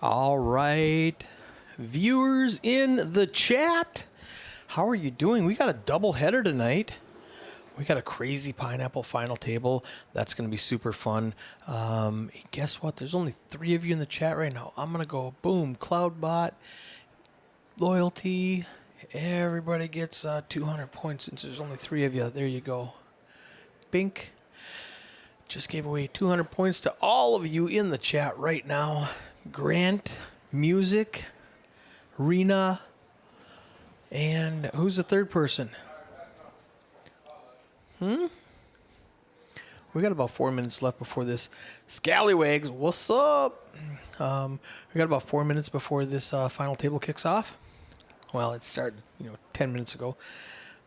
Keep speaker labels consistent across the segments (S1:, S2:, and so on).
S1: All right, viewers in the chat, how are you doing? We got a double header tonight. We got a crazy pineapple final table. That's going to be super fun. Guess what? There's only 3 of you in the chat right now. I'm going to go boom, Cloudbot, loyalty. Everybody gets 200 points since there's only 3 of you. There you go. Bink. Just gave away 200 points to all of you in the chat right now. Grant, Music, Rena, and who's the third person? We got about 4 minutes left before this. Scallywags, what's up? We got about 4 minutes before this final table kicks off. Well, it started, 10 minutes ago,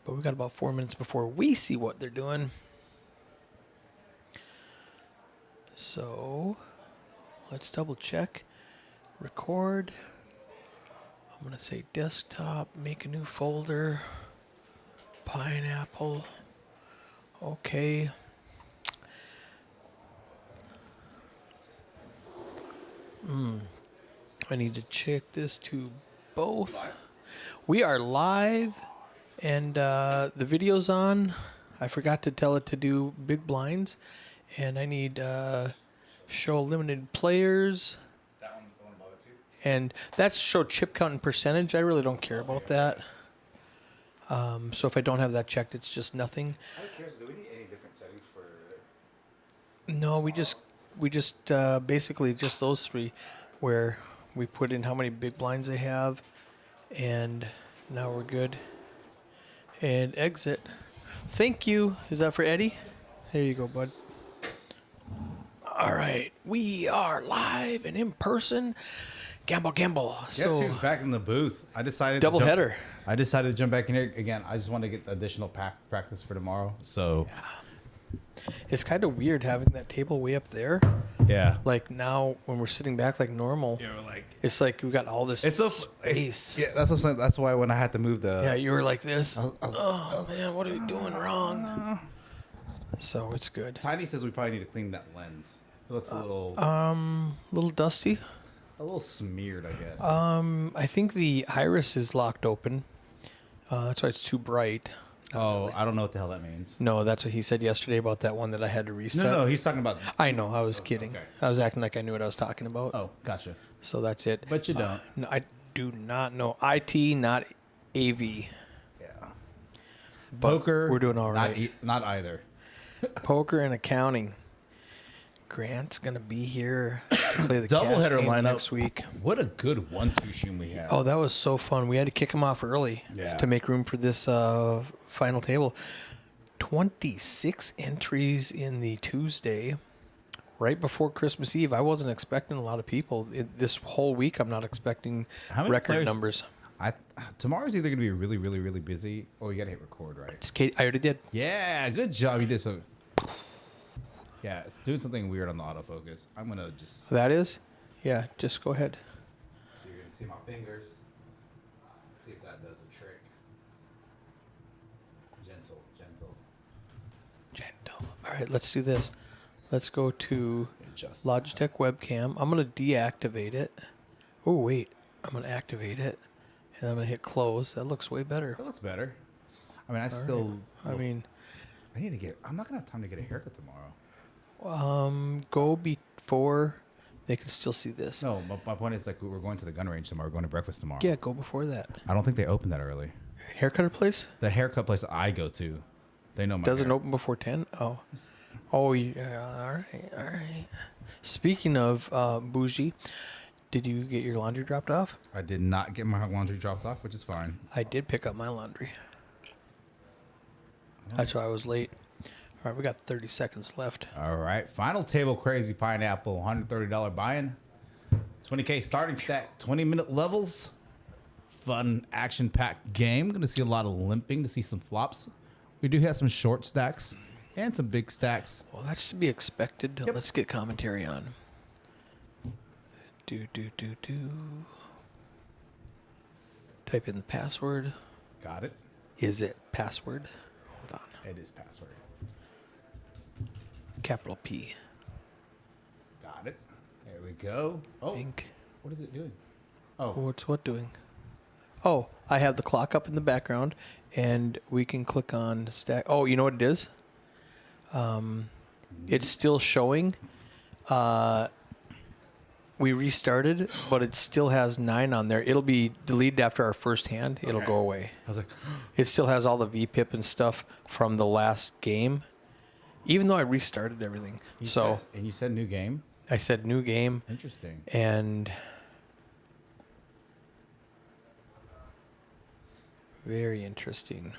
S1: but we got about 4 minutes before we see what they're doing. So let's double check. Record. I'm going to say desktop, make a new folder. Pineapple. Okay. I need to check this to both. We are live, and the video's on. I forgot to tell it to do big blinds, and I need show limited players.
S2: That one, the one above it too.
S1: And that's show chip count and percentage. I really don't care about that. So if I don't have that checked, it's just nothing.
S2: Who cares? Do we need any different settings for?
S1: No, we just basically just those 3, where we put in how many big blinds they have, and now we're good. And exit. Thank you. Is that for Eddie? There you go, bud. All right, we are live and in person. Gamble.
S2: Guess who's back in the booth? I decided
S1: Double header.
S2: I decided to jump back in here again. I just want to get additional practice for tomorrow. So
S1: It's kind of weird having that table way up there.
S2: yeah,
S1: Like now, when we're sitting back like normal,
S2: you know, like
S1: it's like we got all this
S2: it's so
S1: space.
S2: Yeah, that's what I'm saying. That's why when I had to move the
S1: Yeah, you were like this. Oh man, what are we doing wrong? So it's good.
S2: Tiny says we probably need to clean that lens. It looks a
S1: Little dusty.
S2: little smeared, I guess.
S1: I think the iris is locked open. That's why it's too bright.
S2: I don't know what the hell that means.
S1: No, that's what he said yesterday about that one that I had to reset.
S2: No, he's talking about.
S1: I know. I was kidding.
S2: okay.
S1: I was acting like I knew what I was talking about.
S2: Oh, gotcha.
S1: So that's it.
S2: But you don't.
S1: No, I do not know. IT, not AV.
S2: Yeah.
S1: But
S2: Poker.
S1: we're doing all right.
S2: Not either.
S1: Poker and accounting. Grant's gonna be here to play the
S2: Doubleheader
S1: cat game
S2: lineup
S1: next week.
S2: What a good 1-2 stream we had.
S1: Oh, that was so fun. We had to kick him off early to make room for this final table. 26 entries in the Tuesday, right before Christmas Eve. I wasn't expecting a lot of people. This whole week, I'm not expecting record numbers.
S2: Tomorrow's either going to be really, really, really busy, or you got to hit record, right?
S1: It's Kate, I already did.
S2: Yeah, good job. You did so. Yeah, it's doing something weird on the autofocus. I'm going to just...
S1: That is? Yeah, just go ahead.
S2: So you're going to see my fingers. See if that does the trick. Gentle.
S1: All right, let's do this. Let's go to
S2: Adjust.
S1: Logitech webcam. I'm going to deactivate it. Oh, wait. I'm going to activate it. And I'm going to hit close. That looks way better.
S2: That looks better. I mean,
S1: I mean,
S2: I need to get... I'm not going to have time to get a haircut tomorrow.
S1: go before they can still see this.
S2: No, my point is, like, we're going to the gun range tomorrow. We're going to breakfast tomorrow.
S1: Yeah, go before that.
S2: I don't think they open that early.
S1: Haircutter place?
S2: The haircut place I go to, they know my
S1: Doesn't
S2: hair.
S1: open before 10? Oh, yeah. All right. Speaking of bougie, did you get your laundry dropped off?
S2: I did not get my laundry dropped off, which is fine.
S1: I did pick up my laundry. That's why I was late. All right, we got 30 seconds left.
S2: All right. Final table, crazy pineapple, $130 buy-in. 20K starting stack, 20-minute levels. Fun, action-packed game. Going to see a lot of limping to see some flops. We do have some short stacks and some big stacks.
S1: Well, that's to be expected.
S2: Yep.
S1: Let's get commentary on. Do. Type in the password.
S2: Got it.
S1: Is it password? Hold on.
S2: It is password.
S1: Capital P.
S2: Got it. There we go. Oh,
S1: Pink.
S2: What is it doing? Oh,
S1: What's what doing? Oh, I have the clock up in the background, and we can click on stack. Oh, you know what it is? It's still showing. We restarted, but it still has 9 on there. It'll be deleted after our first hand. It'll go away.
S2: I was like,
S1: It still has all the VPIP and stuff from the last game, even though I restarted everything.
S2: you
S1: So
S2: said, and you said new game.
S1: I said new game,
S2: Interesting.
S1: and very interesting.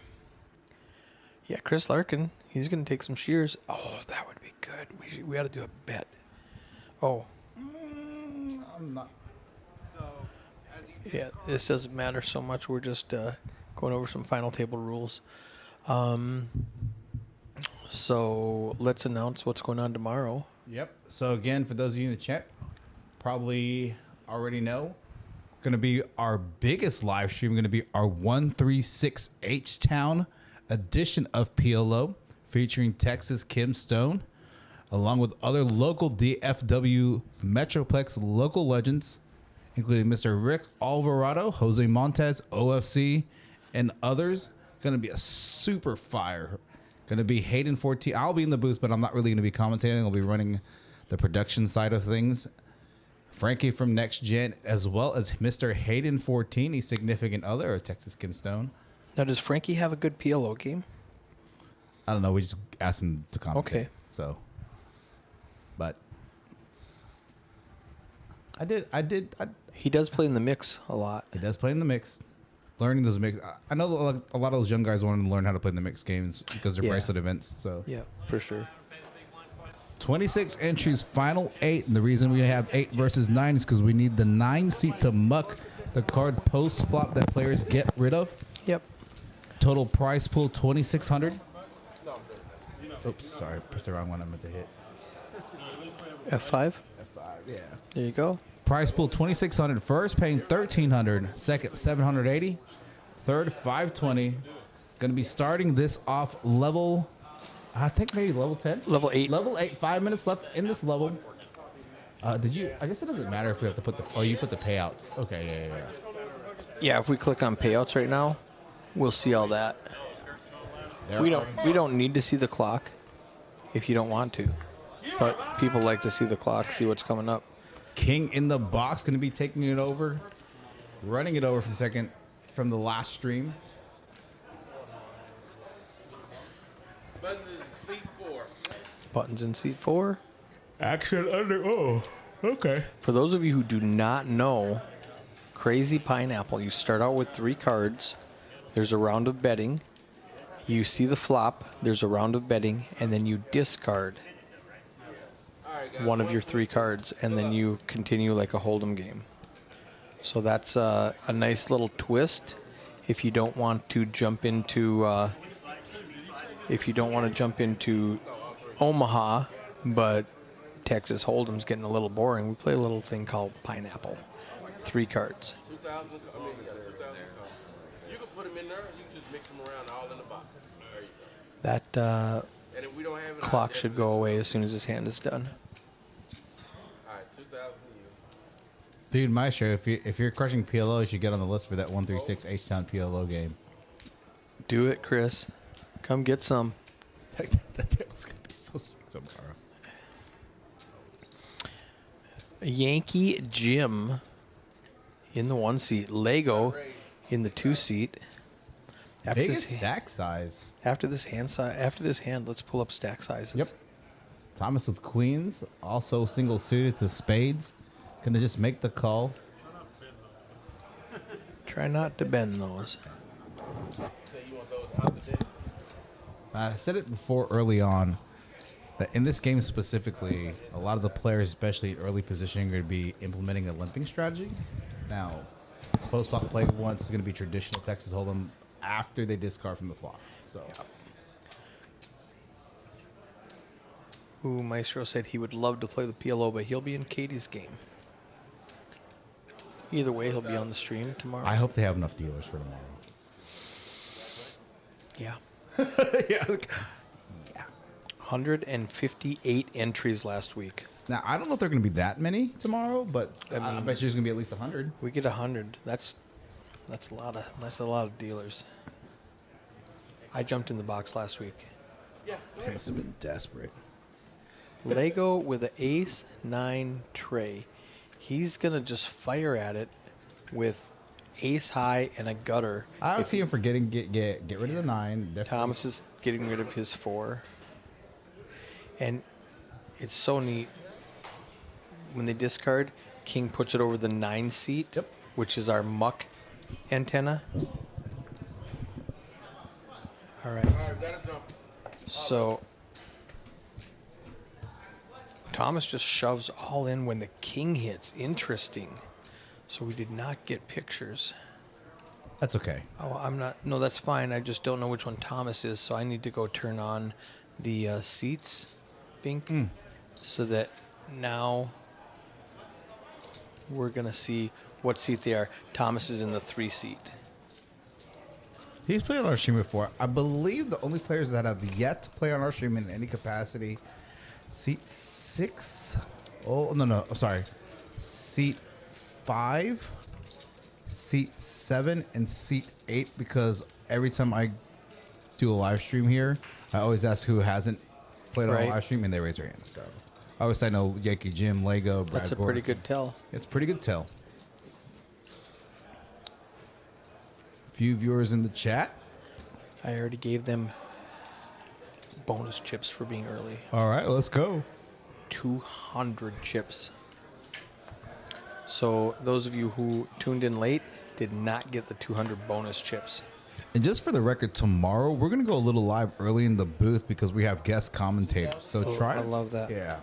S1: Yeah, Chris Larkin, he's going to take some shears. Oh, that would be good. We ought to do a bet. Oh,
S2: I'm not.
S1: yeah, this doesn't matter so much. We're just going over some final table rules. So let's announce what's going on tomorrow.
S2: Yep. So again, for those of you in the chat, probably already know, going to be our biggest live stream. Going to be our 136 H Town edition of PLO, featuring Texas Kim Stone, along with other local DFW Metroplex local legends, including Mr. Rick Alvarado, Jose Montez, OFC, and others. Going to be a super fire. Going to be Hayden 14. I'll be in the booth, but I'm not really going to be commentating. I'll be running the production side of things. Frankie from Next Gen, as well as Mr. Hayden 14, a significant other of Texas Kim Stone.
S1: Now, does Frankie have a good PLO game?
S2: I don't know. We just asked him to comment.
S1: Okay.
S2: So, but I did.
S1: He does play in the mix a lot.
S2: He does play in the mix. Learning those mix. I know a lot of those young guys want to learn how to play in the mixed games because they're
S1: Yeah.
S2: bracelet events. So
S1: Yeah, for sure.
S2: 26 entries, final 8. And the reason we have 8 versus 9 is because we need the 9 seat to muck the card post flop that players get rid of.
S1: Yep.
S2: Total prize pool 2,600. Oops, sorry, pressed the wrong one. I meant to hit.
S1: F5.
S2: F5, yeah.
S1: There you go.
S2: Prize pool 2,600. First paying 1,300. Second 780. Third 520. Going to be starting this off level. I think maybe level 10.
S1: Level 8.
S2: Level 8. 5 minutes left in this level. Did you? I guess it doesn't matter if we have to put the. Oh, you put the payouts. Okay, yeah.
S1: Yeah, if we click on payouts right now, we'll see all that.
S2: There
S1: We
S2: are-
S1: don't need to see the clock if you don't want to. But people like to see the clock, see what's coming up.
S2: King in the box going to be taking it over, running it over from the last stream.
S1: Buttons in seat 4.
S2: Action under. Oh, okay.
S1: For those of you who do not know, Crazy Pineapple, you start out with 3 cards. There's a round of betting. You see the flop. There's a round of betting, and then you discard one of your 3 cards, and then you continue like a hold'em game. So that's a nice little twist. If you don't want to jump into, Omaha, but Texas Hold'em's getting a little boring, we play a little thing called Pineapple. 3 cards.
S3: 2,000. You can put them in there. You can just mix them around all in the box. There you go.
S1: That
S3: And if we don't have it,
S1: clock should go away as soon as this hand is done.
S3: All right, 2,000.
S2: Dude, Maestro, if you're crushing PLO, you should get on the list for that 136 H-Town PLO game.
S1: Do it, Chris. Come get some.
S2: That table's going to be so sick tomorrow.
S1: Yankee Jim in the 1 seat. Lego in the 2 seat. After
S2: Biggest
S1: this,
S2: stack size.
S1: after this hand, let's pull up stack sizes.
S2: Yep. Thomas with queens, also single suited to spades. Gonna just make the call.
S1: Try not to bend those.
S2: I said it before early on that in this game specifically, a lot of the players, especially at early positioning, are going to be implementing a limping strategy. Now, post flop play once is going to be traditional Texas Hold'em after they discard from the flop. So,
S1: Ooh, Maestro said he would love to play the PLO, but he'll be in Katie's game. Either way, he'll be on the stream tomorrow.
S2: I hope they have enough dealers for tomorrow.
S1: Yeah.
S2: Yeah.
S1: 158 entries last week.
S2: Now, I don't know if they're going to be that many tomorrow, but I
S1: mean-
S2: bet you there's going to be at least 100.
S1: We get 100. That's a lot of dealers. I jumped in the box last week.
S2: They must have been desperate.
S1: Lego with an ace 9 tray. He's gonna just fire at it with ace high and a gutter.
S2: I would see him for get rid of the 9. Definitely.
S1: Thomas is getting rid of his 4. And it's so neat. When they discard, King puts it over the 9 seat,
S2: Yep.
S1: which is our muck antenna. All right.
S3: All right, gotta jump.
S1: So Thomas just shoves all in when the king hits. Interesting. So we did not get pictures.
S2: That's okay.
S1: Oh, I'm not. No, that's fine. I just don't know which one Thomas is, so I need to go turn on the seats, Bink, so that now we're gonna see what seat they are. Thomas is in the 3 seat.
S2: He's played on our stream before. I believe the only players that have yet to play on our stream in any capacity, seat 6. Oh, no. I'm sorry. Seat 5, seat 7, and seat 8, because every time I do a live stream here, I always ask who hasn't played on a
S1: Right.
S2: live stream, and they raise their hand. So I always say no, Yankee Jim, Lego, Brad
S1: That's a
S2: Gordon.
S1: pretty good tell.
S2: It's a pretty good tell. Few viewers in the chat.
S1: I already gave them bonus chips for being early.
S2: All right, let's go.
S1: 200 chips. So those of you who tuned in late did not get the 200 bonus chips.
S2: And just for the record, tomorrow we're gonna go a little live early in the booth because we have guest commentators. So try.
S1: I love that.
S2: Yeah.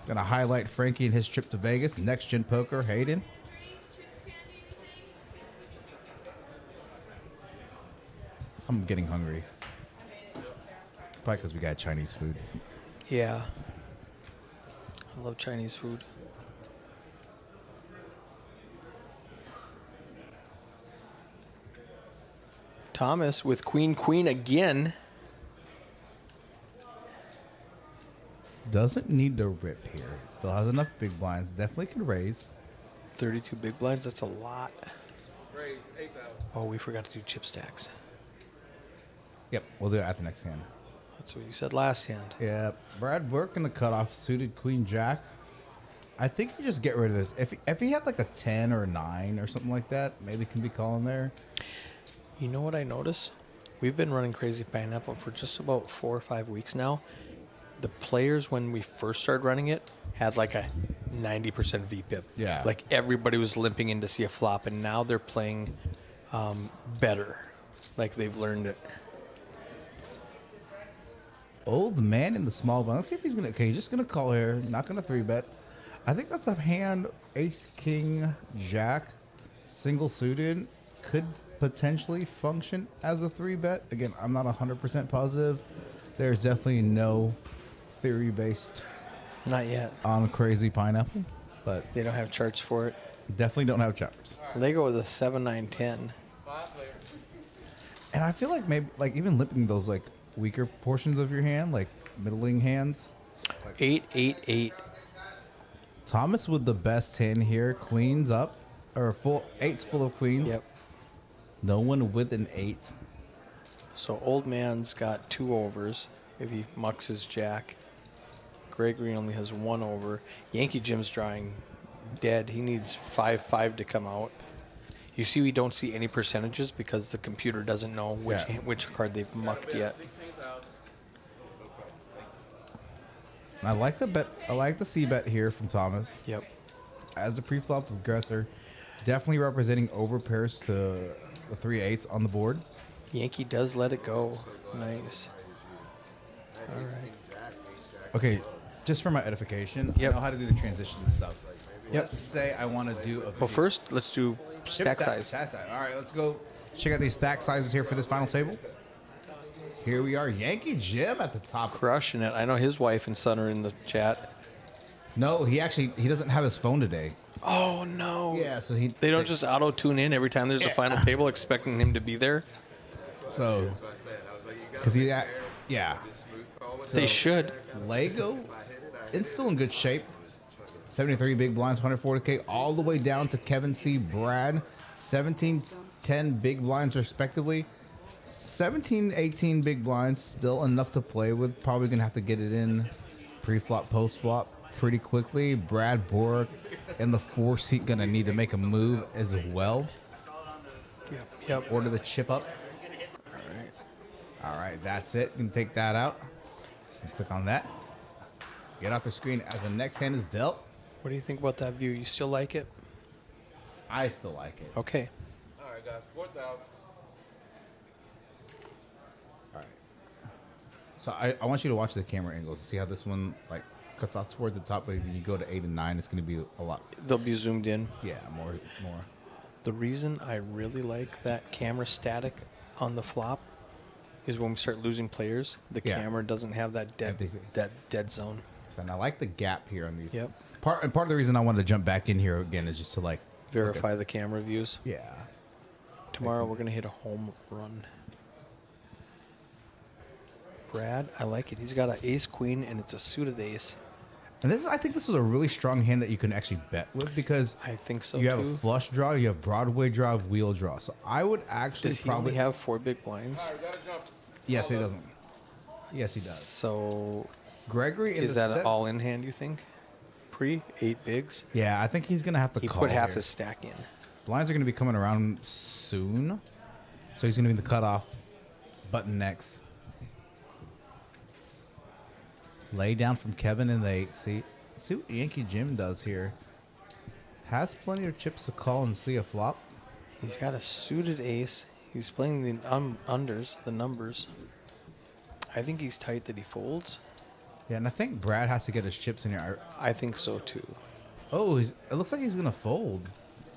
S2: Gonna highlight Frankie and his trip to Vegas. Next Gen Poker, Hayden. I'm getting hungry. It's probably because we got Chinese food.
S1: Yeah. I love Chinese food. Thomas with Queen again.
S2: Doesn't need to rip here. Still has enough big blinds. Definitely can raise.
S1: 32 big blinds, that's a lot.
S3: Raise 8,000.
S1: Oh, we forgot to do chip stacks.
S2: Yep, we'll do it at the next hand.
S1: That's what you said last hand.
S2: Yeah, Brad working the cutoff, suited Queen Jack. I think you just get rid of this. If he had like a 10 or a 9 or something like that, maybe can be calling there.
S1: You know what I noticed? We've been running Crazy Pineapple for just about 4 or 5 weeks now. The players, when we first started running it, had like a 90% VPIP.
S2: Yeah.
S1: Like everybody was limping in to see a flop, and now they're playing better. Like they've learned it.
S2: Old man in the small blind. Let's see if he's gonna. Okay, he's just gonna call here. Not gonna 3-bet. I think that's a hand. Ace, King, Jack, single suited could potentially function as a 3-bet. Again, I'm not 100% positive. There's definitely no theory based
S1: Not yet.
S2: on Crazy Pineapple, but
S1: They don't have charts for it.
S2: definitely don't have choppers.
S1: Lego with a 7, 9, 10.
S3: 5 player.
S2: And I feel like maybe like even limping those like weaker portions of your hand, like middling hands.
S1: 8, 8, 8.
S2: Thomas with the best hand here. Queens up, or full 8's full of queens.
S1: Yep.
S2: No one with an 8.
S1: So old man's got 2 overs if he mucks his jack. Gregory only has 1 over. Yankee Jim's drawing dead. He needs 5, 5 to come out. You see, we don't see any percentages because the computer doesn't know which card they've mucked yet.
S3: 16,000.
S2: I like the bet. I like the C bet here from Thomas
S1: Yep.
S2: as a pre-flop aggressor. Definitely representing over pairs to the 3/8 on the board.
S1: Yankee does let it go. Nice. All right.
S2: Okay, just for my edification,
S1: Yep.
S2: I know how to do the transition and stuff.
S1: Yep.
S2: Let's say I want to do a
S1: Well, first, let's do
S2: chip
S1: stack size.
S2: Stack size. All right, let's go check out these stack sizes here for this final table. Here we are, Yankee Jim at the top.
S1: Crushing it. I know his wife and son are in the chat.
S2: No, he doesn't have his phone today.
S1: Oh, no.
S2: Yeah, so
S1: They don't just auto-tune in every time there's a final table expecting him to be there?
S2: so because he yeah.
S1: They should.
S2: Lego it's still in good shape. 73 big blinds, 140K, all the way down to Kevin C. Brad, 17, 10 big blinds respectively. 17, 18 big blinds, still enough to play with. Probably gonna have to get it in pre-flop, post-flop pretty quickly. Brad Bork in the 4 seat gonna need to make a move as well.
S1: Yep.
S2: Order the chip up. All right, that's it. You can take that out. Click on that. Get off the screen as the next hand is dealt.
S1: What do you think about that view? You still like it?
S2: I still like it.
S1: Okay.
S3: All right, guys, 4,000.
S2: All right. So I want you to watch the camera angles to see how this one like cuts off towards the top, but if you go to 8 and 9, it's going to be a lot.
S1: They'll be zoomed in.
S2: Yeah, more.
S1: The reason I really like that camera static on the flop is when we start losing players, the
S2: Yeah.
S1: camera doesn't have that dead zone.
S2: So and I like the gap here on these.
S1: Yep.
S2: Part of the reason I wanted to jump back in here again is just to like
S1: Verify the camera views.
S2: Yeah.
S1: Tomorrow we're gonna hit a home run. Brad, I like it. He's got an ace queen and it's a suited ace.
S2: And I think this is a really strong hand that you can actually bet with because
S1: I think so
S2: you have
S1: too.
S2: a flush draw, you have Broadway draw, wheel draw. So I would actually
S1: Does he
S2: probably
S1: only have 4 big blinds?
S3: All right, gotta jump.
S2: Yes, he doesn't. Yes, he does.
S1: So
S2: Gregory
S1: is that an all-in hand? You think? Pre 8 bigs.
S2: Yeah, I think he's gonna have to
S1: He
S2: call
S1: put half
S2: here.
S1: his stack in.
S2: Blinds are gonna be coming around soon, so he's gonna be in the cutoff button next. Lay down from Kevin in the 8 seat. See what Yankee Jim does here. Has plenty of chips to call and see a flop.
S1: He's got a suited ace. He's playing the unders, the numbers. I think he's tight that he folds.
S2: Yeah, and I think Brad has to get his chips in here.
S1: I think so too.
S2: Oh, it looks like he's gonna fold.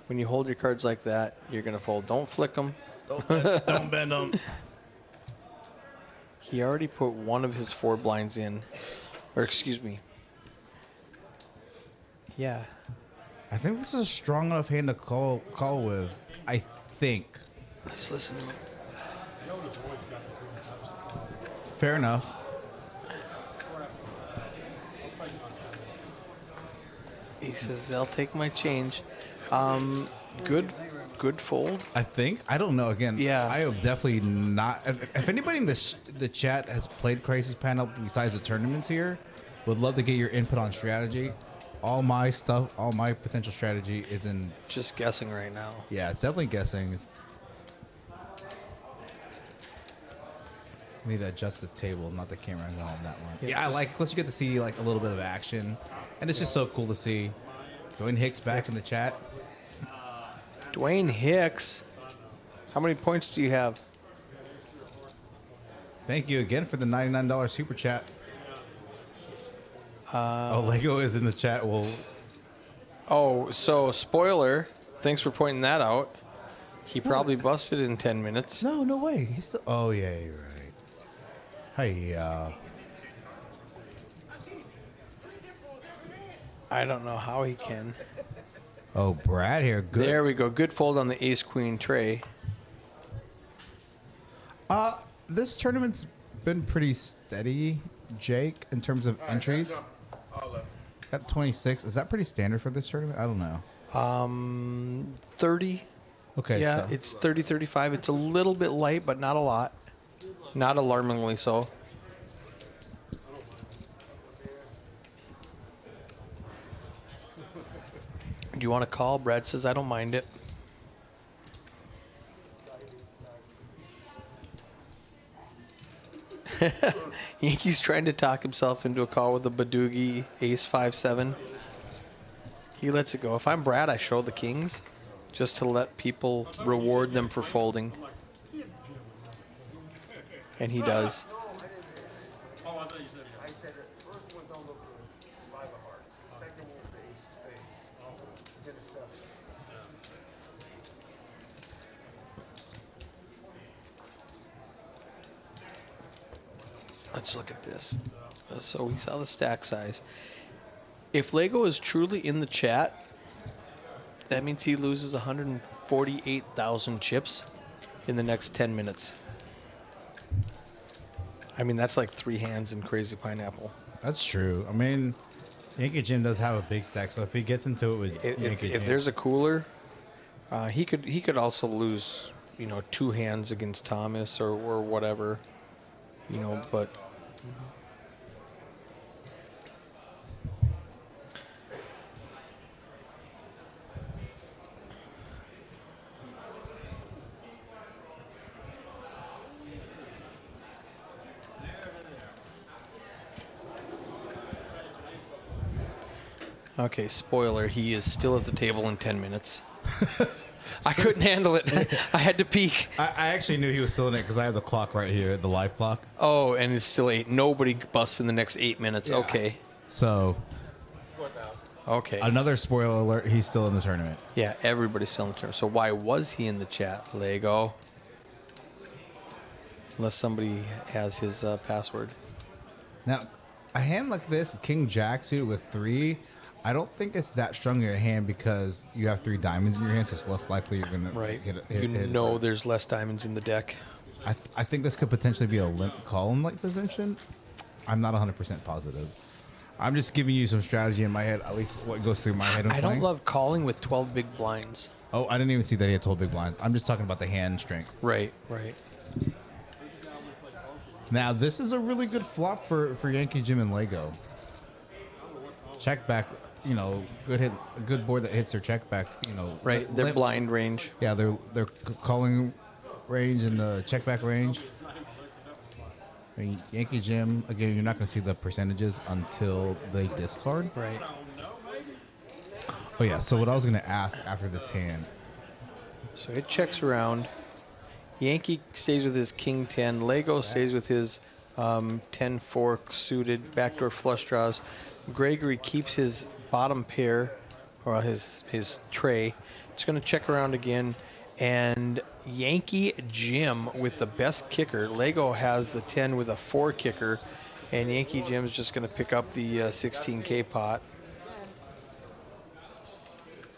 S1: When you hold your cards like that, you're gonna fold. Don't flick them.
S2: Don't bend them.
S1: He already put one of his 4 blinds in, or excuse me. Yeah,
S2: I think this is a strong enough hand to call with. I think.
S1: let's listen to him.
S2: Fair enough.
S1: He says, "I'll take my change." Good fold.
S2: I think. I don't know. Again,
S1: Yeah.
S2: I am definitely not. If anybody in the chat has played Crazy Panel besides the tournaments here, would love to get your input on strategy. All my stuff, all my potential strategy is in.
S1: Just guessing right now.
S2: Yeah, it's definitely guessing. I need to adjust the table, not the camera angle on that one. Yeah, I like it. Plus, you get to see like a little bit of action, and it's just so cool to see. Dwayne Hicks back in the chat.
S1: Dwayne Hicks. How many points do you have?
S2: Thank you again for the $99 super chat. Lego is in the chat. Well,
S1: Oh, so spoiler. Thanks for pointing that out. He probably busted in 10 minutes.
S2: no way. He's still. Oh yeah, you're right. Hey,
S1: I don't know how he can.
S2: oh Brad here. Good.
S1: There we go. Good fold on the ace queen tray.
S2: This tournament's been pretty steady, Jake, in terms of entries.
S3: Jump. All left.
S2: Got 26. Is that pretty standard for this tournament? I don't know.
S1: 30.
S2: Okay.
S1: Yeah,
S2: so-
S1: it's 30, 35. It's a little bit light, but not a lot. Not alarmingly so. Do you want to call? Brad says, I don't mind it. Yankee's trying to talk himself into a call with a Badoogie ace 5-7. He lets it go. If I'm Brad, I show the kings just to let people reward them for folding. And he does. Let's look at this. So we saw the stack size. If Lego is truly in the chat, that means he loses 148,000 chips in the next 10 minutes. I mean, that's like 3 hands in Crazy Pineapple.
S2: That's true. I mean, Yankee Jim does have a big stack, so if he gets into it with Yankee
S1: If
S2: Jim,
S1: there's a cooler, he could also lose, 2 hands against Thomas or whatever, but. Okay, spoiler, he is still at the table in 10 minutes. I couldn't handle it. I had to peek.
S2: I actually knew he was still in it because I have the clock right here, the live clock.
S1: Oh, and it's still 8. Nobody busts in the next 8 minutes.
S2: Yeah.
S1: Okay.
S2: So,
S3: 4,000.
S1: Okay.
S2: another spoiler alert, he's still in the tournament.
S1: Yeah, everybody's still in the tournament. So why was he in the chat, Lego? Unless somebody has his password.
S2: Now, a hand like this, King Jack suited with 3, I don't think it's that strong in your hand because you have 3 diamonds in your hand, so it's less likely you're going to
S1: Right.
S2: hit
S1: There's less diamonds in the deck.
S2: I think this could potentially be a limp column-like position. I'm not 100% positive. I'm just giving you some strategy in my head, at least what goes through my head.
S1: I don't love calling with 12 big blinds.
S2: Oh, I didn't even see that he had 12 big blinds. I'm just talking about the hand strength.
S1: Right.
S2: Now, this is a really good flop for Yankee Jim and Lego. Check back, good hit, a good board that hits their check back,
S1: Right. Their blind range.
S2: Yeah, their calling range and the check back range. I mean, Yankee Jim, again, you're not going to see the percentages until they discard.
S1: Right.
S2: Oh, yeah, so what I was going to ask after this hand.
S1: So it checks around. Yankee stays with his King 10. Lego stays with his 10-4 suited backdoor flush draws. Gregory keeps his bottom pair, or his tray. It's going to check around again. And Yankee Jim with the best kicker. Lego has the 10 with a 4 kicker. And Yankee Jim's just going to pick up the 16K pot.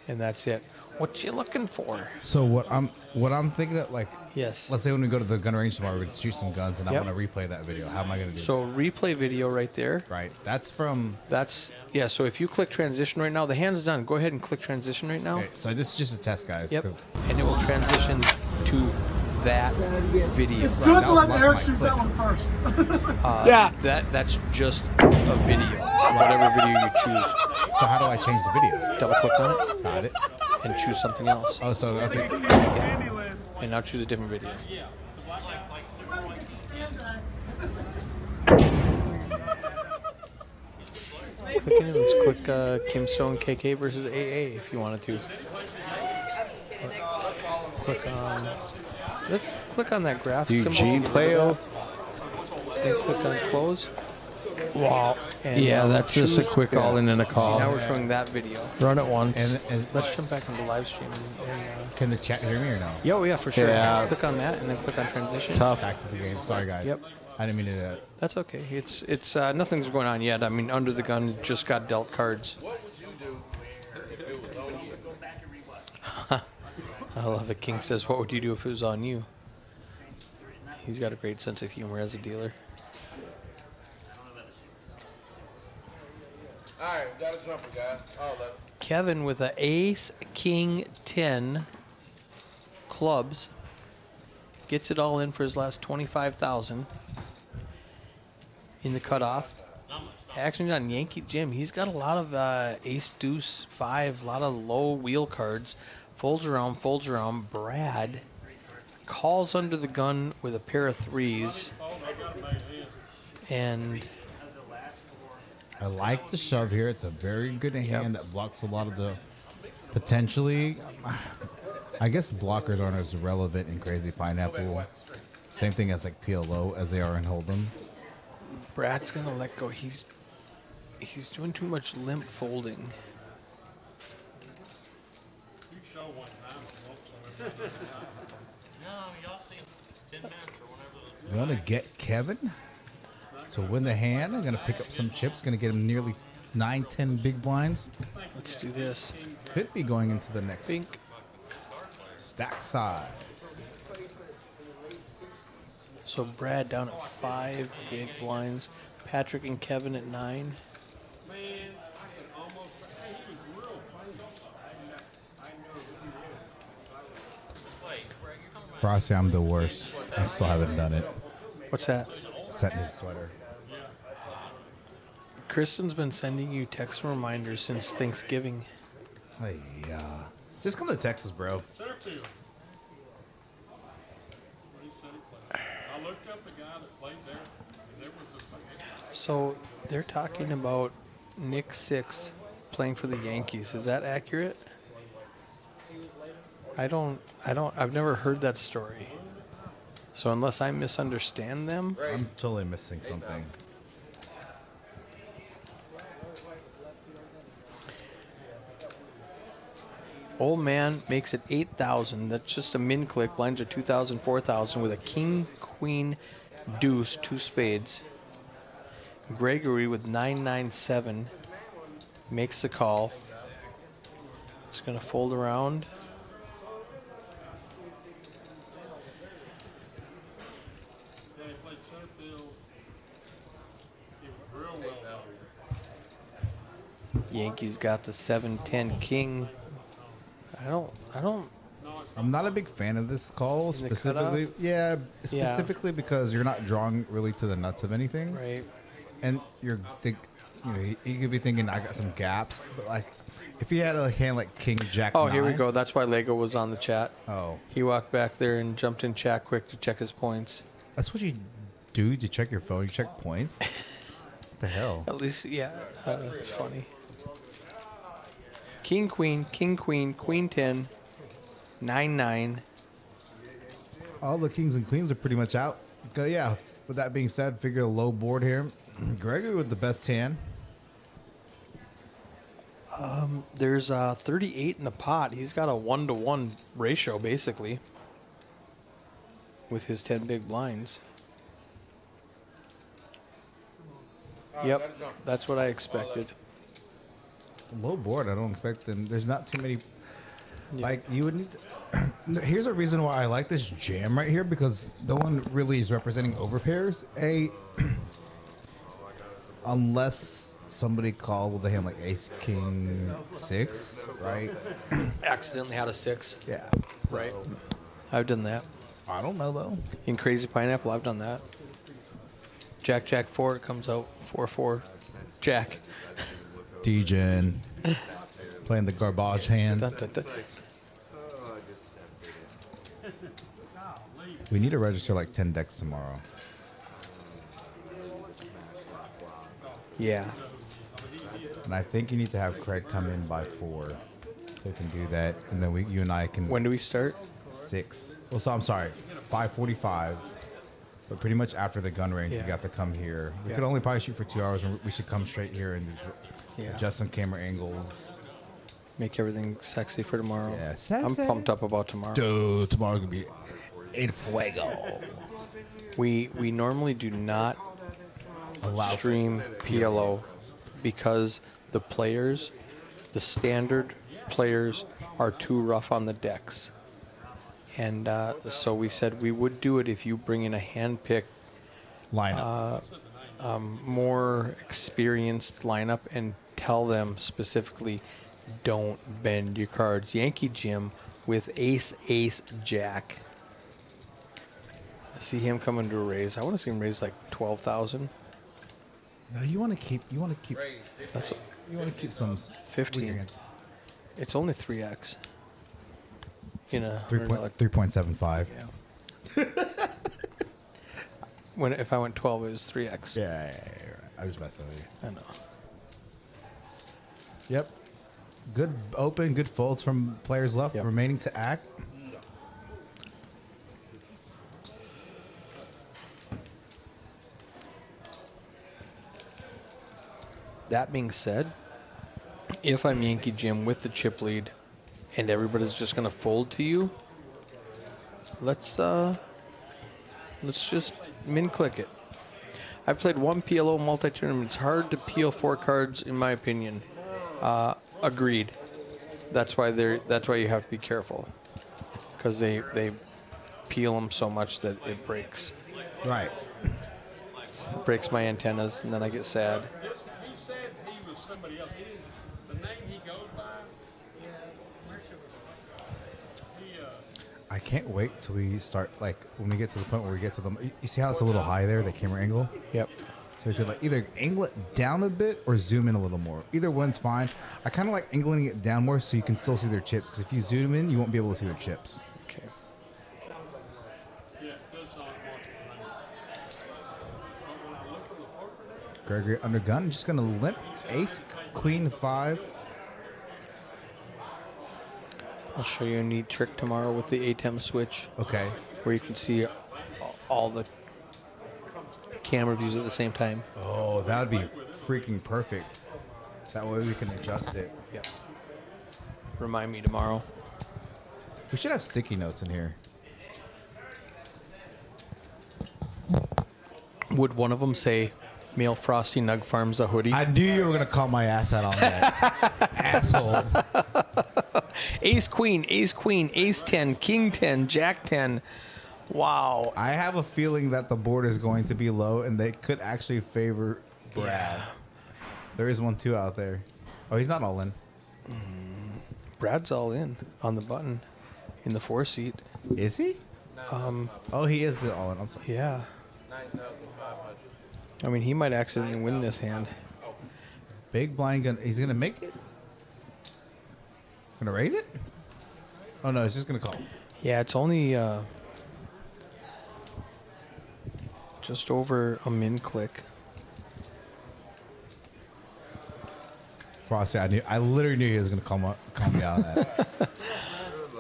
S1: And that's it. What you looking for?
S2: So what I'm thinking of, like,
S1: Yes.
S2: let's say when we go to the gun range tomorrow, we're going to shoot some guns, and
S1: Yep.
S2: I want to replay that video. How am I going to do
S1: So replay video right there.
S2: it? Right. That's from...
S1: So if you click transition right now, the hand's done. Go ahead and click transition right now.
S2: Okay, so this is just a test, guys.
S1: Yep.
S2: 'cause
S1: And it will transition to that video.
S4: It's
S2: Right,
S4: good
S2: that
S4: to
S2: was
S4: let
S2: last
S4: Eric
S2: mic
S4: shoot
S2: click.
S4: that one first.
S1: Yeah. That's just a video. Whatever video you choose.
S2: So how do I change the video?
S1: Double click on it
S2: Got it.
S1: and choose something else.
S2: Oh, so okay.
S1: And now choose a different video. Click in, let's click Kim Stone KK versus AA if you wanted to. Let's click on that graph
S3: Eugene
S1: symbol.
S3: Playo.
S1: Then click on close.
S3: Wow.
S1: And
S3: Yeah, that's just a
S1: choose-
S3: quick all in and a call.
S1: Now we're showing that video.
S3: Run it once.
S2: And
S1: Let's jump back into live stream. And,
S2: can the chat hear me or no?
S1: yeah, for sure.
S3: Yeah.
S1: Click on that and then click on transition.
S3: Tough.
S2: Back to the game. Sorry, guys.
S1: Yep.
S2: I didn't mean to do that.
S1: That's okay. It's nothing's going on yet. I mean, Under the Gun just got dealt cards.
S3: What would you do if it was on you?
S1: I love it. King says, "What would you do if it was on you?" He's got a great sense of humor as a dealer.
S3: All right, we got a jumper, guys. All of it.
S1: Kevin with a Ace King 10 clubs gets it all in for his last 25,000 in the cutoff. Action's on Yankee Jim. He's got a lot of Ace Deuce 5, a lot of low wheel cards. Folds around. Brad calls Under the Gun with a pair of 3s. And
S2: I like the shove here. It's a very good hand that blocks a lot of the potentially. I guess blockers aren't as relevant in Crazy Pineapple. Same thing as like PLO as they are in Hold'em.
S1: Brad's gonna let go. He's doing too much limp folding.
S2: I'm gonna get Kevin to win the hand. I'm gonna pick up some chips. Gonna get him nearly 9-10 big blinds.
S1: Let's do this.
S2: Could be going into the next
S1: Bink.
S2: stack size.
S1: So Brad down at 5 big blinds. Patrick and Kevin at 9.
S2: Frosty, I'm the worst. I still haven't done it.
S1: What's that?
S2: Setting his sweater.
S1: Kristen's been sending you text reminders since Thanksgiving.
S2: Hey, yeah. Just come to Texas, bro.
S5: Centerfield. I looked up the guy that played there, and there was a
S1: So they're talking about Nick Six playing for the Yankees. Is that accurate? I've never heard that story. So unless I misunderstand them,
S2: I'm totally missing something.
S1: old man makes it 8,000. That's just a min click. Blinds are 2,000, 4,000 with a king, queen, deuce, 2 spades. Gregory with 997 makes the call. It's going to fold around.
S5: yeah, he played Centerfield. He was real well done.
S1: Yankees got the 7-10 king. I don't.
S2: I'm not a big fan of this call
S1: The
S2: specifically.
S1: cutoff?
S2: Yeah, specifically because you're not drawing really to the nuts of anything,
S1: Right.
S2: and you know, you could be thinking I got some gaps, but like if you had a hand like King Jack.
S1: Oh, here we
S2: 9,
S1: go. That's why Lego was on the chat.
S2: Oh,
S1: He walked back there and jumped in chat quick to check his points.
S2: that's what you do to check your phone. You check points. What the hell?
S1: At least, yeah, it's funny. King, queen, queen 10, 9-9.
S2: All the kings and queens are pretty much out. Yeah. With that being said, figure a low board here. Gregory with the best hand.
S1: There's 38 in the pot. He's got a 1-to-1 ratio, basically, with his 10 big blinds. Yep, that's what I expected.
S2: Low board. I don't expect them. There's not too many.
S1: Yeah.
S2: Like you would need. Here's a reason why I like this jam right here because no one really is representing overpairs. Unless somebody called with a hand like Ace King 6, right?
S1: Accidentally had a 6.
S2: Yeah.
S1: Right. I've done that.
S2: I don't know though.
S1: In Crazy Pineapple, I've done that. Jack, Jack 4, it comes out 4-4. Jack.
S2: Degen playing the garbage hand.
S1: Dun, dun, dun.
S2: We need to register like 10 decks tomorrow.
S1: Yeah.
S2: And I think you need to have Craig come in by 4 so we can do that. And then you and I can.
S1: When do we start?
S2: 6. Well, so I'm sorry, 5:45. But pretty much after the gun range,
S1: Yeah.
S2: we got to come here. We
S1: Yeah.
S2: could only probably shoot for 2 hours, and we should come straight here and
S1: Yeah.
S2: adjust some camera angles.
S1: Make everything sexy for tomorrow.
S2: Yeah,
S1: I'm
S2: sexy.
S1: pumped up about tomorrow.
S2: Dude, tomorrow's gonna be el fuego.
S1: We normally do not
S2: Allow
S1: stream PLO because the players, the standard players, are too rough on the decks. And so we said we would do it if you bring in a hand-picked,
S2: lineup.
S1: more experienced lineup and tell them specifically, don't bend your cards. Yankee Jim with ace, jack. I see him coming to a raise. I want to see him raise like 12,000.
S2: No, you want to keep.
S1: That's
S2: You want to keep some
S1: 15.
S2: weird-
S1: It's only 3x. In a
S2: 3.75.
S1: Yeah. If I went 12, it was 3x.
S2: Yeah, I was messing with you.
S1: I know.
S2: Yep. Good open, good folds from players left,
S1: Yep.
S2: remaining to act.
S1: That being said, if I'm Yankee Jim with the chip lead and everybody's just going to fold to you, let's just min click it. I've played one PLO multi-tournament. It's hard to peel 4 cards, in my opinion. Agreed. That's why you have to be careful, because they peel them so much that it breaks.
S2: Right.
S1: It breaks my antennas, and then I get sad.
S5: He said he was somebody else. He didn't, the name he goes by, he,
S2: I can't wait till we start, like, when we get to the point where we get to them. You see how it's a little high there, the camera angle?
S1: Yep.
S2: So we could like either angle it down a bit or zoom in a little more. Either one's fine. I kind of like angling it down more so you can still see their chips. Because if you zoom in, you won't be able to see their chips.
S1: Okay.
S5: Yeah, it does sound more familiar. But when I look at the poker deck,
S2: Gregory under gun. Just going to limp. Ace, queen, 5.
S1: I'll show you a neat trick tomorrow with the ATEM switch
S2: Okay.
S1: where you can see all the camera views at the same time.
S2: Oh, that would be freaking perfect. That way we can adjust it.
S1: Yep. Remind me tomorrow.
S2: We should have sticky notes in here.
S1: Would one of them say, Male Frosty Nug Farms a hoodie?
S2: I knew you were going to call my ass out on that. Asshole.
S1: Ace Queen, Ace Queen, Ace 10, King 10, Jack 10. Wow.
S2: I have a feeling that the board is going to be low and they could actually favor Brad.
S1: Yeah.
S2: There is one too out there. Oh, he's not all in.
S1: Brad's all in on the button in the 4 seat.
S2: Is he? Oh, he is all in. I'm sorry.
S1: Yeah.
S3: 9,500.
S1: I mean, he might accidentally win this hand.
S2: Big blind gun. He's going to make it? Going to raise it? Oh, no, he's just going to call.
S1: Yeah, it's only just over a min click.
S2: Frosty, I literally knew he was going to call me out on that.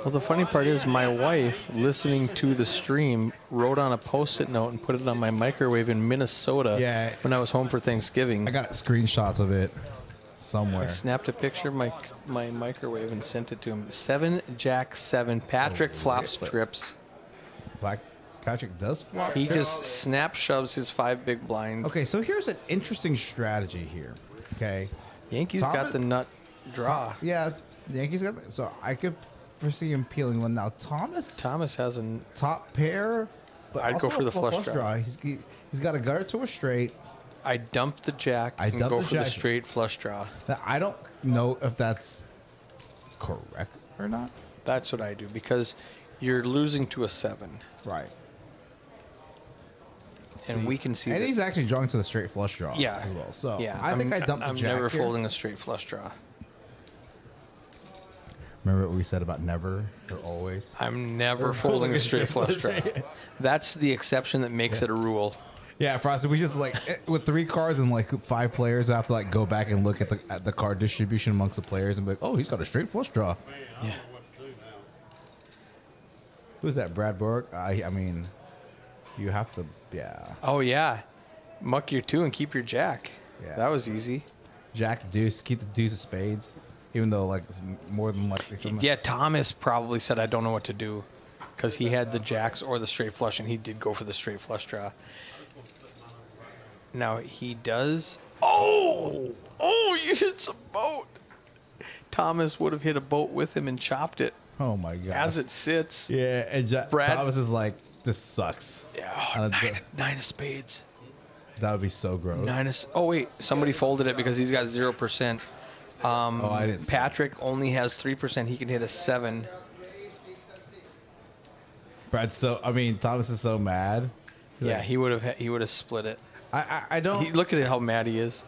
S1: Well, the funny part is my wife, listening to the stream, wrote on a Post-it note and put it on my microwave in Minnesota when I was home for Thanksgiving.
S2: I got screenshots of it
S1: I
S2: somewhere.
S1: snapped a picture of my microwave and sent it to him. 7, Jack 7. Patrick flops trips.
S2: Black Patrick does flop.
S1: He just snap shoves his 5 big blinds.
S2: Okay, so here's an interesting strategy here. Okay.
S1: Yankees got the nut draw.
S2: Yeah, the Yankees got that. So I could foresee him peeling one. Now,
S1: Thomas has a
S2: top pair. But
S1: I'd go
S2: also
S1: for the
S2: a
S1: flush draw.
S2: He's got a gutter to a straight.
S1: I dumped the jack
S2: I
S1: and
S2: dumped
S1: go
S2: the
S1: for the
S2: jack.
S1: straight flush draw.
S2: That I don't know if that's correct or not.
S1: That's what I do because you're losing to a 7.
S2: Right.
S1: And we can see
S2: And
S1: that.
S2: he's actually drawing to the straight flush draw
S1: Yeah.
S2: as well. So
S1: Yeah,
S2: I think I dumped the
S1: I'm
S2: jack
S1: never
S2: here.
S1: folding a straight flush draw.
S2: Remember what we said about never or always?
S1: I'm never folding a straight flush draw. That's the exception that makes it a rule.
S2: Yeah, Frosty, we just like with 3 cards and like 5 players, I have to like go back and look at the card distribution amongst the players and be like, oh, he's got a straight flush draw.
S5: man, I don't know what to do now.
S2: Who's that, Brad Borg? I mean, you have to, yeah.
S1: Oh yeah, muck your 2 and keep your jack.
S2: Yeah.
S1: That was easy.
S2: Jack, deuce, keep the deuce of spades, even though like it's more than likely.
S1: Yeah, Thomas probably said I don't know what to do because he had the jacks or the straight flush and he did go for the straight flush draw. Now he does. Oh, you hit some boat. Thomas would have hit a boat with him and chopped it
S2: Oh my god.
S1: as it sits.
S2: Yeah, and
S1: Brad-
S2: Thomas is like, this sucks.
S1: Yeah, nine of spades.
S2: That would be so gross.
S1: Oh wait, somebody folded it because he's got 0%.
S2: Oh, I didn't.
S1: Patrick only has 3%. He can hit a 7.
S2: Thomas is so mad.
S1: Yeah, he would have split it.
S2: I don't.
S1: Look at how mad he is.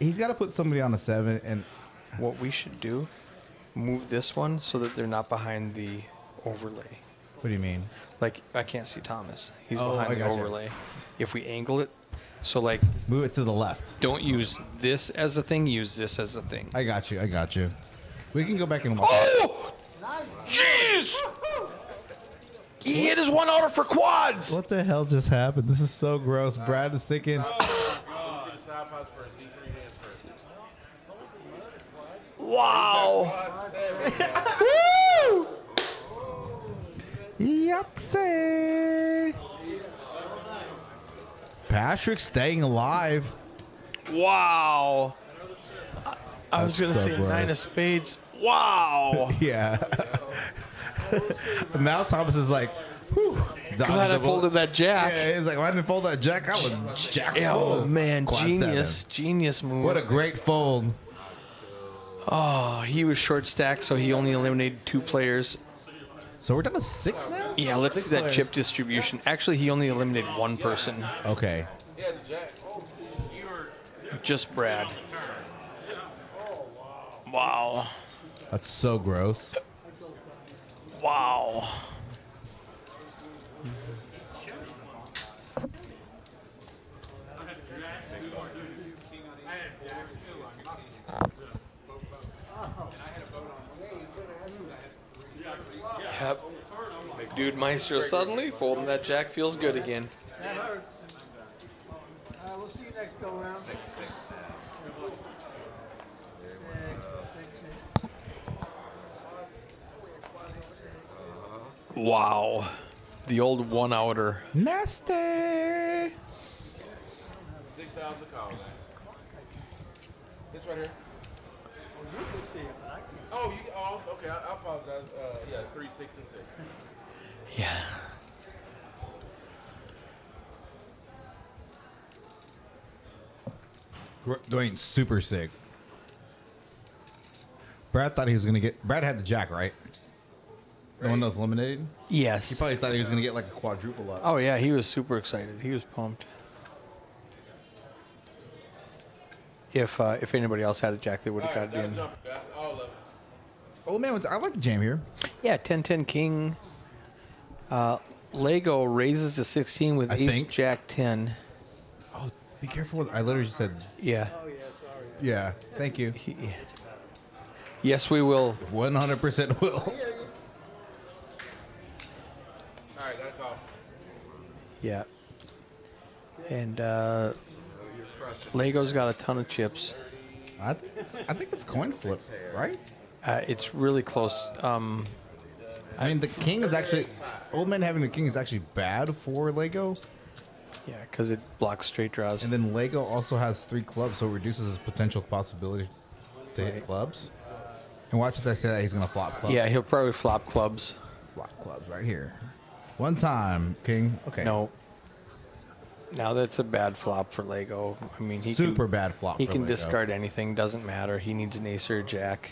S2: He's got to put somebody on a 7, and
S1: What we should do, move this one so that they're not behind the overlay.
S2: what do you mean?
S1: Like, I can't see Thomas. He's
S2: Oh, I
S1: behind the
S2: gotcha.
S1: overlay. If we angle it, so like,
S2: Move it to the left.
S1: don't use this as a thing, use this as a thing.
S2: I got you. We can go back and watch.
S1: Oh! Jeez! He hit his 1 outer for quads!
S2: What the hell just happened? This is so gross. Brad is thinking.
S3: You see the side pots first. D3 hands first.
S1: Wow!
S3: Quad 7.
S2: Yahtzee! Patrick staying alive.
S1: Wow! I was
S2: That's
S1: gonna
S2: so
S1: say
S2: gross.
S1: 9 of spades. Wow!
S2: Yeah. Now Thomas is like, whew.
S1: Glad I folded that jack.
S2: Yeah, he's like, why didn't I fold that jack? I was jack.
S1: Oh man,
S2: Quad
S1: genius move.
S2: What a great fold.
S1: Oh, he was short stacked, so he only eliminated 2 players.
S2: So we're down to 6 now?
S1: Yeah, let's
S2: Six
S1: see that
S2: players.
S1: chip distribution. Actually, he only eliminated one person.
S2: Okay.
S3: Yeah, the jack. Oh,
S1: Just Brad. Wow.
S2: That's so gross.
S1: Wow. Yep. Dude Meister suddenly folding that jack feels good again.
S4: That hurts. We'll see you next go round.
S1: Wow. The old one-outer.
S2: Nasty.
S3: 6,000 call. This right here.
S4: You can see it, but I can't.
S3: Oh, you. Oh, okay. I apologize. Yeah, 366.
S1: Yeah.
S2: Dwayne's super sick. Brad thought he was gonna get. Brad had the jack, right? The one that was eliminated.
S1: Yes.
S2: He probably thought he was gonna get like a quadruple up.
S1: Oh yeah, he was super excited. He was pumped. If anybody else had a jack, they would have
S3: All right,
S1: got it
S3: that'll
S1: in.
S3: jump, guys. All of it.
S2: Oh man, I like the jam here.
S1: Yeah, 10-10 king. Lego raises to 16 with
S2: I
S1: ace
S2: think.
S1: jack 10.
S2: Oh, be careful with. I literally said.
S1: Yeah.
S4: Oh, yeah, sorry.
S2: Yeah. Thank you.
S1: Yes, we will.
S2: 100% will.
S3: All right, got a call.
S1: Yeah. And Lego's got a ton of chips.
S2: I think it's coin flip, right?
S1: It's really close.
S2: I mean, the king is actually. Old man having the king is actually bad for Lego.
S1: Yeah, because it blocks straight draws.
S2: And then Lego also has 3 clubs, so it reduces his potential possibility to hit clubs. And watch as I say that he's gonna flop clubs.
S1: Yeah, he'll probably flop clubs.
S2: Flop clubs right here. One time, king. Okay.
S1: No. Now that's a bad flop for Lego. I mean, he
S2: Super
S1: can,
S2: bad flop.
S1: He
S2: for
S1: can
S2: Lego.
S1: discard anything. Doesn't matter. He needs an ace or a jack.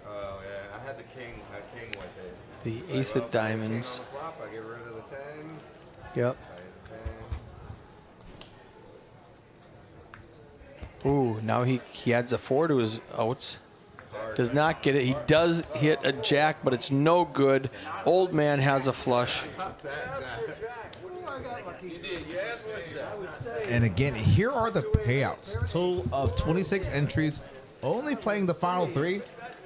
S6: Oh yeah, I had the king with it.
S1: The ace of diamonds.
S6: Flop, I get rid of the 10.
S1: Yep.
S6: I hit the 10.
S1: Ooh, now he adds a 4 to his outs. Does not get it. He does hit a jack, but it's no good. Old man has a flush.
S2: And again, here are the payouts. Total of 26 entries. Only playing the final 3.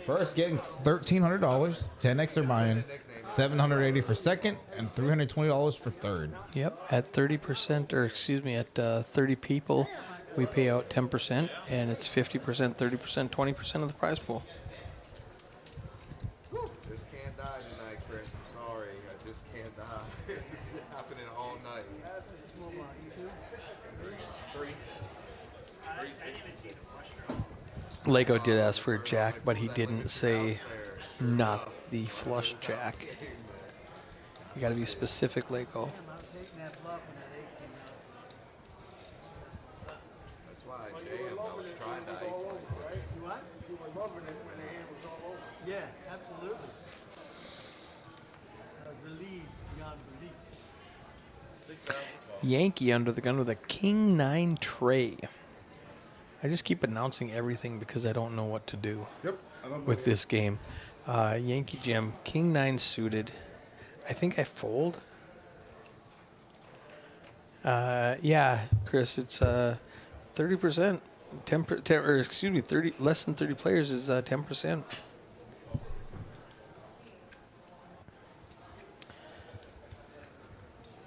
S2: First getting $1,300, 10x their buy-in, $780 for second, and $320 for third.
S1: Yep, at 30%, or excuse me, at 30 people, we pay out 10%, and it's 50%, 30%, 20% of the prize pool.
S6: Just can't die tonight, Chris. I'm sorry. I just can't die. It's happening all night.
S1: Lego did ask for a jack, but he didn't say not the flush jack. You got to be specific, Lego.
S6: That's why I jammed. I was trying to ice it.
S4: What? You were loving it when the hand was all over. Yeah, absolutely. I was relieved beyond belief.
S1: Yankee under the gun with a king 9 tray. I just keep announcing everything because I don't know what to do with this game. Yankee Jim, king 9 suited. I think I fold. Yeah, Chris, it's 30%. 10, or excuse me, 30 less than 30 players is 10%.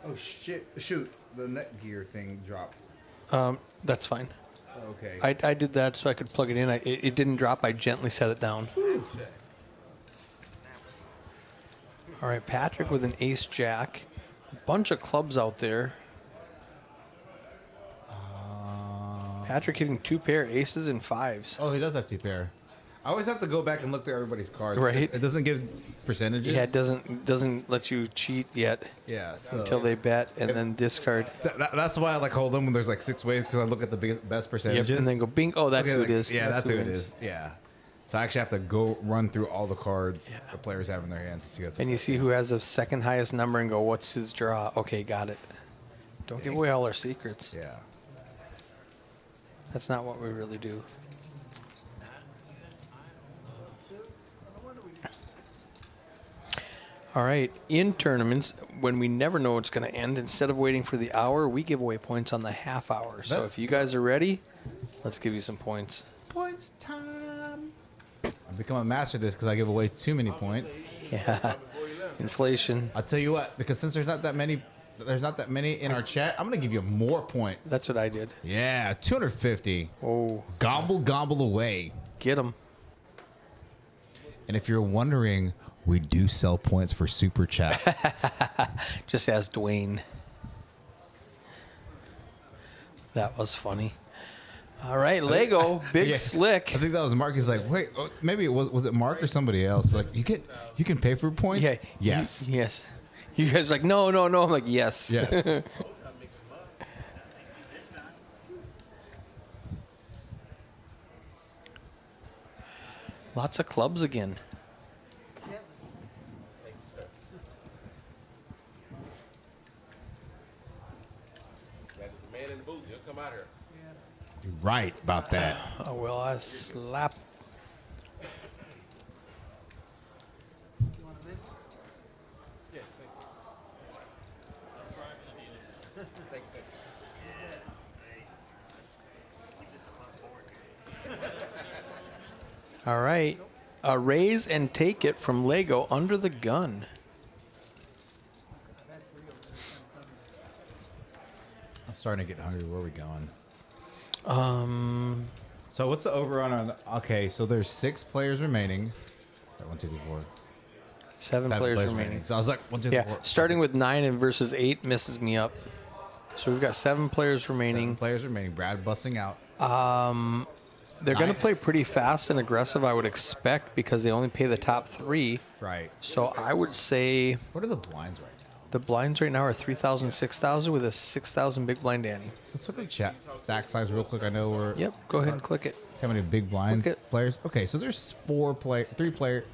S2: Oh shit! Shoot, the Netgear thing dropped.
S1: That's fine.
S2: Okay.
S1: I did that so I could plug it in. It didn't drop. I gently set it down. All right, Patrick with an ace jack. A bunch of clubs out there. Patrick hitting 2 pair aces and 5s.
S2: Oh, he does have 2 pair. I always have to go back and look through everybody's cards.
S1: Right.
S2: It doesn't give percentages.
S1: Yeah, it doesn't let you cheat yet
S2: Yeah. So
S1: until they bet and then discard.
S2: that's why I like hold them when there's like 6 ways because I look at the best percentages.
S1: Yep, and then go bing. Oh, that's
S2: Okay,
S1: who
S2: like,
S1: it is.
S2: Yeah, that's who it
S1: wins.
S2: is. Yeah. So I actually have to go run through all the cards the players have in their hands to see what's
S1: And you see who has the second highest number and go, what's his draw? Okay, got it. Don't give away all our secrets.
S2: Yeah.
S1: That's not what we really do. All right, in tournaments, when we never know it's going to end, instead of waiting for the hour, we give away points on the half hour. So
S2: That's-
S1: if you guys are ready, let's give you some points.
S2: Points time. I've become a master of this because I give away too many points.
S1: Yeah, inflation.
S2: I'll tell you what, because since there's not that many in our chat, I'm gonna give you more points.
S1: That's what I did.
S2: Yeah, 250.
S1: Oh,
S2: Gobble, gobble away.
S1: get them.
S2: And if you're wondering, we do sell points for super chat.
S1: Just ask Dwayne. That was funny. All right, Lego, big
S2: Yeah.
S1: slick.
S2: I think that was Mark. He's like, wait, maybe it was it Mark or somebody else? Like, you can pay for points.
S1: Yeah.
S2: Yes.
S1: Yes. You guys are like, no. I'm like, yes.
S2: Yes.
S1: Lots of clubs again.
S3: That is the man in the booth. He'll come out here.
S2: You're right about that.
S1: Oh, well, I slap.
S4: You want a minute?
S3: Yes, thank you. Thank you.
S1: All right. A raise and take it from Lego under the gun.
S2: I'm starting to get hungry. Where are we going?
S1: Um,
S2: So what's the over on? Okay, so there's 6 players remaining. Right, 1, 2, 3, 4.
S1: seven
S2: 7
S1: players remaining.
S2: So I was like, 1, 2, 3,
S1: Yeah,
S2: 4.
S1: starting with 9 and versus 8 messes me up. So we've got 7 players
S2: 7
S1: remaining.
S2: players remaining. Brad busting out.
S1: They're going to
S2: Nine.
S1: play pretty fast and aggressive, I would expect, because they only pay the top 3.
S2: Right.
S1: So I would say
S2: What are the blinds right now?
S1: the blinds right now are 3,000, 6,000 with a 6,000 big blind Danny.
S2: Let's look at chat stack size real quick. I know we're
S1: Yep, go ahead and click it.
S2: how many big blinds
S1: Look at-
S2: players. Okay, so there's 3 player.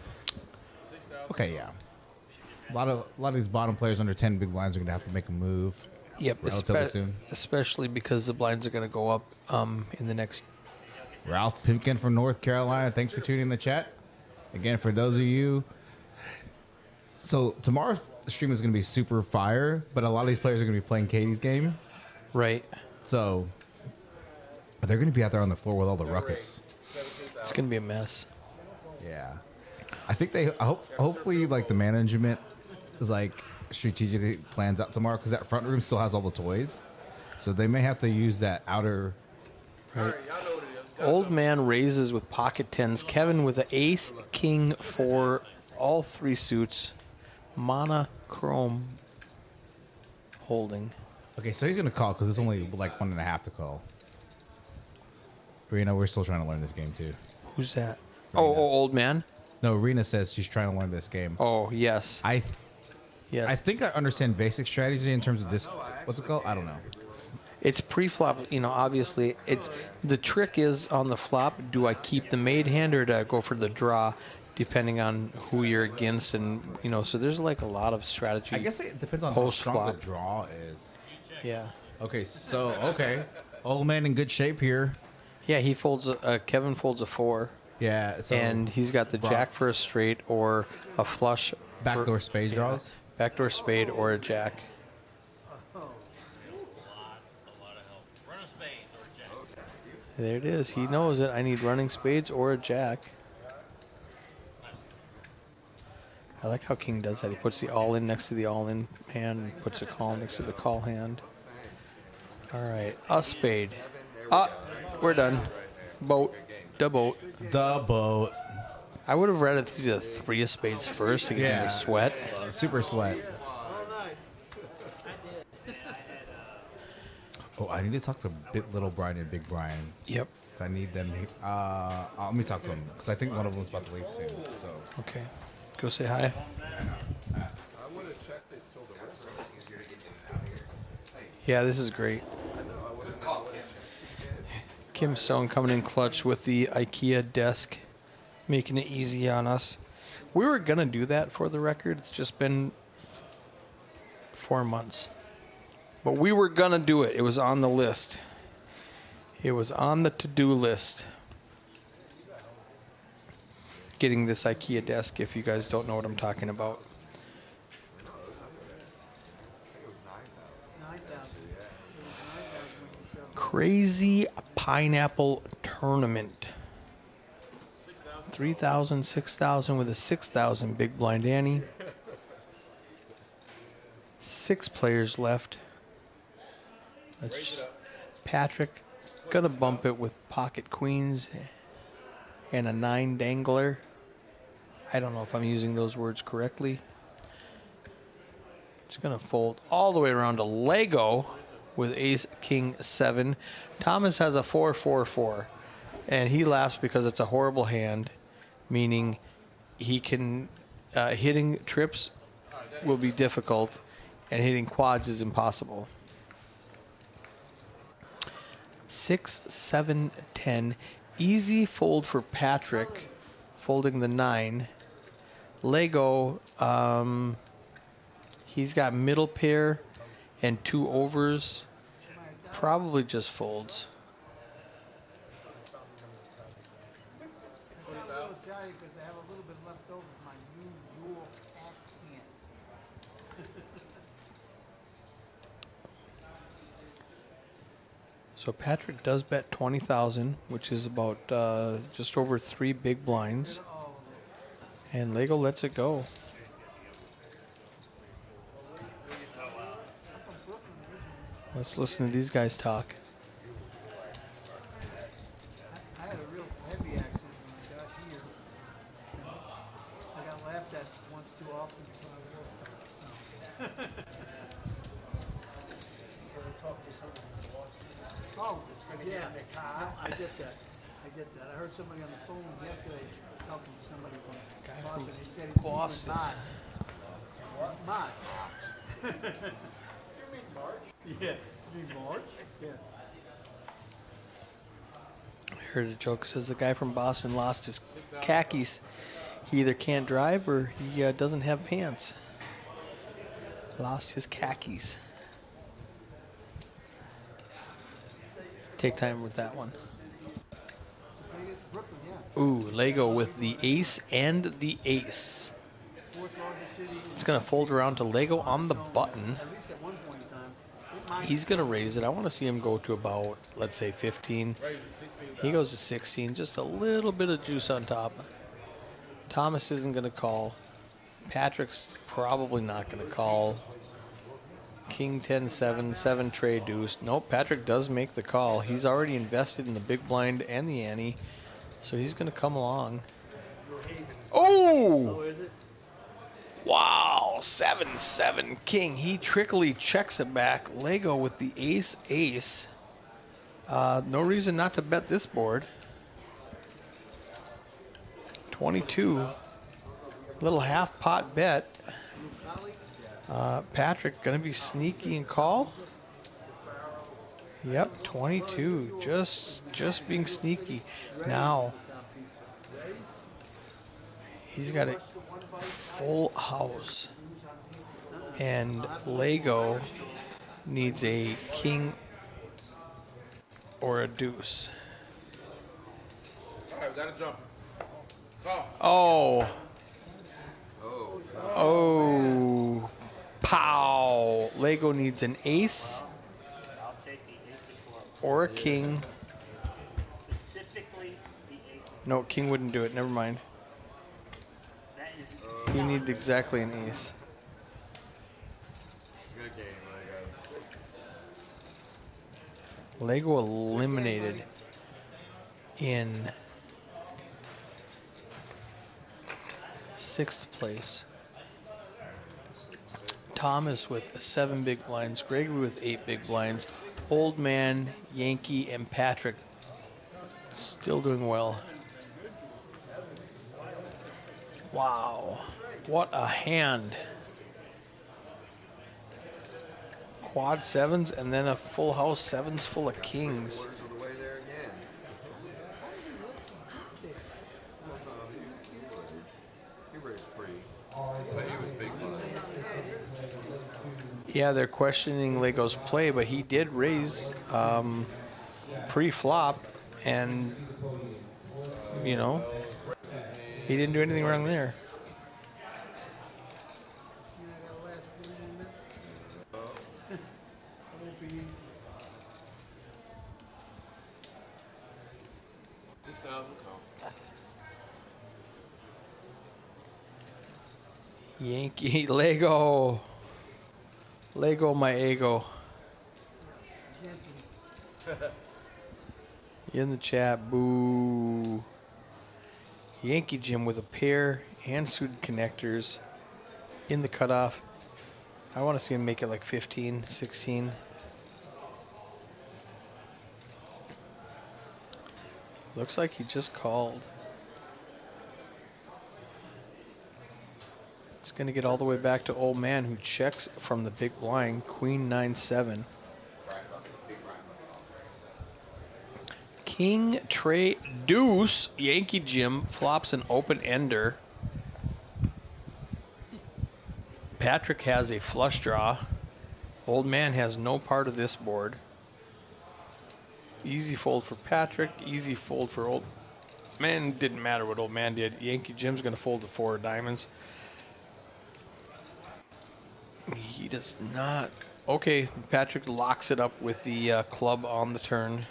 S2: Okay, yeah. A lot of these bottom players under 10 big blinds are gonna have to make a move.
S1: Yep,
S2: Relatively soon.
S1: especially because the blinds are going to go up in the next.
S2: Ralph Pipkin from North Carolina. Thanks for tuning in the chat. Again, for those of you. So tomorrow's stream is going to be super fire, but a lot of these players are going to be playing Katie's game.
S1: Right.
S2: So they're going to be out there on the floor with all the ruckus.
S1: It's going to be a mess.
S2: Yeah. I think hopefully like the management is like strategically plans out tomorrow because that front room still has all the toys. So they may have to use that outer.
S3: All right, y'all know what it is.
S1: Old man raises with pocket tens. Kevin with an ace, king for all 3 suits. Monochrome holding.
S2: Okay, so he's going to call because it's only like 1.5 to call. Rena, we're still trying to learn this game too.
S1: Who's that? Oh, old man.
S2: No, Rena says she's trying to learn this game.
S1: Oh, yes.
S2: I
S1: Yes.
S2: think I understand basic strategy in terms of this. What's it called? I don't know.
S1: It's pre-flop, obviously. It's the trick is on the flop, do I keep the made hand or do I go for the draw, depending on who you're against, and so there's like a lot of strategy.
S2: I guess it depends on how strong
S1: Post-flop.
S2: the draw is.
S1: Yeah.
S2: Okay, old man in good shape here.
S1: Yeah, he folds Kevin folds a 4,
S2: Yeah, so
S1: and he's got the
S2: Brock.
S1: jack for a straight or a flush.
S2: backdoor spade draws.
S1: Backdoor spade or a jack. There it is. He knows it. I need running spades or a jack. I like how King does that. He puts the all-in next to the all-in hand and puts a call next to the call hand. All right. A spade. We're done. Boat. Da boat.
S2: The boat.
S1: I would have read it through the 3 of spades first to get him
S2: Yeah.
S1: to sweat.
S2: Super sweat.
S4: All night.
S2: Oh, I need to talk to Little Brian and Big Brian.
S1: Yep.
S2: 'Cause I need them. Let me talk to them because I think one of them's about to leave soon. So
S1: Okay. Go say hi.
S6: I would have checked it so the rest of it's easier to get in and out here.
S1: Yeah, this is great. Kim Stone coming in clutch with the IKEA desk making it easy on us. We were gonna do that for the record. It's just been 4 months. But we were gonna do it. It was on the list. It was on the to-do list. Getting this IKEA desk, if you guys don't know what I'm talking about. Crazy Pineapple Tournament. 3,000, 6,000 with a 6,000 big blind ante. 6 players left. That's Patrick. Gonna bump it with pocket queens and a 9 dangler. I don't know if I'm using those words correctly. It's gonna fold all the way around to Lego with ace king 7. Thomas has a 4-4-4, and he laughs because it's a horrible hand, meaning he can hitting trips will be difficult and hitting quads is impossible. 6, 7, 10. Easy fold for Patrick, folding the 9. Lego, he's got middle pair and 2 overs. Probably just folds.
S4: I'll tell you because I have a little bit left over of my usual accent.
S1: So Patrick does bet 20,000, which is about just over 3 big blinds. And Lego lets it go. Let's listen to these guys talk.
S4: I had a real heavy accent when I got here. I got laughed at once too often, so I worked on it. Oh, yeah. I get that. I get that. I heard somebody on the phone yesterday talking to somebody from Boston. He said he's
S1: Boston.
S4: March. Yeah. You mean March? Yeah.
S1: I heard a joke says the guy from Boston lost his khakis. He either can't drive or he doesn't have pants. Lost his khakis. Take time with that one.
S4: Brooklyn, yeah.
S1: Ooh, Lego with the ace and the ace.
S4: Fourth largest city.
S1: It's going to fold around to Lego on the button.
S4: At least at one point in time. It might
S1: He's going to raise it. I want to see him go to about, let's say, 15. He goes to 16. Just a little bit of juice on top. Thomas isn't going to call. Patrick's probably not going to call. King 10, 7, 7 tray deuce. Nope, Patrick does make the call. He's already invested in the big blind and the ante, so he's going to come along. Oh!
S4: is it?
S1: Wow, 7, 7 king. He trickily checks it back. Lego with the ace, ace. No reason not to bet this board. 22. Little half pot bet. Patrick gonna be sneaky and call. Yep, 22. Just being sneaky. Now he's got a full house, and Lego needs a king or a deuce.
S3: All right, we got to jump. Call.
S1: Oh. Oh. Pow. Lego needs an ace
S7: I'll take the ace of clubs.
S1: or a king.
S7: Specifically, the ace of
S1: No, king wouldn't do it. Never mind.
S7: that is
S1: He needs exactly an ace.
S6: Good game, Lego.
S1: Lego eliminated in 6th place. Thomas with 7 big blinds, Gregory with 8 big blinds, Old Man, Yankee, and Patrick still doing well. Wow, what a hand. Quad sevens and then a full house sevens full of kings.
S6: Quarters of the way there again.
S1: Yeah, they're questioning Lego's play, but he did raise pre-flop, and you know he didn't do anything wrong there.
S4: You know, that last 40 minutes. It won't be easy.
S3: 6,000 call.
S1: Yankee Lego, my ego. In the chat, boo. Yankee Jim with a pair and suited connectors in the cutoff. I want to see him make it like 15, 16. Looks like he just called. It's going to get all the way back to old man who checks from the big blind, Queen 9-7. King, Trey, Deuce, Yankee Jim flops an open ender. Patrick has a flush draw. Old man has no part of this board. Easy fold for Patrick, easy fold for old man. Didn't matter what old man did. Yankee Jim's going to fold the 4 of diamonds. He does not. Okay, Patrick locks it up with the club on the turn.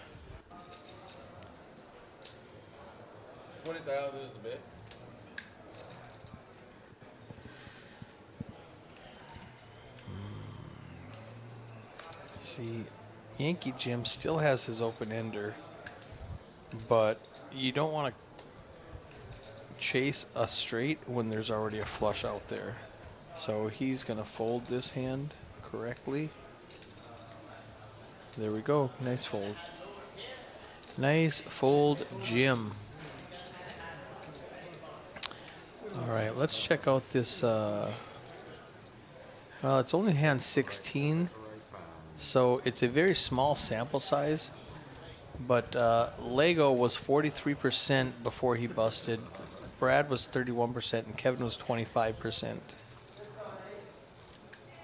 S3: 20,000 is the bet.
S1: See, Yankee Jim still has his open ender, but you don't want to chase a straight when there's already a flush out there. So he's going to fold this hand correctly. There we go. Nice fold. Nice fold, Jim. All right, let's check out this. Well, it's only hand 16, so it's a very small sample size. But Lego was 43% before he busted. Brad was 31%, and Kevin was 25%.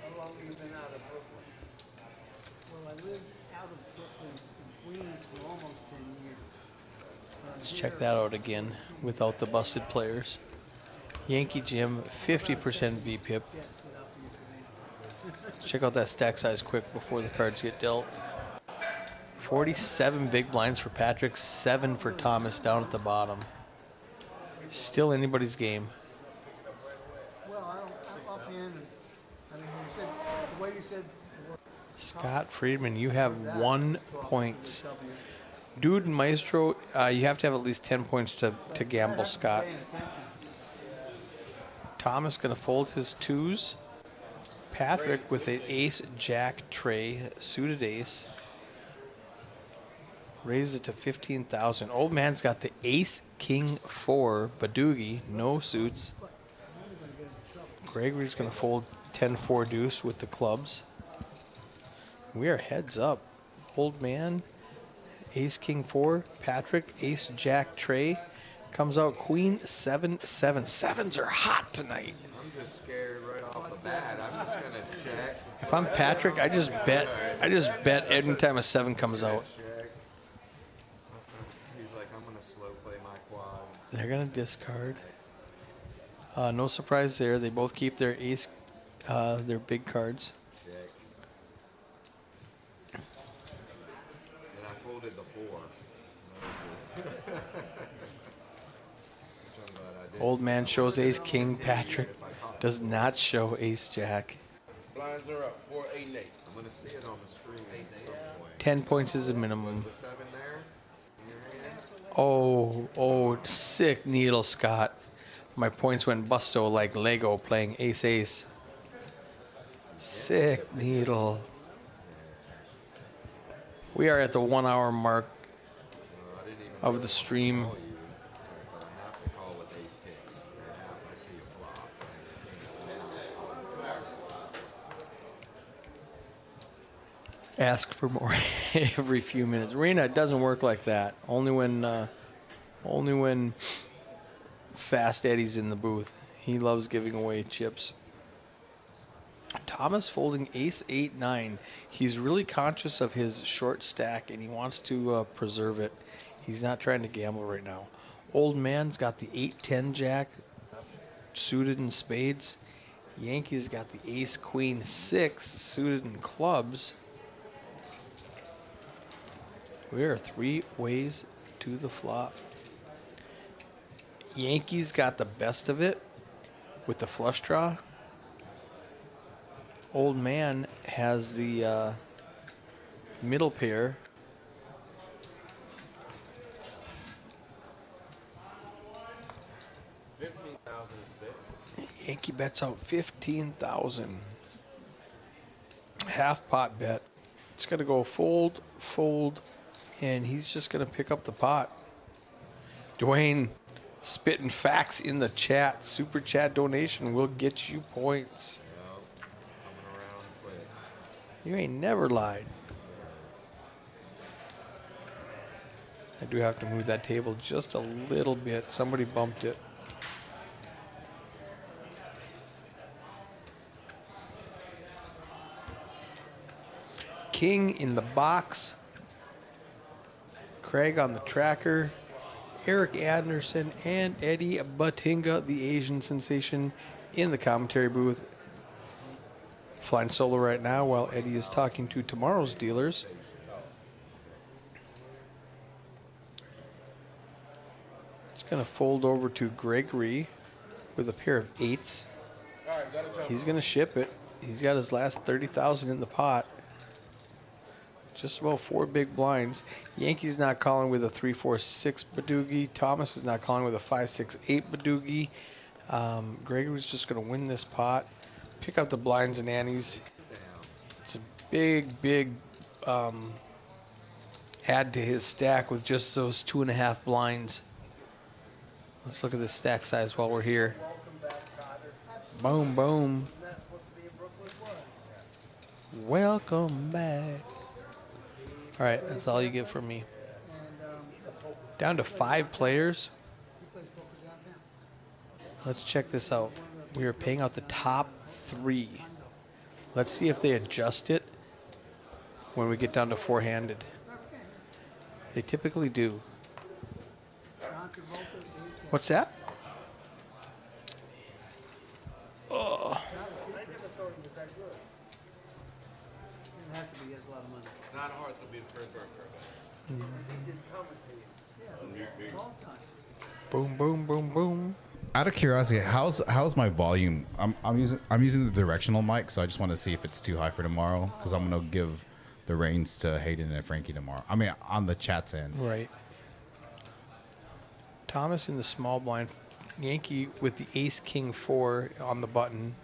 S4: How long have you been out of Brooklyn? Well, I lived out of Brooklyn in Queens for almost 10 years.
S1: Let's check that out again without the busted players. Yankee Jim, 50% VPIP. Let's check out that stack size quick before the cards get dealt. 47 big blinds for Patrick, 7 for Thomas down at the bottom. Still anybody's game.
S4: Well, I'm offhand. I mean, you said, the way you said the word
S1: Scott Friedman, you have 1 point. Dude and Maestro, you have to have at least 10 points to gamble, Scott. Thomas going to fold his 2s. Patrick with an ace, jack, Trey, suited ace. Raises it to 15,000. Old man's got the ace, king, 4, Badoogie, no suits. Gregory's going to fold 10-4 deuce with the clubs. We are heads up. Old man, ace, king, 4, Patrick, ace, jack, Trey. Comes out queen, 7-7. 7s are hot tonight.
S6: I'm just scared right off the bat. I'm just gonna check.
S1: If I'm Patrick, I just bet every time a 7 comes out.
S6: Check. He's like, I'm gonna slow play my quads.
S1: They're going to discard. No surprise there. They both keep their ace, their big cards.
S6: Check. And I folded the 4. Which I'm glad I did.
S1: Old man shows ace, king. Patrick does not show ace, jack.
S3: Blinds are up, 4, 8, and 8.
S6: I'm gonna see it on the screen at some point.
S1: 10 points is a minimum.
S6: The 7 there in your hand.
S1: Oh, sick needle, Scott. My points went busto like Lego playing ace-ace. Sick needle. We are at the 1 hour mark
S6: I didn't even
S1: of the stream.
S6: call you, but I have to call with ace king. I see a flop.
S1: Ask for more every few minutes. Rena, it doesn't work like that. Only when Fast Eddie's in the booth. He loves giving away chips. Thomas folding ace 8-9. He's really conscious of his short stack and he wants to preserve it. He's not trying to gamble right now. Old man's got the 8-10 jack suited in spades. Yankees got the ace queen 6 suited in clubs. We are 3 ways to the flop. Yankees got the best of it with the flush draw. Old man has the middle pair. Yankee bets out 15,000. Half pot bet. It's going to go fold, fold, and he's just going to pick up the pot. Dwayne spitting facts in the chat. Super chat donation will get you points.
S6: Coming around quick.
S1: You ain't never lied. I do have to move that table just a little bit. Somebody bumped it. King in the box. Craig on the tracker. Eric Anderson and Eddie Batinga, the Asian sensation, in the commentary booth. Flying solo right now while Eddie is talking to tomorrow's dealers. It's going to fold over to Gregory with a pair of 8s. He's going to ship it. He's got his last 30,000 in the pot. Just about 4 big blinds. Yankees not calling with a 3-4-6 Badoogie. Thomas is not calling with a 5-6-8 Badoogie. Gregory's just going to win this pot. Pick up the blinds and annies. It's a big add to his stack with just those 2.5 blinds. Let's look at the stack size while we're here. Boom, boom. Welcome back. All right, that's all you get from me. Down to 5 players. Let's check this out. We are paying out the top 3. Let's see if they adjust it when we get down to 4-handed. They typically do. What's that? Oh.
S6: Not hard to be the first
S1: Boom, boom, boom, boom.
S2: Out of curiosity, how's my volume? I'm using the directional mic, so I just want to see if it's too high for tomorrow because I'm gonna give the reins to Hayden and Frankie tomorrow. I mean, on the chat's end.
S1: Right. Thomas in the small blind. Yankee with the ace king 4 on the button.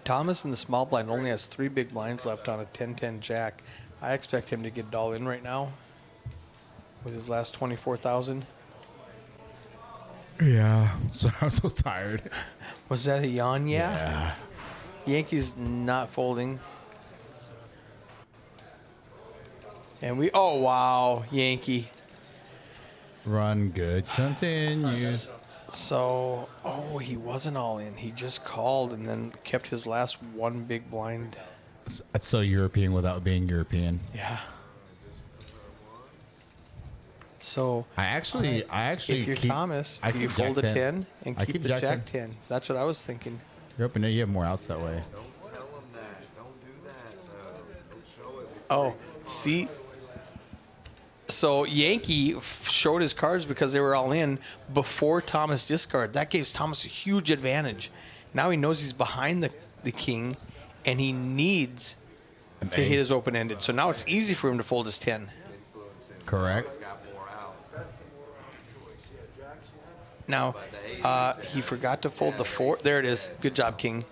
S1: Thomas in the small blind only has 3 big blinds left on a 10-10 jack. I expect him to get it all in right now with his last 24,000.
S2: Yeah, so I'm so tired.
S1: Was that a yawn? Yeah. Yankees not folding. And we, oh wow, Yankee.
S2: Run good, continues.
S1: So, oh, he wasn't all in. He just called and then kept his last 1 big blind.
S2: That's so European without being European.
S1: Yeah. So
S2: I actually
S1: if you're
S2: keep,
S1: Thomas,
S2: I
S1: you
S2: keep
S1: fold a
S2: Jack
S1: 10 and
S2: I
S1: keep
S2: keep
S1: the
S2: Jack
S1: jack 10. That's what I was thinking.
S2: You're up and you have more outs that way.
S6: Don't tell them that. Don't do that. Don't show it.
S1: Oh, see? So Yankee showed his cards because they were all in before Thomas discarded. That gives Thomas a huge advantage. Now he knows he's behind the king, and he needs to hit his open-ended. So now it's easy for him to fold his 10.
S2: Correct.
S6: Got more out.
S1: Now, he forgot to fold the 4. There it is. Good job, king.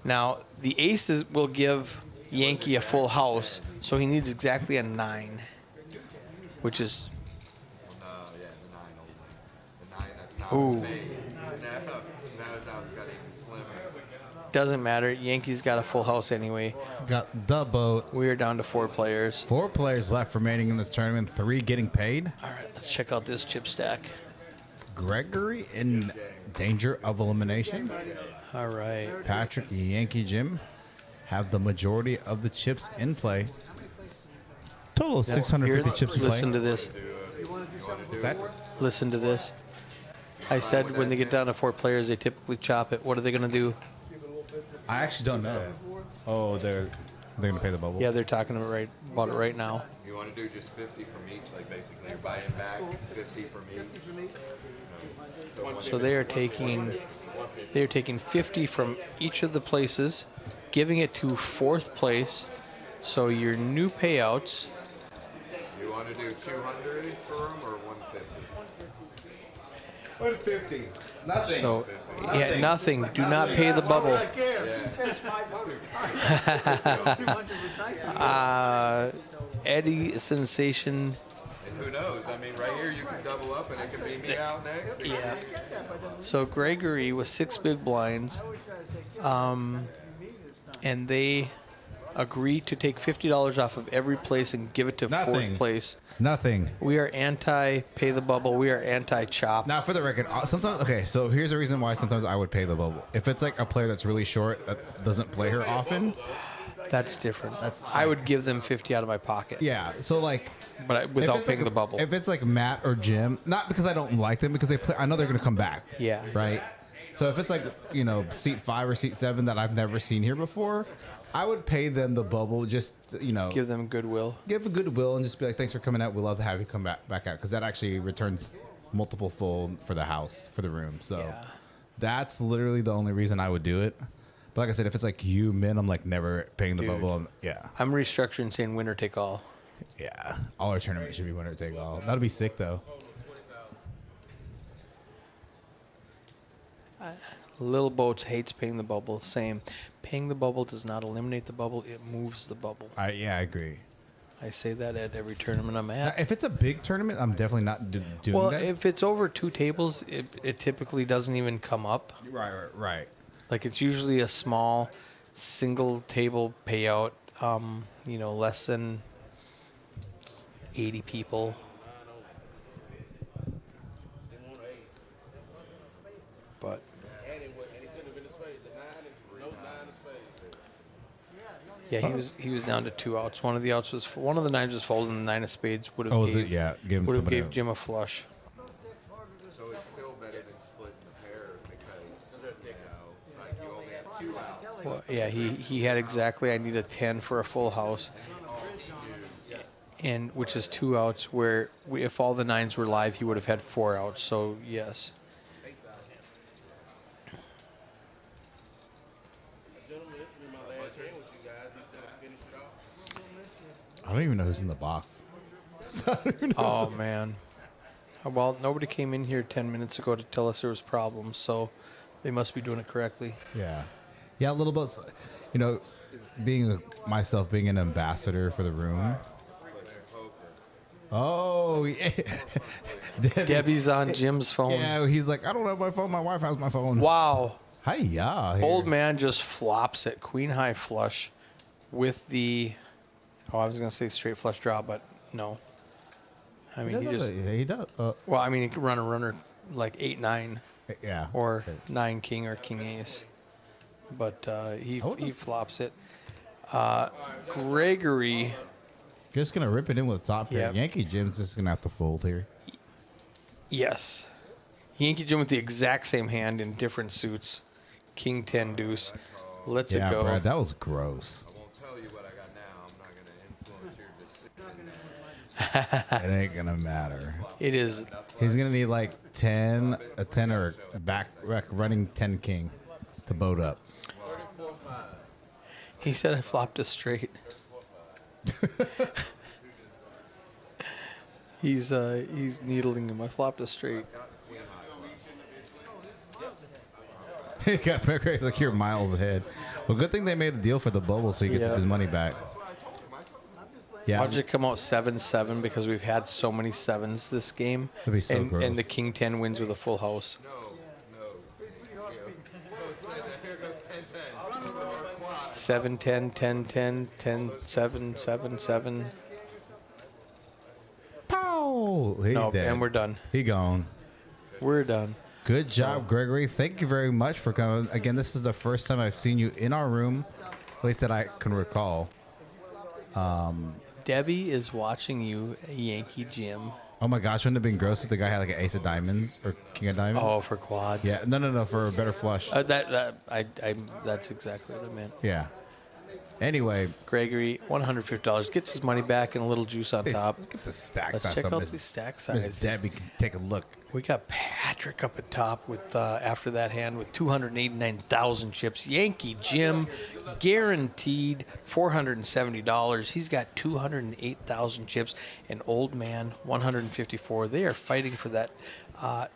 S1: Now, the aces will give Yankee a full house, so he needs exactly a 9, which is...
S6: Yeah, the 9 only. The 9, that's not
S1: Ooh.
S6: a spade. No, his out's got even slimmer.
S1: Doesn't matter. Yankees got a full house anyway.
S2: Got the boat.
S1: We are down to 4 players.
S2: 4 players left remaining in this tournament. 3 getting paid.
S1: All right, let's check out this chip stack.
S2: Gregory in danger of elimination.
S1: All right.
S2: Patrick, Yankee Jim have the majority of the chips in play. Total of 650 chips in play.
S1: Listen to this.
S2: What's that?
S1: Listen to this. I said when they get down to 4 players, they typically chop it. What are they going to do?
S2: I actually don't know. Oh, they're gonna pay the bubble.
S1: Yeah, they're talking about it right now.
S6: You want to do just 50 from each, like basically you're buying back 50 from each.
S1: So they are taking 50 from each of the places, giving it to 4th place. So your new payouts.
S6: You want to do 200 for them or 150? 150. Nothing.
S1: So yeah, nothing. Do not pay the bubble.
S4: He says 500. 200 was nice.
S1: Eddie Sensation.
S6: And who knows? I mean, right here you can double up and it could be me out next.
S1: Yeah. So Gregory was 6 big blinds, and they agreed to take $50 off of every place and give it to
S2: Nothing.
S1: 4th place.
S2: Nothing.
S1: We are anti-pay the bubble. We are anti-chop.
S2: Now, for the record, sometimes okay. So here's the reason why sometimes I would pay the bubble. If it's like a player that's really short that doesn't play her often,
S1: That's different. I would give them 50 out of my pocket,
S2: yeah. So like,
S1: but without
S2: if it's
S1: paying
S2: like
S1: the bubble.
S2: If it's like Matt or Jim, not because I don't like them, because they play, I know they're gonna come back.
S1: Yeah.
S2: Right. So if it's like seat 5 or seat 7 that I've never seen here before, I would pay them the bubble. Just
S1: Give them goodwill.
S2: give a goodwill and just be like, thanks for coming out. We'd love to have you come back out because that actually returns multiple fold for the house, for the room. So
S1: Yeah.
S2: that's literally the only reason I would do it. But like I said, if it's like you, Min, I'm like never paying the bubble. Yeah.
S1: I'm restructuring, saying winner take all.
S2: Yeah. All our tournaments should be winner take all. That'll be sick though.
S1: Little Boats hates paying the bubble. Same. Paying the bubble does not eliminate the bubble. It moves the bubble.
S2: I agree.
S1: I say that at every tournament I'm
S2: Now,
S1: at.
S2: if it's a big tournament, I'm definitely not doing
S1: Well,
S2: that.
S1: if it's over 2 tables, it typically doesn't even come up.
S2: Right.
S1: Like it's usually a small single table payout, less than 80 people. But yeah, he was down to 2 outs. One of the 9s was folding. The 9 of spades would have
S2: Oh, is it? Yeah. Give him
S1: would have
S2: somebody
S1: gave
S2: else.
S1: Jim a flush.
S6: So it's still better than splitting the pair because it's like you only have 2 outs.
S1: Well, yeah, he had exactly. I need a 10 for a full house, and which is 2 outs. Where if all the 9s were live, he would have had 4 outs. So yes.
S3: Gentlemen, this will be my last game with you guys. He's gonna finish it off.
S2: I don't even know who's in the box.
S1: Oh man. Well, nobody came in here 10 minutes ago to tell us there was problems, so they must be doing it correctly.
S2: Yeah. Yeah, a little bit. Being an ambassador for the room. Oh, yeah.
S1: Debbie's on Jim's phone.
S2: Yeah, he's like, I don't have my phone. My wife has my phone.
S1: Wow.
S2: Hiya.
S1: Old man just flops it. Queen high flush with the. Oh, I was gonna say straight flush draw, but no. I mean,
S2: He does.
S1: Well, I mean, he could run a runner like 8-9
S2: Yeah.
S1: or 9 king or king ace, but he
S2: wouldn't-
S1: flops it. Gregory.
S2: Just going to rip it in with the top pair.
S1: Yep.
S2: Yankee Jim's just going to have to fold here.
S1: Yes. Yankee Jim with the exact same hand in different suits. King 10 deuce. Lets
S2: Yeah,
S1: it go.
S2: Brad, that was gross.
S6: I won't tell you what I got now. I'm not going to influence your decision.
S2: It ain't going to matter.
S1: It is.
S2: He's going to need like a 10 or back running 10 king to boat up.
S1: He said I flopped a straight. He's needling him. I flopped a straight.
S2: He got Mercury's like you're miles ahead. Well, good thing they made a deal for the bubble so he gets
S1: Yeah.
S2: his money back. Yeah,
S1: Watch it come out 7-7 because we've had so many 7s this game.
S2: That'd be so gross.
S1: And the King 10 wins with a full house.
S6: No. Here goes 10-10.
S1: 7-10, 10-10, 10-7, 7-7.
S2: pow! He's
S1: No,
S2: dead.
S1: and we're done.
S2: He gone.
S1: We're done.
S2: Good job, Gregory. Thank you very much for coming. Again, this is the first time I've seen you in our room, at least that I can recall.
S1: Debbie is watching you, Yankee Jim.
S2: Oh my gosh, wouldn't it have been gross if the guy had like an ace of diamonds or king of diamonds?
S1: Oh, for quad.
S2: Yeah, no, for a better flush.
S1: That's exactly what I meant.
S2: Yeah. Anyway,
S1: Gregory, $150 gets his money back and a little juice on top.
S2: let's get the stack
S1: Let's
S2: size
S1: check
S2: up.
S1: out
S2: Miss-
S1: the stack
S2: Miss
S1: sizes.
S2: Debbie can take a look.
S1: We got Patrick up at top with after that hand with 289,000 chips. Yankee Jim, guaranteed $470. He's got 208,000 chips. And Old Man, 154. They are fighting for that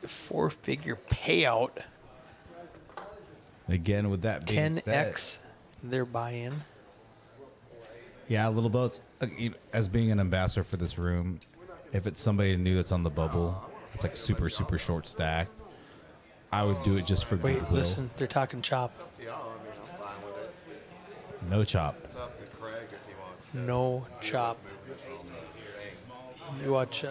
S1: four-figure payout.
S2: Again, with that being
S1: 10x
S2: said,
S1: their buy-in.
S2: yeah, little boats. As being an ambassador for this room, if it's somebody new that's on the bubble, it's like super short stacked, I would do it just for
S1: Wait,
S2: goodwill.
S1: listen, they're talking chop.
S6: Yeah, I mean, I'm fine with it.
S2: No chop.
S6: It's up to Craig if he wants.
S1: No chop. You watch.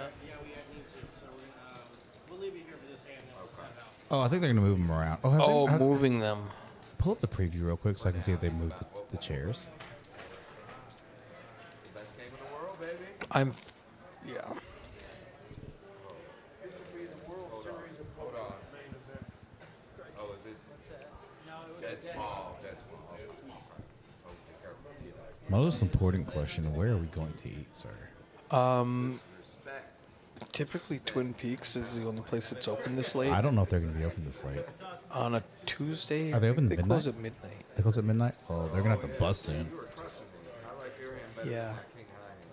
S2: Oh, I think they're gonna move them around. Oh, have
S1: Oh,
S2: they, have-
S1: moving them.
S2: pull up the preview real quick so I can see if they moved the chairs.
S6: Best game in the world, baby.
S1: I'm. Yeah.
S6: Hold on. Oh, is it? Dead small. Dead small. Oh, be careful.
S2: Most important question: where are we going to eat, sir?
S6: Respect.
S1: Typically, Twin Peaks is the only place that's open this late.
S2: I don't know if they're gonna be open this late.
S1: On a Tuesday.
S2: Are they open
S1: They
S2: midnight?
S1: close at midnight.
S2: They close at midnight. Oh, they're gonna have to bus soon.
S1: Yeah.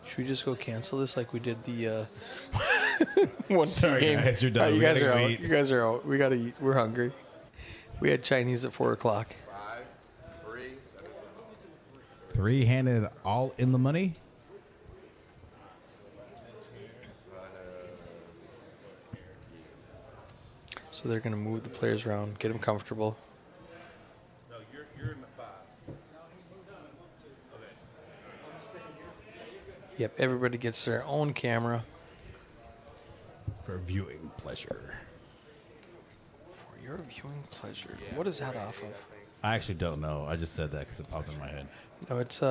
S1: Should we just go cancel this like we did the one
S2: Sorry,
S1: game?
S2: guys, you're done.
S1: All right, you
S2: We
S1: guys
S2: gotta
S1: are
S2: go
S1: out.
S2: eat.
S1: You guys are out. We gotta eat. We're hungry. We had Chinese at 4 o'clock.
S6: 5, 3, 7.
S2: Three-handed, all in the money.
S1: So they're gonna move the players around, get them comfortable.
S5: No, you're in the 5.
S1: Yep. Everybody gets their own camera.
S2: For viewing pleasure.
S1: For your viewing pleasure. What is that off of?
S2: I actually don't know. I just said that because it popped in my head.
S1: No, it's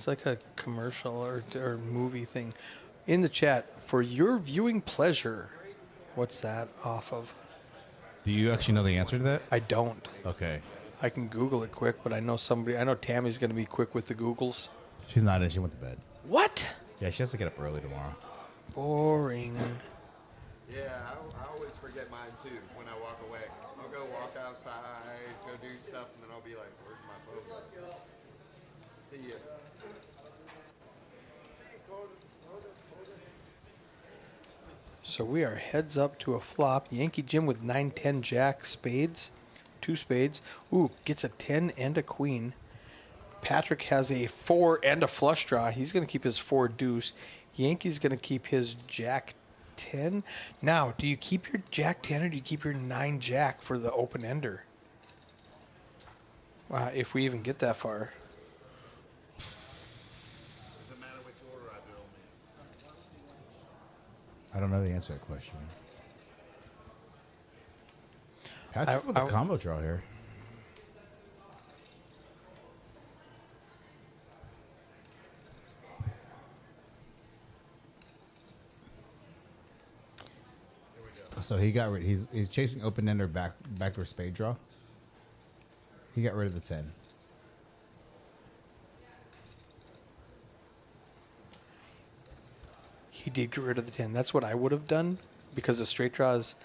S1: like a commercial or movie thing. In the chat, for your viewing pleasure, what's that off of?
S2: Do you actually know the answer to that?
S1: I don't.
S2: Okay.
S1: I can Google it quick, but I know Tammy's gonna be quick with the Googles.
S2: She's not in. She went to bed.
S1: What?
S2: Yeah, she has to get up early tomorrow.
S1: Boring.
S6: Yeah, I always forget mine too when I walk away. I'll go walk outside, go do stuff, and then I'll be like, where's my phone? See ya.
S1: So we are heads up to a flop. Yankee Jim with 9-10 jack spades. 2 spades. Ooh, gets a 10 and a queen. Patrick has a 4 and a flush draw. He's going to keep his 4 deuce. Yankee's going to keep his jack 10. Now, do you keep your jack 10 or do you keep your 9 jack for the open ender? If we even get that far.
S5: Doesn't matter which order I do them in.
S2: I don't know the answer to that question. Patrick with a combo draw here. So he got rid. He's chasing open ender backdoor spade draw. He got rid of the 10.
S1: He did get rid of the 10. That's what I would have done because the straight draw is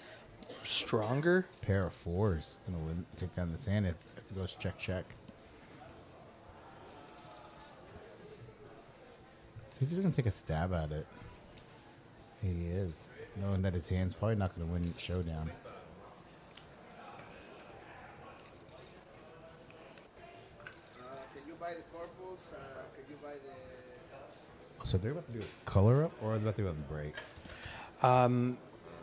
S1: stronger.
S2: Pair of 4s gonna win, take down this hand if it goes check. See if he's gonna take a stab at it. He is, knowing that his hand's probably not gonna win showdown.
S4: Can you buy the corpus? Can you buy the...
S2: So they're about to do a color up, or are they about to do a break?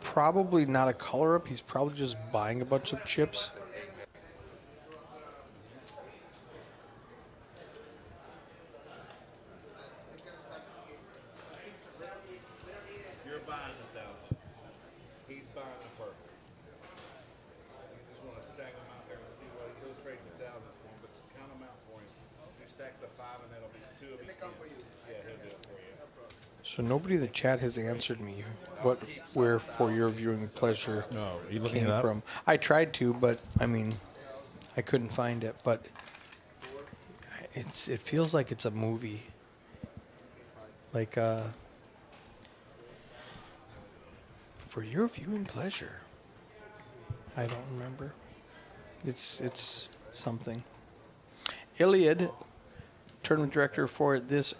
S1: Probably not a color up. He's probably just buying a bunch of chips.
S5: You're buying the 1,000. He's buying the purple. stack them out there and see what he'll trade the down this one, but count them out for him. 2 stacks of 5, and that'll be 2 of each. Yeah, he'll do it for you.
S1: So nobody in the chat has answered me where for your viewing pleasure
S2: No, are you looking
S1: came
S2: it up?
S1: from. I tried to, but I mean, I couldn't find it. But it feels like it's a movie. Like for your viewing pleasure. I don't remember. It's something. Iliad, tournament director for this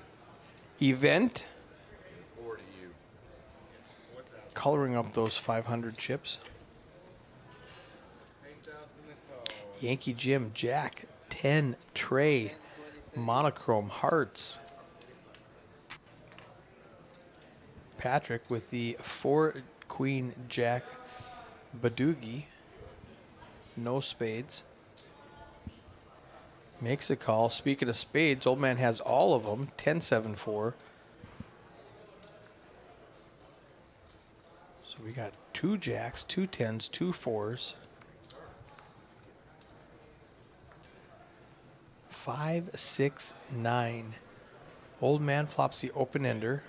S1: event,
S6: Forward to you.
S1: coloring up those 500 chips. Yankee Jim, Jack, 10, Trey, monochrome, hearts. Patrick with the 4 Queen Jack Badoogie, no spades. Makes a call. Speaking of spades, old man has all of them. 10, 7, 4. So we got 2 jacks, 2 10s, 2 4s. 5, 6, 9. Old man flops the open ender.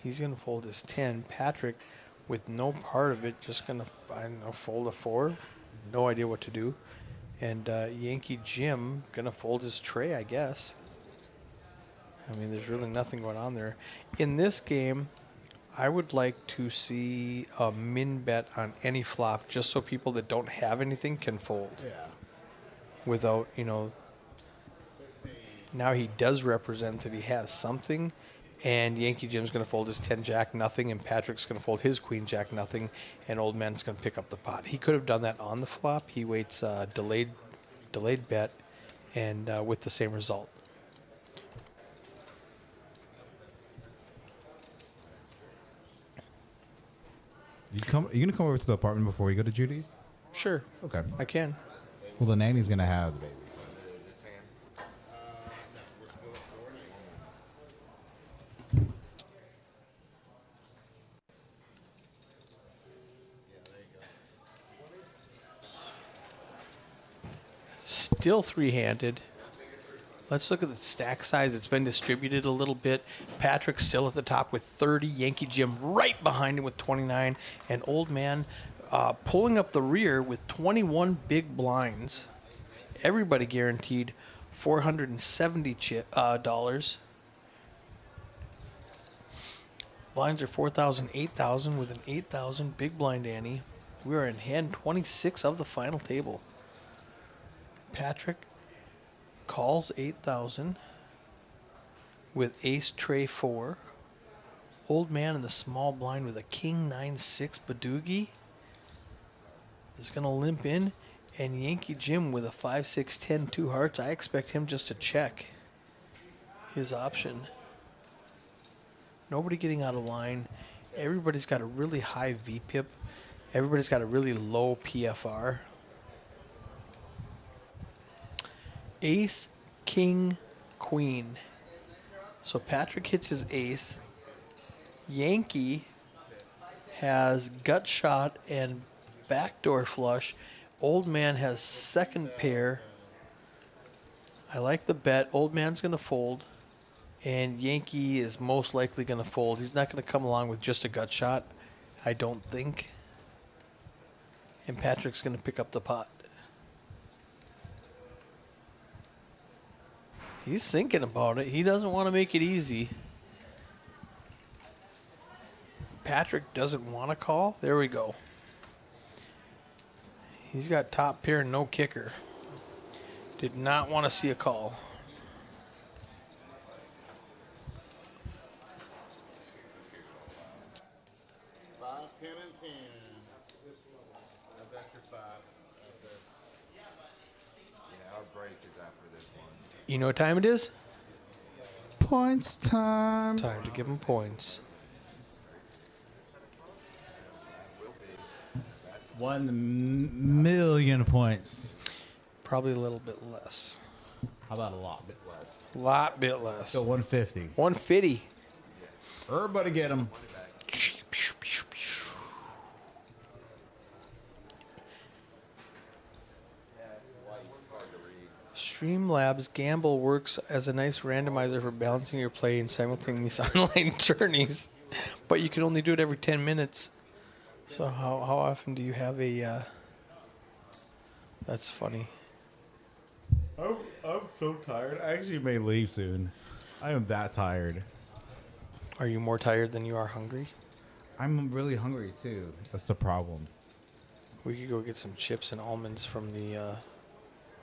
S1: He's going to fold his 10. Patrick, with no part of it, just going to, I don't know, fold a 4. No idea what to do. And Yankee Jim going to fold his tray, I guess. I mean, there's really nothing going on there. In this game, I would like to see a min bet on any flop just so people that don't have anything can fold.
S2: Yeah.
S1: Without, you know, now he does represent that he has something. And Yankee Jim's going to fold his 10 jack nothing, and Patrick's going to fold his queen jack nothing, and old man's going to pick up the pot. He could have done that on the flop. He waits delayed bet, and with the same result.
S2: You gonna come over to the apartment before we go to Judy's?
S1: Sure,
S2: Okay.
S1: I can.
S2: Well, the nanny's gonna have the baby.
S6: This hand.
S1: Still three-handed. Let's look at the stack size. It's been distributed a little bit. Patrick's still at the top with 30. Yankee Jim right behind him with 29. And old man pulling up the rear with 21 big blinds. Everybody guaranteed $470. Blinds are 4,000, 8,000 with an 8,000 big blind ante. We are in hand 26 of the final table. Patrick calls 8,000 with ace tray 4. Old man in the small blind with a king 9-6 Badoogie is going to limp in. And Yankee Jim with a 5-6-10 2 hearts. I expect him just to check his option. Nobody getting out of line. Everybody's got a really high VPIP. Everybody's got a really low PFR. Ace, king, queen. So Patrick hits his ace. Yankee has gut shot and backdoor flush. Old man has second pair. I like the bet. Old man's going to fold. And Yankee is most likely going to fold. He's not going to come along with just a gut shot, I don't think. And Patrick's going to pick up the pot. He's thinking about it. He doesn't want to make it easy. Patrick doesn't want to call. There we go. He's got top pair and no kicker. Did not want to see a call.
S5: Five, 10, and 10. That's extra 5.
S6: Yeah, our break is after this one.
S1: You know what time it is?
S2: Points time.
S1: Time to give him points.
S2: 1,000,000 points.
S1: Probably a little bit less.
S2: How about a lot bit less?
S1: Lot bit less.
S2: So 150.
S1: 150.
S2: Everybody get him.
S1: Streamlabs Gamble works as a nice randomizer for balancing your play in simultaneous online tourneys, but you can only do it every 10 minutes. So how often do you have a? That's funny.
S2: I'm so tired. I actually may leave soon. I am that tired.
S1: Are you more tired than you are hungry?
S2: I'm really hungry too. That's the problem.
S1: We could go get some chips and almonds from the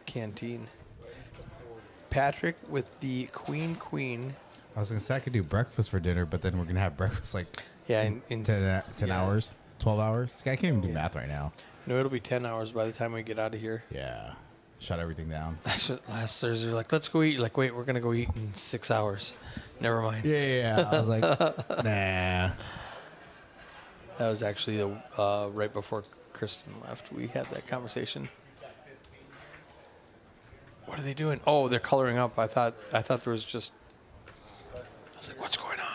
S1: canteen. Patrick with the queen.
S2: I was gonna say I could do breakfast for dinner, but then we're gonna have breakfast like
S1: Yeah, in
S2: 10
S1: yeah.
S2: hours, 12 hours. I can't even do math right now.
S1: No, it'll be 10 hours by the time we get out of here.
S2: Yeah, shut everything down.
S1: That's what last Thursday, like, let's go eat. You're like, wait, we're going to go eat in 6 hours. Never mind.
S2: Yeah. I was like, nah.
S1: That was actually right before Kristen left. We had that conversation. What are they doing? Oh, they're coloring up. I thought there was just. I was like, what's going on?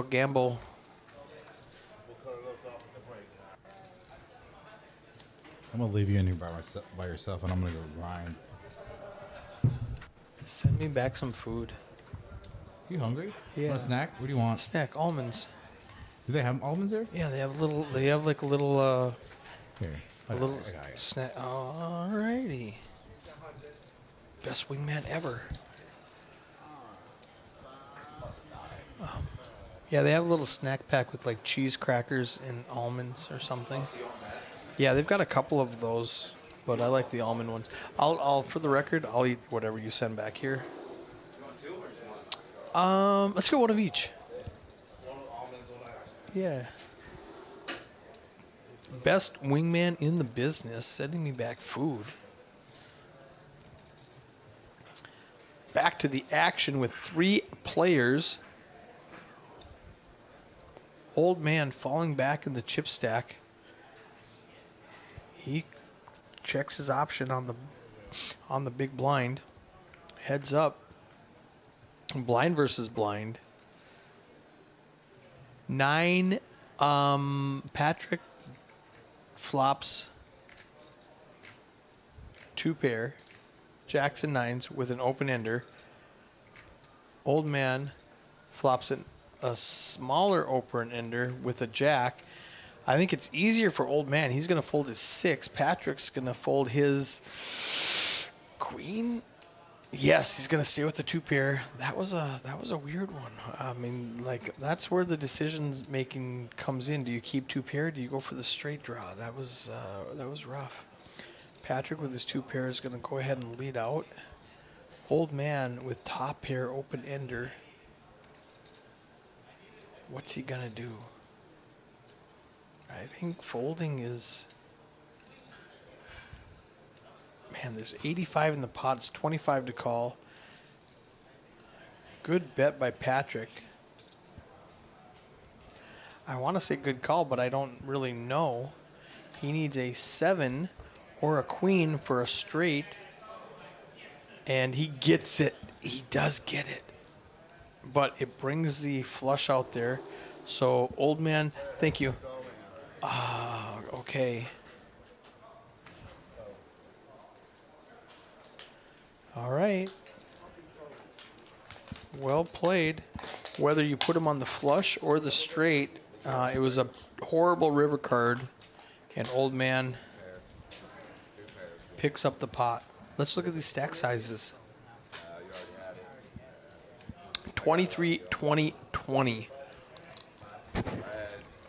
S1: Gamble.
S2: I'm gonna leave you in here by yourself, and I'm gonna go grind.
S1: Send me back some food.
S2: You hungry?
S1: Yeah.
S2: Want a snack? What do you want?
S1: Snack almonds.
S2: Do they have almonds there?
S1: Yeah, they have little. They have like a little.
S2: Here.
S1: A little
S2: I got it.
S1: snack. Alrighty. Best wingman ever. Yeah, they have a little snack pack with like cheese crackers and almonds or something. Yeah, they've got a couple of those, but I like the almond ones. I'll for the record, I'll eat whatever you send back here. Let's go one of each. Yeah. Best wingman in the business, sending me back food. Back to the action with 3 players. Old man falling back in the chip stack. He checks his option on the big blind. Heads up. Blind versus blind. 9. Patrick flops 2 pair. Jacks and 9s with an open ender. Old man flops a smaller open ender with a jack. I think it's easier for old man. He's going to fold his 6. Patrick's going to fold his queen. Yes, he's going to stay with the 2 pair. That was a weird one. I mean, like, that's where the decision making comes in. Do you keep 2 pair? Do you go for the straight draw? That was rough. Patrick with his 2 pair is going to go ahead and lead out. Old man with top pair open ender. What's he going to do? I think folding is... Man, there's 85 in the pot. It's 25 to call. Good bet by Patrick. I want to say good call, but I don't really know. He needs a 7 or a queen for a straight. And he gets it. He does get it. But it brings the flush out there. So, old man, thank you. Okay. All right. Well played. Whether you put him on the flush or the straight, it was a horrible river card, and old man picks up the pot. Let's look at these stack sizes. 23, 20, 20.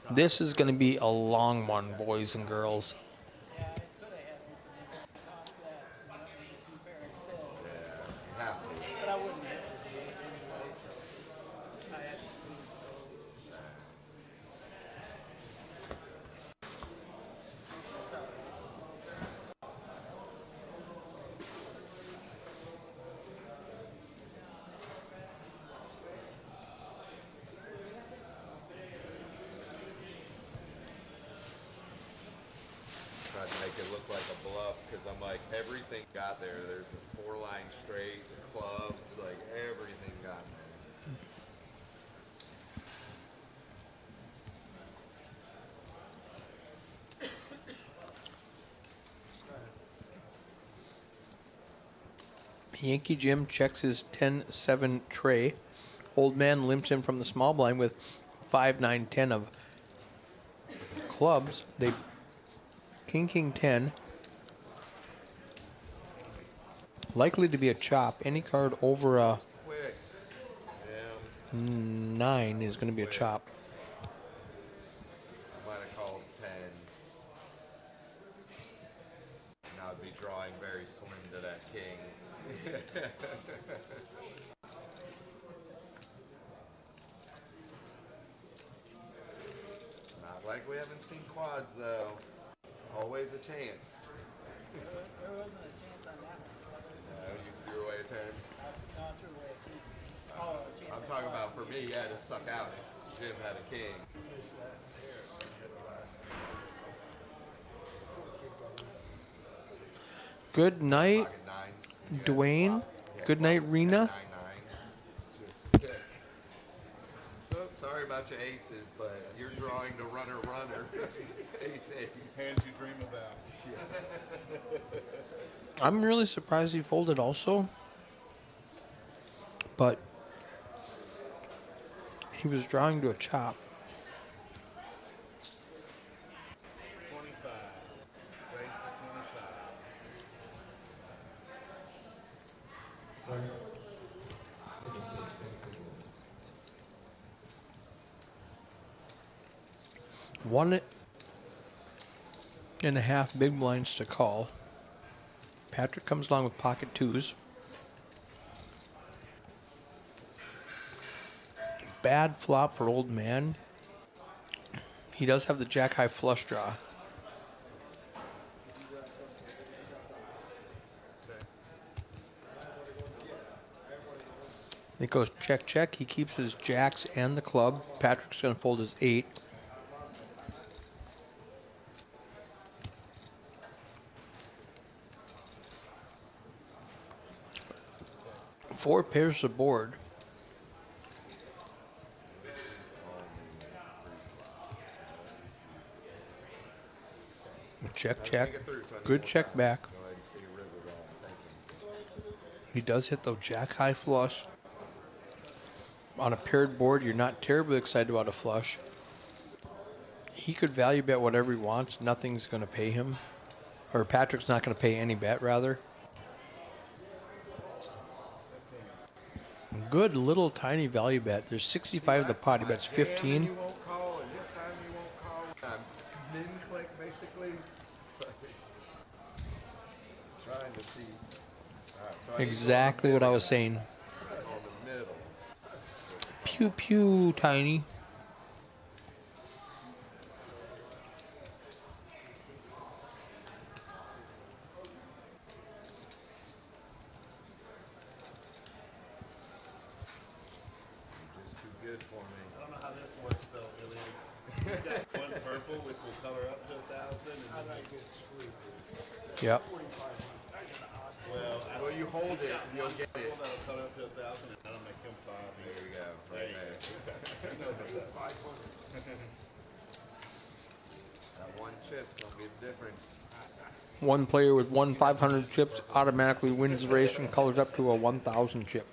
S1: This is going to be a long one, boys and girls.
S6: make it look like a bluff because I'm like, everything got there. There's a 4-line straight, the clubs, like everything got there.
S1: Yankee Jim checks his 10-7 tray. Old man limps in from the small blind with 5-9-10 of clubs. They King 10. Likely to be a chop. Any card over a
S6: Quick. Yeah,
S1: 9 is going to be a chop.
S6: I might have called 10. And I would be drawing very slim to that king. Not like we haven't seen quads though. Always a chance.
S4: There wasn't a chance on that one.
S6: No, you threw away a 10.
S4: No, I threw away a king. Oh, a chance
S6: I'm
S4: on
S6: talking
S4: quads.
S6: about for me, yeah, to suck out. Jim had a king.
S1: Good night,
S6: Pocket nines. You had
S1: Dwayne.
S6: yeah,
S1: Good night,
S6: pocket
S1: Rena.
S6: 10, 9, 9. It's just sick. Oops, sorry about your aces, but you're drawing the runner. Ace.
S5: Hands you dream about.
S1: I'm really surprised he folded also. But he was drawing to a chop.
S5: 25. Raise to 25.
S1: One and a half big blinds to call. Patrick comes along with pocket twos. Bad flop for old man. He does have the jack high flush draw. It goes check, check. He keeps his jacks and the club. Patrick's going to fold his 8. Four pairs of board. Check, check.
S6: Think it through, so I need
S1: Good
S6: more
S1: check
S6: time.
S1: back.
S6: Go ahead and see your river roll. Thank you.
S1: He does hit the jack high flush. On a paired board, you're not terribly excited about a flush. He could value bet whatever he wants. Nothing's going to pay him. Or Patrick's not going to pay any bet, rather. Good little tiny value bet. There's 65 of the pot. He bets 15.
S6: You won't call, and this time you won't call. I'm min click basically. Trying to see. All right, so I need to go
S1: Exactly what I was saying.
S6: on the middle.
S1: Pew pew, tiny.
S6: Just too good for me.
S5: I don't know how this works though, really. You got one purple, which will color up to 1,000, and then
S4: I get screwed.
S1: Yep.
S6: Well, you hold it, you'll get it.
S5: that'll color up to 1,000, and that'll make him 5.
S6: There you go.
S5: There
S6: Right
S5: you
S6: there. That one chip's gonna be the difference.
S1: One player with 500 chips automatically wins the race and colors up to a 1,000 chip.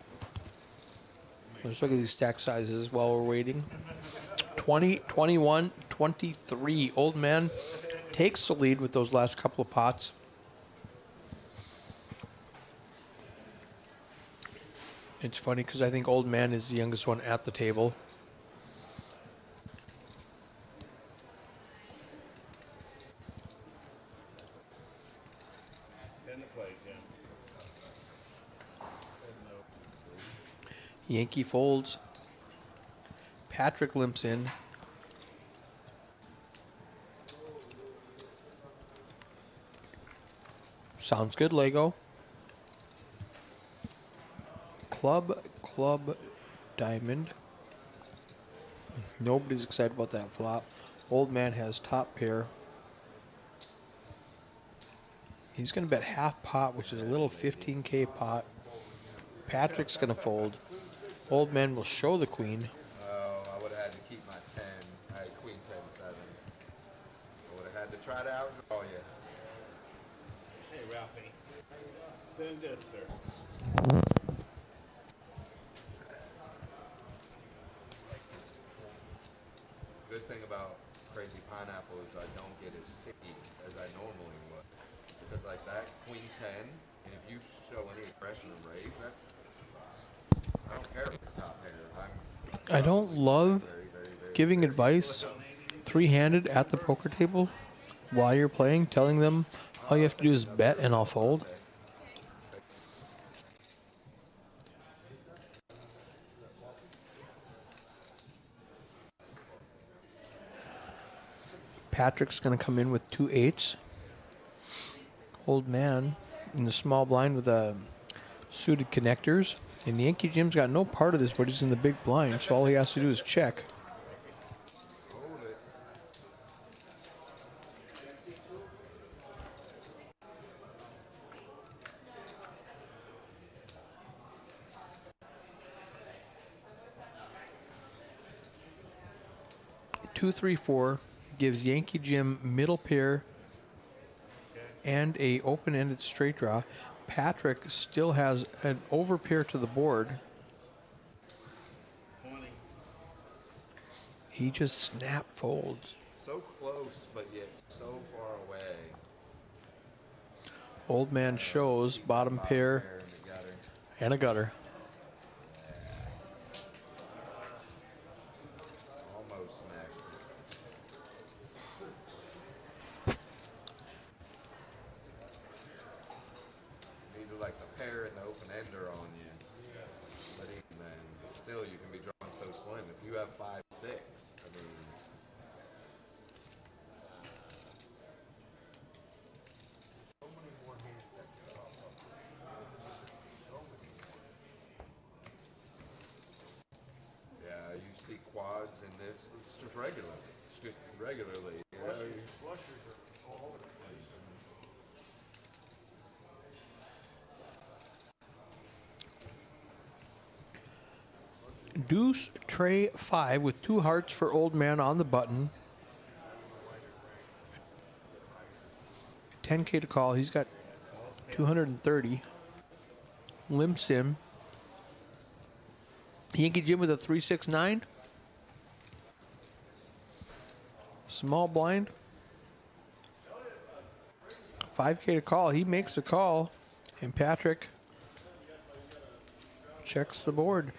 S1: Let's look at these stack sizes while we're waiting. 20, 21, 23. Old man takes the lead with those last couple of pots. It's funny because I think old man is the youngest one at the table.
S5: In the plate, Jim.
S1: Yankee folds. Patrick limps in. Sounds good, Lego. Club, diamond. Nobody's excited about that flop. Old man has top pair. He's going to bet half pot, which is a little 15K pot. Patrick's going to fold. Old man will show the queen.
S6: Oh, I would have had to keep my 10. I had queen 10-7. I would have had to try to outdraw you.
S5: Hey, Ralphie. Doing good, sir.
S6: Good thing about crazy pineapple is I don't get as sticky as I normally would. Because like that queen 10, and if you show any aggression and raise, that's, I don't care if it's top pair.
S1: I don't love
S6: Very
S1: giving advice three-handed at the poker table while you're playing, telling them all you have to do is bet and I'll fold. Patrick's going to come in with 2 8s. Old man in the small blind with suited connectors. And Yankee Jim's got no part of this, but he's in the big blind, so all he has to do is check.
S6: hold it.
S1: 2-3-4 gives Yankee Jim middle pair and a open-ended straight draw. Patrick still has an over pair to the board.
S5: 20.
S1: He just snap folds.
S6: So close, but yet so far away.
S1: Old man shows bottom pair
S6: There in the gutter.
S1: and a gutter.
S6: Almost smashed it. Needed like the pair and the open ender on you. But even then, still you can be drawing so slim. If you have 5-6, I mean, yeah, you see quads in this. It's just regular. It's just regularly. You know?
S1: Deuce tray 5 with 2 hearts for old man on the button. 10K to call. He's got 230. Limps him. Yankee Jim with a 3-6-9. Small blind. 5K to call. He makes a call. And Patrick checks the board.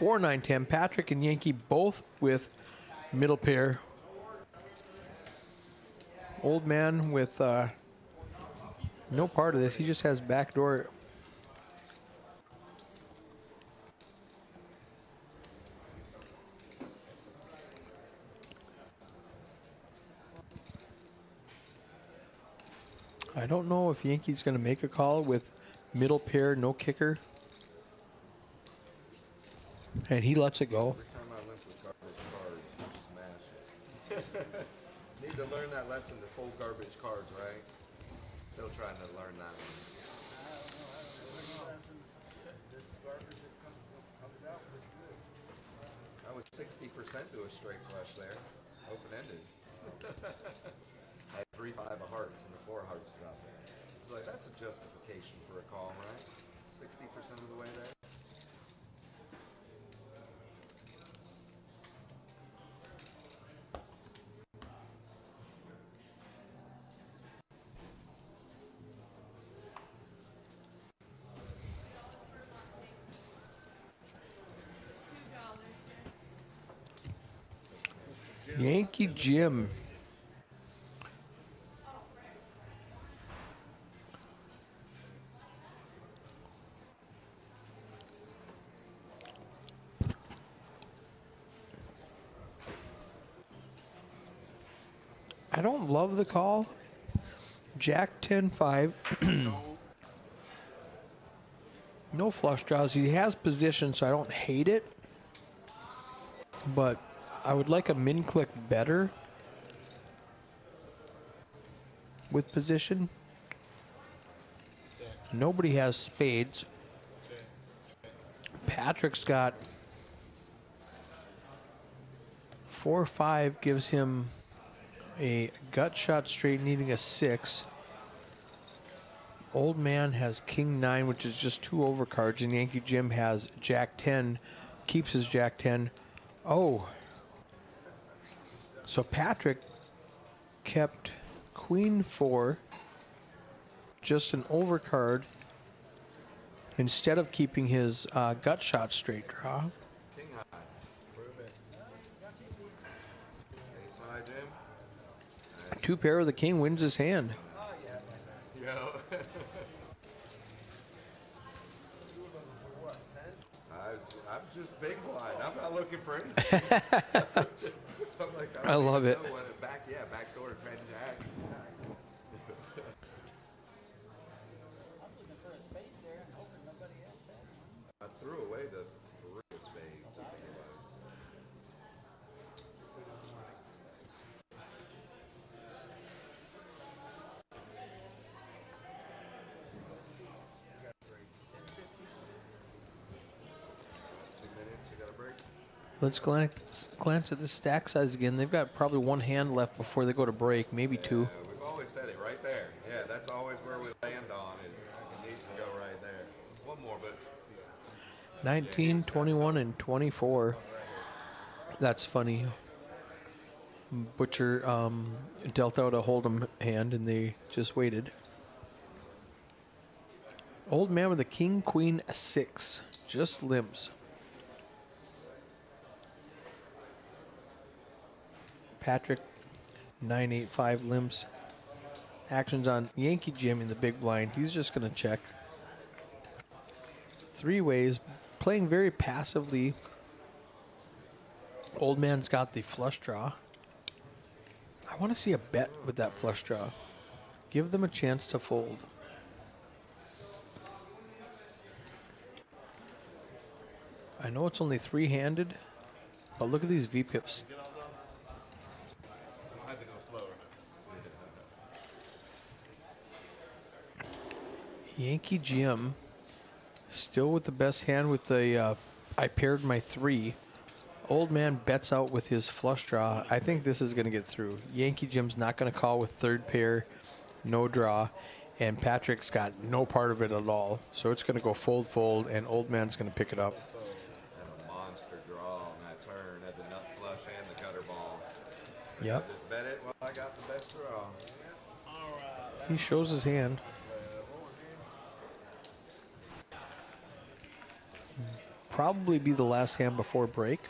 S1: 4-9-10. Patrick and Yankee both with middle pair. Old man with no part of this. He just has backdoor. I don't know if Yankee's going to make a call with middle pair, no kicker. And he lets it go.
S6: Every time I limp with garbage cards, you smash it. Need to learn that lesson to fold garbage cards, right? Still trying to learn that one. I was 60% to a straight flush there, open-ended. I had 3-5 of hearts and the 4 hearts was out there. It's like, that's a justification for a call, right? 60% of the way there.
S1: Yankee Jim. I don't love the call. Jack 10-5. No flush draws. He has position, so I don't hate it. but I would like a min click better with position. Nobody has spades. Patrick's got 4-5, gives him a gut shot straight needing a 6. Old man has king 9, which is just 2 overcards, and Yankee Jim has jack 10, keeps his jack 10. Oh, so Patrick kept queen 4, just an overcard, instead of keeping his gut shot straight draw.
S6: King high. Ace high, Jim.
S1: 2 pair with the king wins his hand.
S6: Yo. I'm just big blind. I'm not looking for anything. I'm like,
S1: I
S6: don't
S1: love
S6: even
S1: it.
S6: know what back door 10 jack. I threw away the real spade. 2 minutes, you got a break?
S1: Let's glance at the stack size again. They've got probably 1 hand left before they go to break, maybe 2.
S6: Yeah, we've always said it right there. Yeah, that's always where we land on is it needs to go right there. One more, but
S1: 19, 21, and 24. That's funny. Butcher dealt out a hold'em hand, and they just waited. Old man with a king, queen, a 6. Just limps. Patrick, 9-8-5 limps. Actions on Yankee Jim in the big blind. He's just going to check. 3 ways. Playing very passively. Old man's got the flush draw. I want to see a bet with that flush draw. Give them a chance to fold. I know it's only 3-handed, but look at these V-pips.
S5: I had to go slower.
S1: Yankee Jim still with the best hand with the I paired my 3. Old man bets out with his flush draw. I think this is going to get through. Yankee Jim's not going to call with 3rd pair, no draw, and Patrick's got no part of it at all. So it's going to go fold, fold, and old man's going to pick it up.
S6: and a monster draw on that turn. Had the nut flush and the gutter ball.
S1: Yep.
S6: Just bet it. Well, I got the best draw.
S1: He shows his hand. Probably be the last hand before break.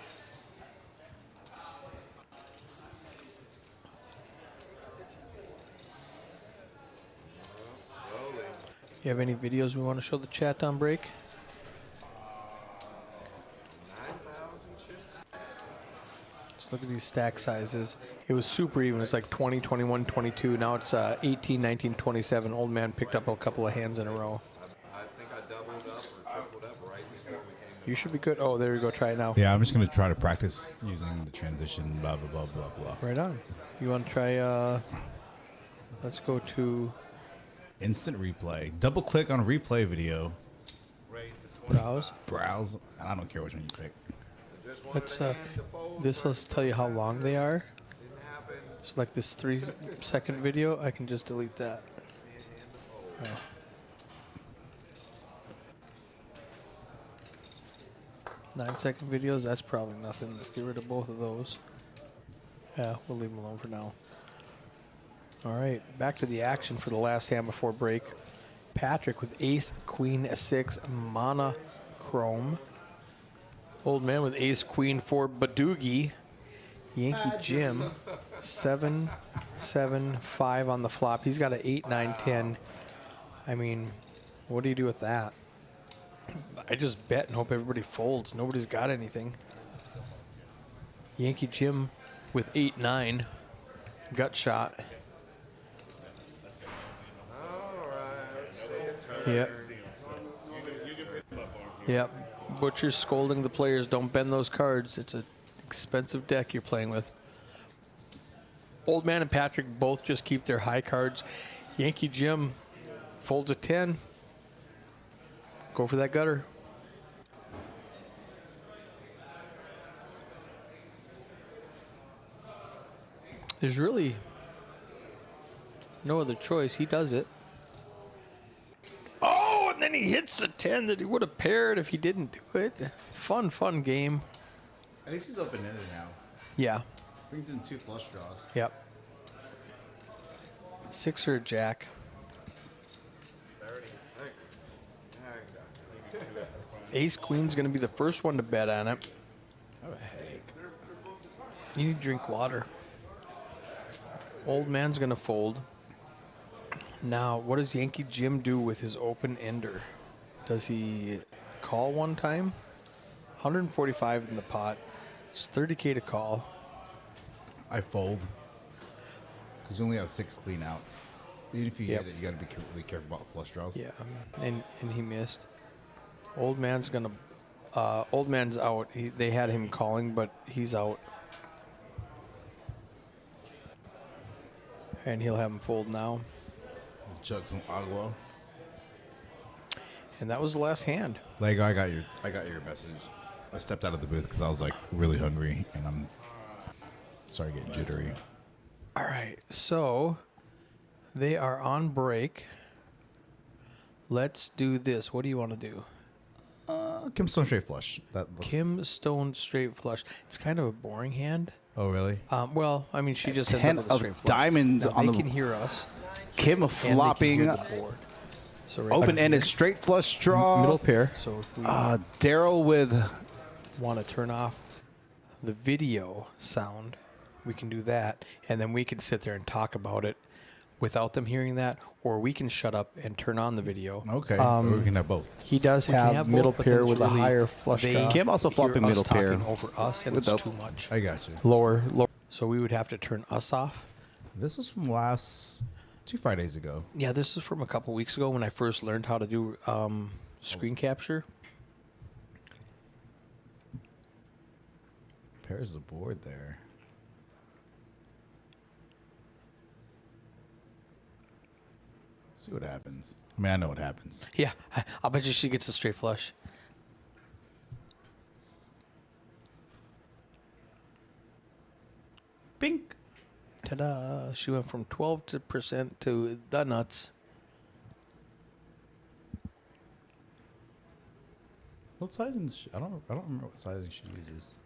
S6: Slowly.
S1: You have any videos we want to show the chat on break?
S6: 9,000 chips.
S1: Just look at these stack sizes. It was super even. It's like 20, 21, 22. Now it's 18, 19, 27. Old man picked up a couple of hands in a row.
S6: I think I doubled up or tripled up right before we came to
S1: You should be good. Oh, there you go. Try it now.
S2: Yeah, I'm just gonna try to practice using the transition. Blah blah blah blah blah.
S1: Right on. You want to try? Let's go to
S2: Instant replay. Double click on replay video.
S1: browse.
S2: Browse. I don't care which one you pick.
S6: just wanted
S1: Let's.
S6: a hand to fold.
S1: This will tell you how long they are.
S6: Didn't happen.
S1: So like this 3-second video, I can just delete that. Oh. Nine-second videos, that's probably nothing. Let's get rid of both of those. Yeah, we'll leave them alone for now. All right, back to the action for the last hand before break. Patrick with ace, queen, a 6, monochrome. Old man with ace, queen, 4, Badoogie. Yankee Jim, 7, 7, 5 on the flop. He's got an 8, 9, 10. I mean, what do you do with that? I just bet and hope everybody folds. Nobody's got anything. Yankee Jim with 8, 9. Gut shot.
S6: All right, let's see a turn.
S1: Yep. Yep. Butcher's scolding the players. Don't bend those cards. It's an expensive deck you're playing with. Old Man and Patrick both just keep their high cards. Yankee Jim folds a 10. Go for that gutter. There's really no other choice. He does it. Oh, and then he hits a 10 that he would have paired if he didn't do it. Fun game.
S2: At least he's open-ended now.
S1: Yeah.
S2: Brings in 2 flush draws.
S1: Yep. Sixer Jack.
S6: 30.
S1: Ace Queen's going to be the first one to bet on it.
S2: Oh, heck.
S1: You need to drink water. Old Man's going to fold. Now, what does Yankee Jim do with his open ender? Does he call one time? 145 in the pot. It's 30K to call.
S2: I fold. Because you only have 6 clean outs. Even if you
S1: Yep.
S2: get it, you got to be really careful about flush draws.
S1: Yeah, and he missed. Old Man's going to... Old Man's out. They had him calling, but he's out. And he'll have him fold now.
S2: Chug some agua.
S1: And that was the last hand.
S2: Lego, I got your message. I stepped out of the booth because I was like really hungry and I'm started getting jittery.
S1: All right, so they are on break. Let's do this. What do you want to do?
S2: Kim Stone straight flush. That looks,
S1: Kim Stone straight flush. It's kind of a boring hand.
S2: oh really?
S1: Well, I mean, she just ends
S8: 10
S1: up with a
S8: of
S1: straight flush.
S8: diamonds
S1: Now,
S8: on
S1: they
S8: the
S1: can hear us.
S8: Kim
S1: And
S8: flopping
S1: they can hear the board. So right
S8: open-ended
S1: here,
S8: straight flush draw.
S1: middle pair. So if we
S8: Daryl with
S1: want to turn off the video sound, we can do that, and then we can sit there and talk about it without them hearing that, or we can shut up and turn on the video.
S2: Okay. Or we can have both.
S1: He does
S4: We can
S1: have,
S4: have
S1: middle
S4: both, but
S1: pair
S4: then
S1: with
S4: it's
S1: a
S4: really-
S1: higher flush
S4: they-
S1: draw.
S8: Kim also
S1: Hear
S8: flopping
S1: us
S8: middle pair.
S1: talking over us, and
S8: With
S1: it's
S8: the-
S1: too much.
S2: I got you.
S1: Lower. So we would have to turn us off.
S2: This was from last 2 Fridays ago.
S1: Yeah, this is from a couple weeks ago when I first learned how to do screen capture.
S2: Pairs the board there. See what happens. I mean, I know what happens.
S1: Yeah, I'll bet you she gets a straight flush.
S2: Bink.
S1: Ta-da! She went from 12% to the nuts.
S2: What sizing? I don't remember what sizing she uses.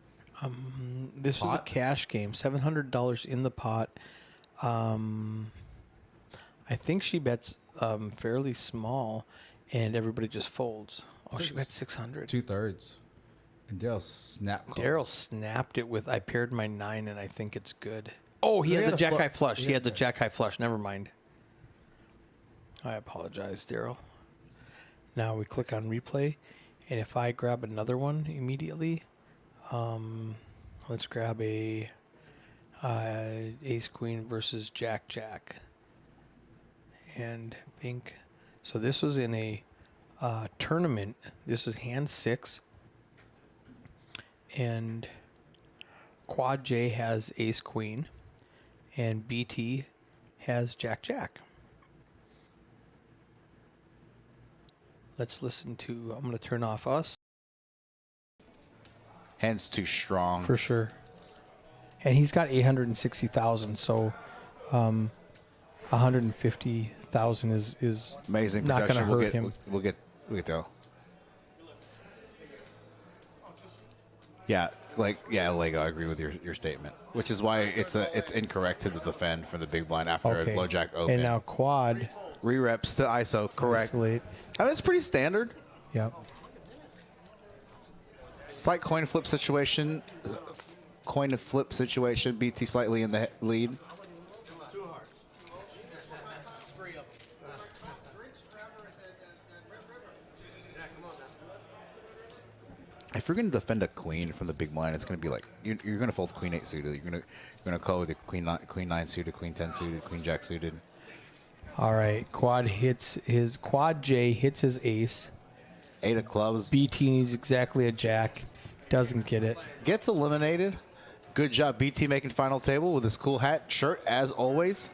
S1: This was a
S2: Pot?
S1: cash game, $700 in the pot. I think she bets fairly small, and everybody just folds. Oh, she bet 600.
S2: 2/3. And Daryl snap. call.
S1: Daryl snapped it with, I paired my 9, and I think it's good. Oh, he
S2: He
S1: had
S2: had
S1: the
S2: a
S1: jack
S2: flu-
S1: high flush.
S2: he
S1: He
S2: had
S1: had the jack high flush. Never mind. I apologize, Daryl. Now we click on replay, and if I grab another one immediately, let's grab a ace queen versus jack jack, and bink. So this was in a tournament. This is hand 6, and Quad J has ace queen, and BT has jack jack. Let's listen to, I'm going to turn off us.
S8: hands too strong.
S1: For sure. And he's got 860,000, so 150,000 is
S8: Amazing
S1: not going to
S8: production.
S1: hurt him.
S8: We'll get Daryl. Yeah, Lego. I agree with your statement, which is why it's incorrect to defend from the big blind after a low jack open.
S1: And now quad.
S8: Re-reps to ISO, correct.
S1: Isolate.
S8: I mean, it's pretty standard.
S1: Yep.
S8: Slight coin flip situation. BT slightly in the lead. If you're going to defend a queen from the big blind, it's going to be like you're going to fold queen 8 suited. You're going to call with the queen 9 suited, queen 10 suited, queen jack suited.
S1: All right. Quad J hits his ace.
S8: 8 of clubs
S1: BT needs exactly a jack. Doesn't get it.
S8: gets eliminated. Good job, BT, making final table with his cool hat, shirt, as always.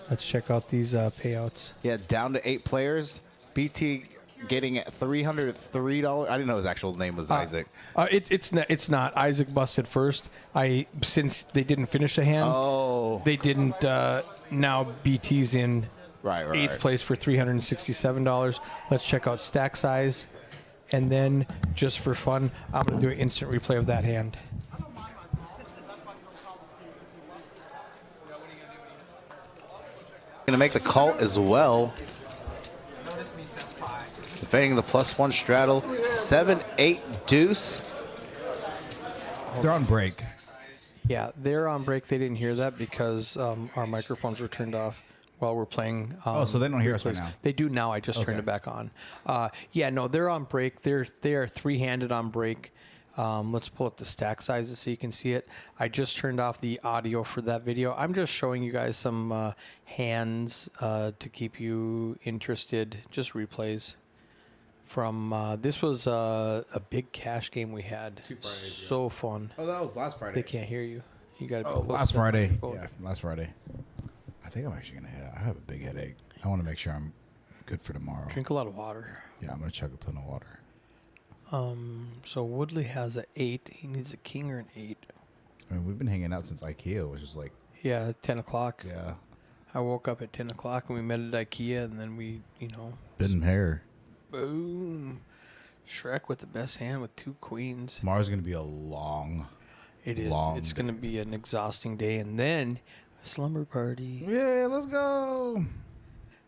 S1: Let's check out these payouts.
S8: Yeah, down to 8 players. BT getting at $303. I didn't know his actual name was Isaac.
S1: It's not. Isaac busted first. Since they didn't finish the hand.
S8: Oh.
S1: They didn't. Now BT's in eighth place for $367. Let's check out stack size, and then just for fun, I'm gonna do an instant replay of that hand.
S8: Going to make the call as well. Defending the +1 straddle. 7-8 deuce.
S2: They're on break.
S1: Yeah, they're on break. They didn't hear that because our microphones were turned off while we're playing.
S2: So they don't hear us right now.
S1: They do now. I just turned it back on. Yeah, no, they're on break. They are three-handed on break. Let's pull up the stack sizes so you can see it. I just turned off the audio for that video. I'm just showing you guys some hands to keep you interested. Just replays from this was a big cash game we had. So fun.
S2: Oh, that was last Friday.
S1: They can't hear you. You got to be close
S2: Last
S1: to the
S2: Friday.
S1: microphone.
S2: Yeah, last Friday. I think I'm actually going to head out. I have a big headache. I want to make sure I'm good for tomorrow.
S1: Drink a lot of water.
S2: Yeah, I'm going to chug a ton of water.
S1: So Woodley has an 8. He needs a king or an 8.
S2: I mean, we've been hanging out since IKEA, which is like,
S1: Yeah, 10 o'clock.
S2: yeah,
S1: I woke up at 10 o'clock and we met at IKEA, and then we,
S2: bit in hair.
S1: boom. Shrek with the best hand with 2 queens.
S2: Tomorrow's going to be a long,
S1: It is.
S2: long
S1: It's going to be an exhausting day. And then a slumber party.
S2: Yeah, let's go.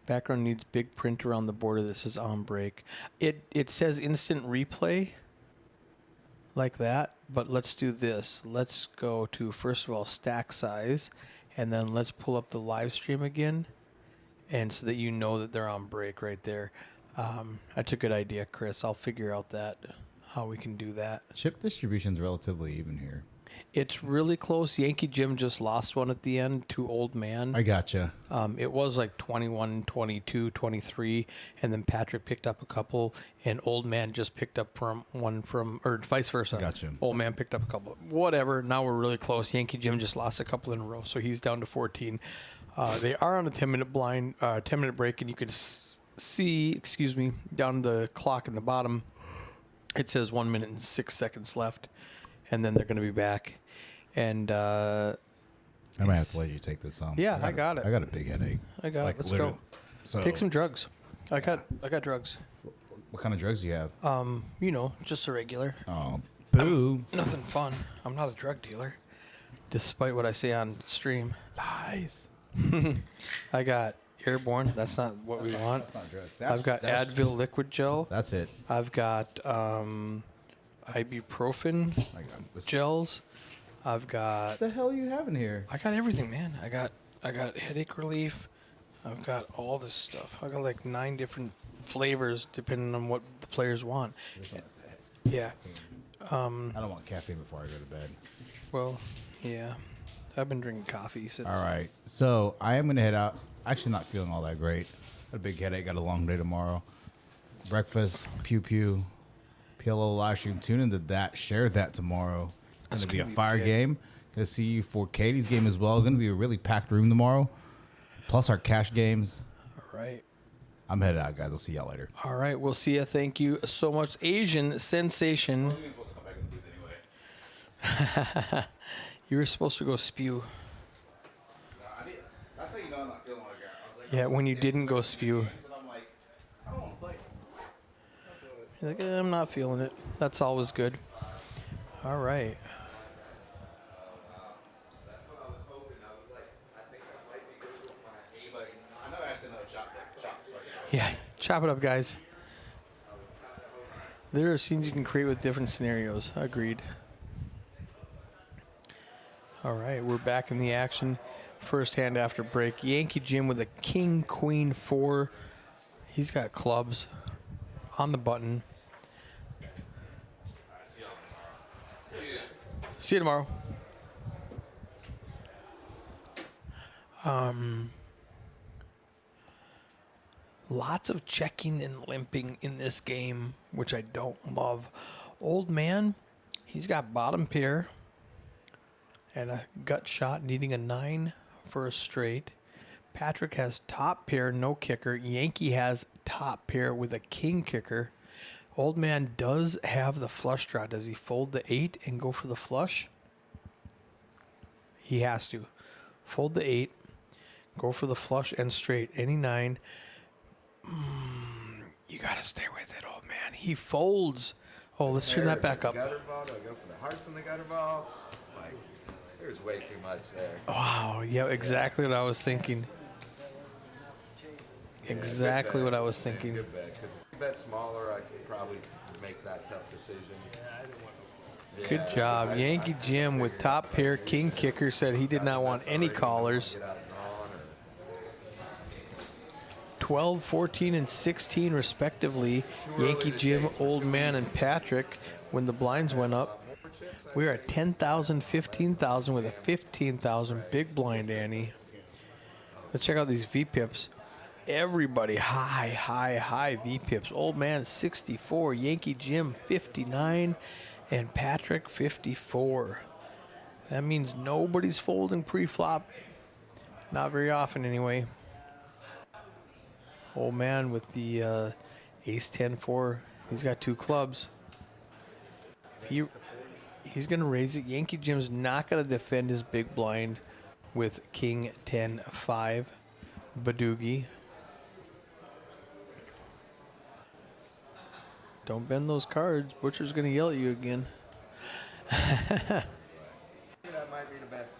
S1: Background needs big print around the border. This is on break. It says instant replay like that, but let's do this. Let's go to, first of all, stack size, and then let's pull up the live stream again, and so that you know that they're on break right there. That's a good idea, Chris. I'll figure out how we can do that.
S2: Chip distribution's relatively even here.
S1: It's really close. Yankee Jim just lost one at the end to Old Man.
S2: I gotcha.
S1: It was like 21, 22, 23, and then Patrick picked up a couple, and Old Man just picked up or vice versa.
S2: Gotcha.
S1: Old Man picked up a couple. Whatever. Now we're really close. Yankee Jim just lost a couple in a row, so he's down to 14. They are on a 10-minute blind, 10-minute break, and you can see, down the clock in the bottom, it says 1 minute and 6 seconds left, and then they're going to be back. And
S2: I might have to let you take this home.
S1: Yeah, I got it.
S2: I got a big headache.
S1: I got it. Let's
S2: literally.
S1: go.
S2: So,
S1: Take some drugs. I got drugs.
S2: what kind of drugs do you have?
S1: Just a regular.
S2: Oh, boo.
S1: Nothing fun. I'm not a drug dealer, despite what I say on stream.
S2: Lies.
S1: I got Airborne. That's not what we want.
S2: That's not drugs.
S1: I've got Advil liquid gel.
S2: That's it.
S1: I've got ibuprofen
S2: I got this.
S1: gels. I've got.
S2: What the hell are you having here?
S1: I got everything, man. I got headache relief. I've got all this stuff. I got like 9 different flavors depending on what the players want. Yeah.
S2: I don't want caffeine before I go to bed.
S1: Well, yeah. I've been drinking coffee since.
S2: All right. So I am going to head out. Actually, not feeling all that great. Got a big headache. Got a long day tomorrow. Breakfast, pew pew, PLO live stream. Tune into that. Share that tomorrow. It's going to be a fire game. Going to see you for Katie's game as well. Going to be a really packed room tomorrow. Plus our cash games.
S1: All right.
S2: I'm headed out, guys. I'll see y'all later.
S1: All right. We'll see you. Thank you so much. Asian Sensation. You were supposed to go spew.
S2: That's how you know I'm not feeling like that. I was like,
S1: Yeah, when you didn't go spew.
S2: and I'm like, I don't want to play.
S1: You're like, I'm not feeling it. That's always good. All right. Yeah, chop it up, guys. There are scenes you can create with different scenarios. Agreed. All right, we're back in the action. First hand after break. Yankee Jim with a king, queen, 4. He's got clubs on the button. See you tomorrow. Lots of checking and limping in this game, which I don't love. Old Man, he's got bottom pair. and a gut shot needing a 9 for a straight. Patrick has top pair, no kicker. Yankee has top pair with a king kicker. Old man does have the flush draw. Does he fold the 8 and go for the flush? He has to. Fold the 8, go for the flush and straight. Any 9. You got to stay with it, old man. He folds. Oh, let's turn that back up.
S6: Gutter ball, do I go for the hearts on the gutter ball? Like, there's way too much there.
S1: Wow, yeah, exactly what I was thinking. Exactly what I was thinking.
S6: Good bet, because if you bet smaller, I could probably make that tough decision.
S1: Good job. Yankee Jim with top pair, king kicker said he did not want any callers. 12, 14, and 16 respectively. Yankee Jim, Old Man, and Patrick when the blinds went up. We're at 10,000, 15,000 with a 15,000 big blind, Annie. Let's check out these V-pips. Everybody high V-pips. Old Man 64, Yankee Jim 59, and Patrick 54. That means nobody's folding pre-flop. Not very often anyway. Old Man with the ace 10-4. He's got 2 clubs. He's going to raise it. Yankee Jim's not going to defend his big blind with king 10-5. Badoogie. Don't bend those cards. Butcher's going to yell at you again.
S6: That might be the best.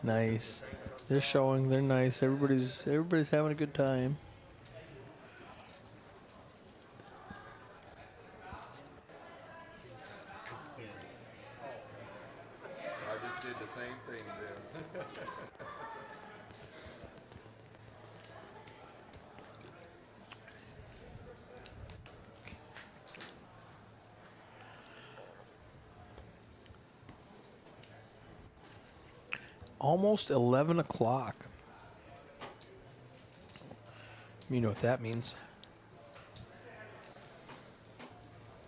S1: Nice. They're showing. They're nice. Everybody's having a good time.
S6: I just did the same thing, Jim.
S1: Almost 11 o'clock. You know what that means.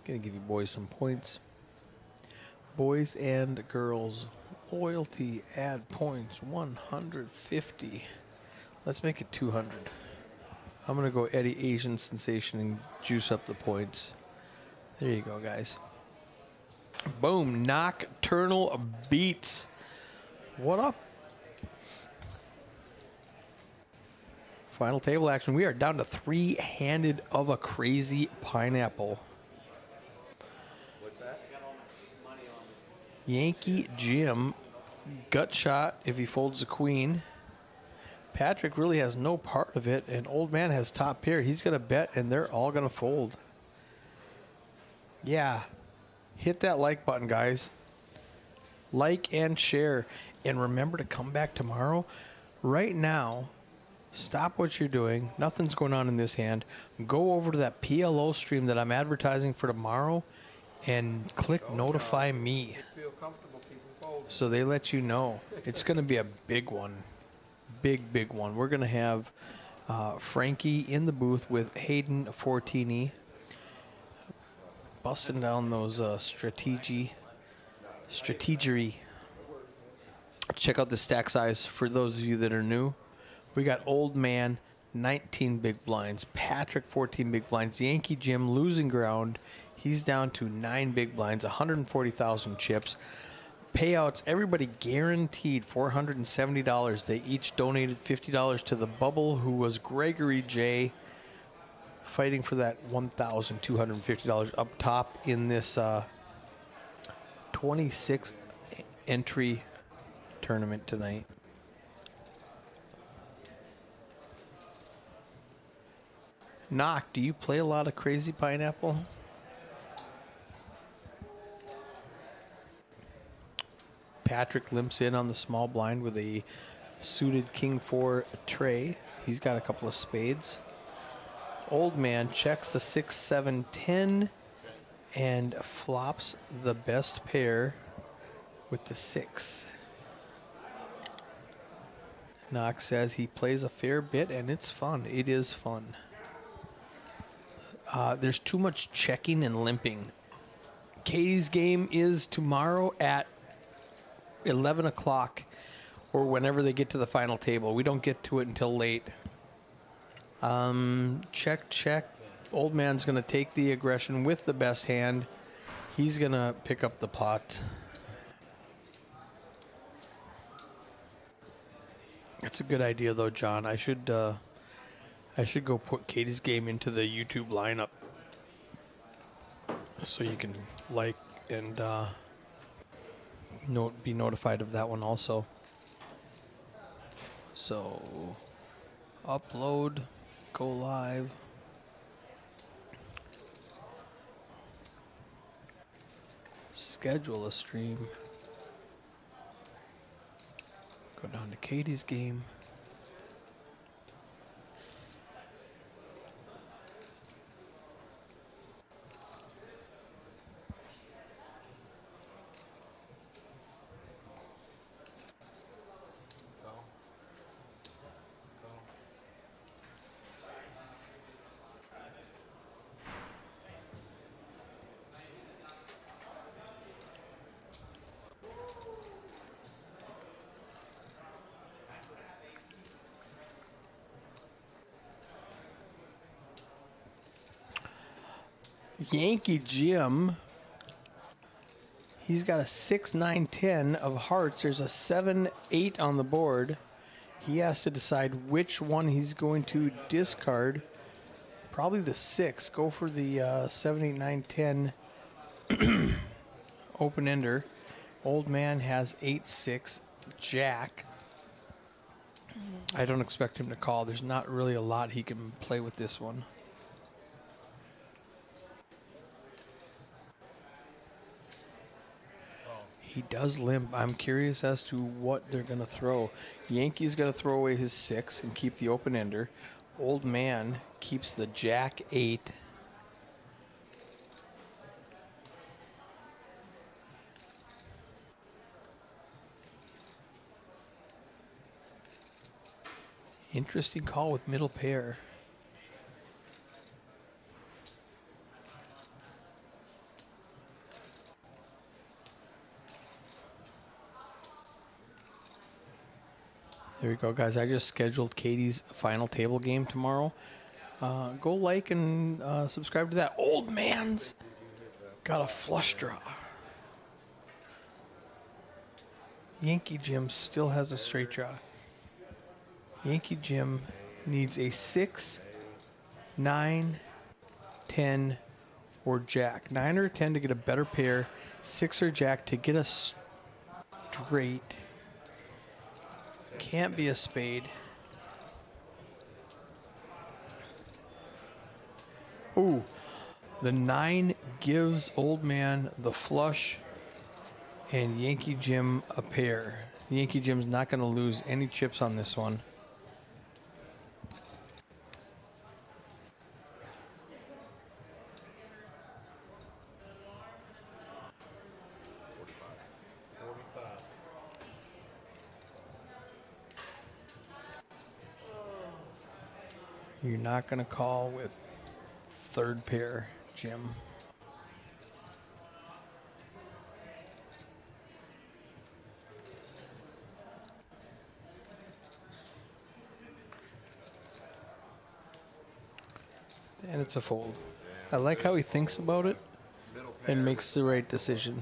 S1: Gonna give you boys some points. Boys and girls. Loyalty, add points, 150. Let's make it 200. I'm gonna go Eddie Asian Sensation and juice up the points. There you go, guys. Boom, Nocturnal Beats. What up? Final table action. We are down to 3-handed of a crazy pineapple.
S6: What's that?
S1: Yankee Jim, gut shot if he folds a queen. Patrick really has no part of it, and Old Man has top pair. He's going to bet, and they're all going to fold. Yeah. Hit that like button, guys. Like and share. And remember to come back tomorrow. Right now, stop what you're doing. Nothing's going on in this hand. Go over to that PLO stream that I'm advertising for tomorrow and click notify me.
S6: Feel comfortable, people fold.
S1: So they let you know. It's going to be a big one. Big one. We're going to have Frankie in the booth with Hayden Fortini. Busting down those strategery. Check out the stack size for those of you that are new. We got Old Man, 19 big blinds. Patrick, 14 big blinds. Yankee Jim losing ground. He's down to 9 big blinds, 140,000 chips. Payouts, everybody guaranteed $470. They each donated $50 to the bubble, who was Gregory J, fighting for that $1,250 up top in this 26 entry tournament tonight. Knock, do you play a lot of Crazy Pineapple? Patrick limps in on the small blind with a suited King 4 tray. He's got a couple of spades. Old Man checks the 6, 7, 10 and flops the best pair with the 6. Knox says he plays a fair bit and it's fun. It is fun. There's too much checking and limping Katie's game is tomorrow at 11 o'clock or whenever they get to the final table. We don't get to it until late. Check. Old man's going to take the aggression with the best hand. He's going to pick up the pot. That's a good idea, though, John. I should go put Katie's game into the YouTube lineup so you can like and be notified of that one also. So, upload, go live. Schedule a stream. Go down to Katie's game. Yankee Jim, he's got a 6, 9, 10 of hearts. There's a 7, 8 on the board. He has to decide which one he's going to discard. Probably the 6. Go for the 7, 8, 9, 10 open ender. Old man has 8, 6, jack. I don't expect him to call. There's not really a lot he can play with this one. He does limp. I'm curious as to what they're going to throw. Yankee's going to throw away his 6 and keep the open ender. Old man keeps the jack 8. Interesting call with middle pair. There we go, guys. I just scheduled Katie's final table game tomorrow. Go like and subscribe to that. Old man's got a flush draw. Yankee Jim still has a straight draw. Yankee Jim needs a 6, 9, 10, or jack. 9 or 10 to get a better pair. 6 or jack to get a straight. Can't be a spade. Ooh, the 9 gives old man the flush and Yankee Jim a pair. Yankee Jim's not going to lose any chips on this one. You're not going to call with third pair, Jim. And it's a fold. I like how he thinks about it and makes the right decision.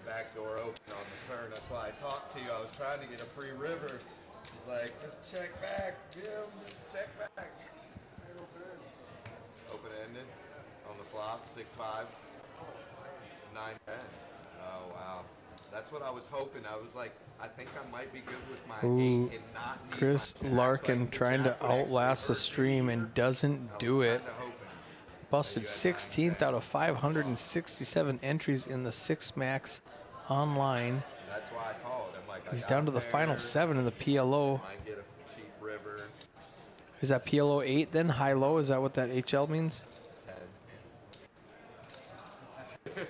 S6: Back door open on the turn. That's why I talked to you. I was trying to get a free river. He's like, just check back, Jim. Just check back. Open ended on the flop. 6-5. 9-10. Oh wow. That's what I was hoping. I was like, I think I might be good with my 8 and not need
S1: Chris
S6: my jack.
S1: Larkin
S6: Like, the
S1: trying to
S6: jack would actually
S1: outlast the
S6: hurt me
S1: stream
S6: here.
S1: and doesn't
S6: I
S1: do
S6: was
S1: it.
S6: kinda hoping.
S1: Busted 16th out of 567 entries in the 6 max online.
S6: That's why I called. I'm like,
S1: He's
S6: I got
S1: down
S6: a
S1: to the
S6: pair.
S1: final 7 in the PLO.
S6: Might get a cheap river.
S1: Is that PLO 8 then? High-low? Is that what that HL means?
S6: 10.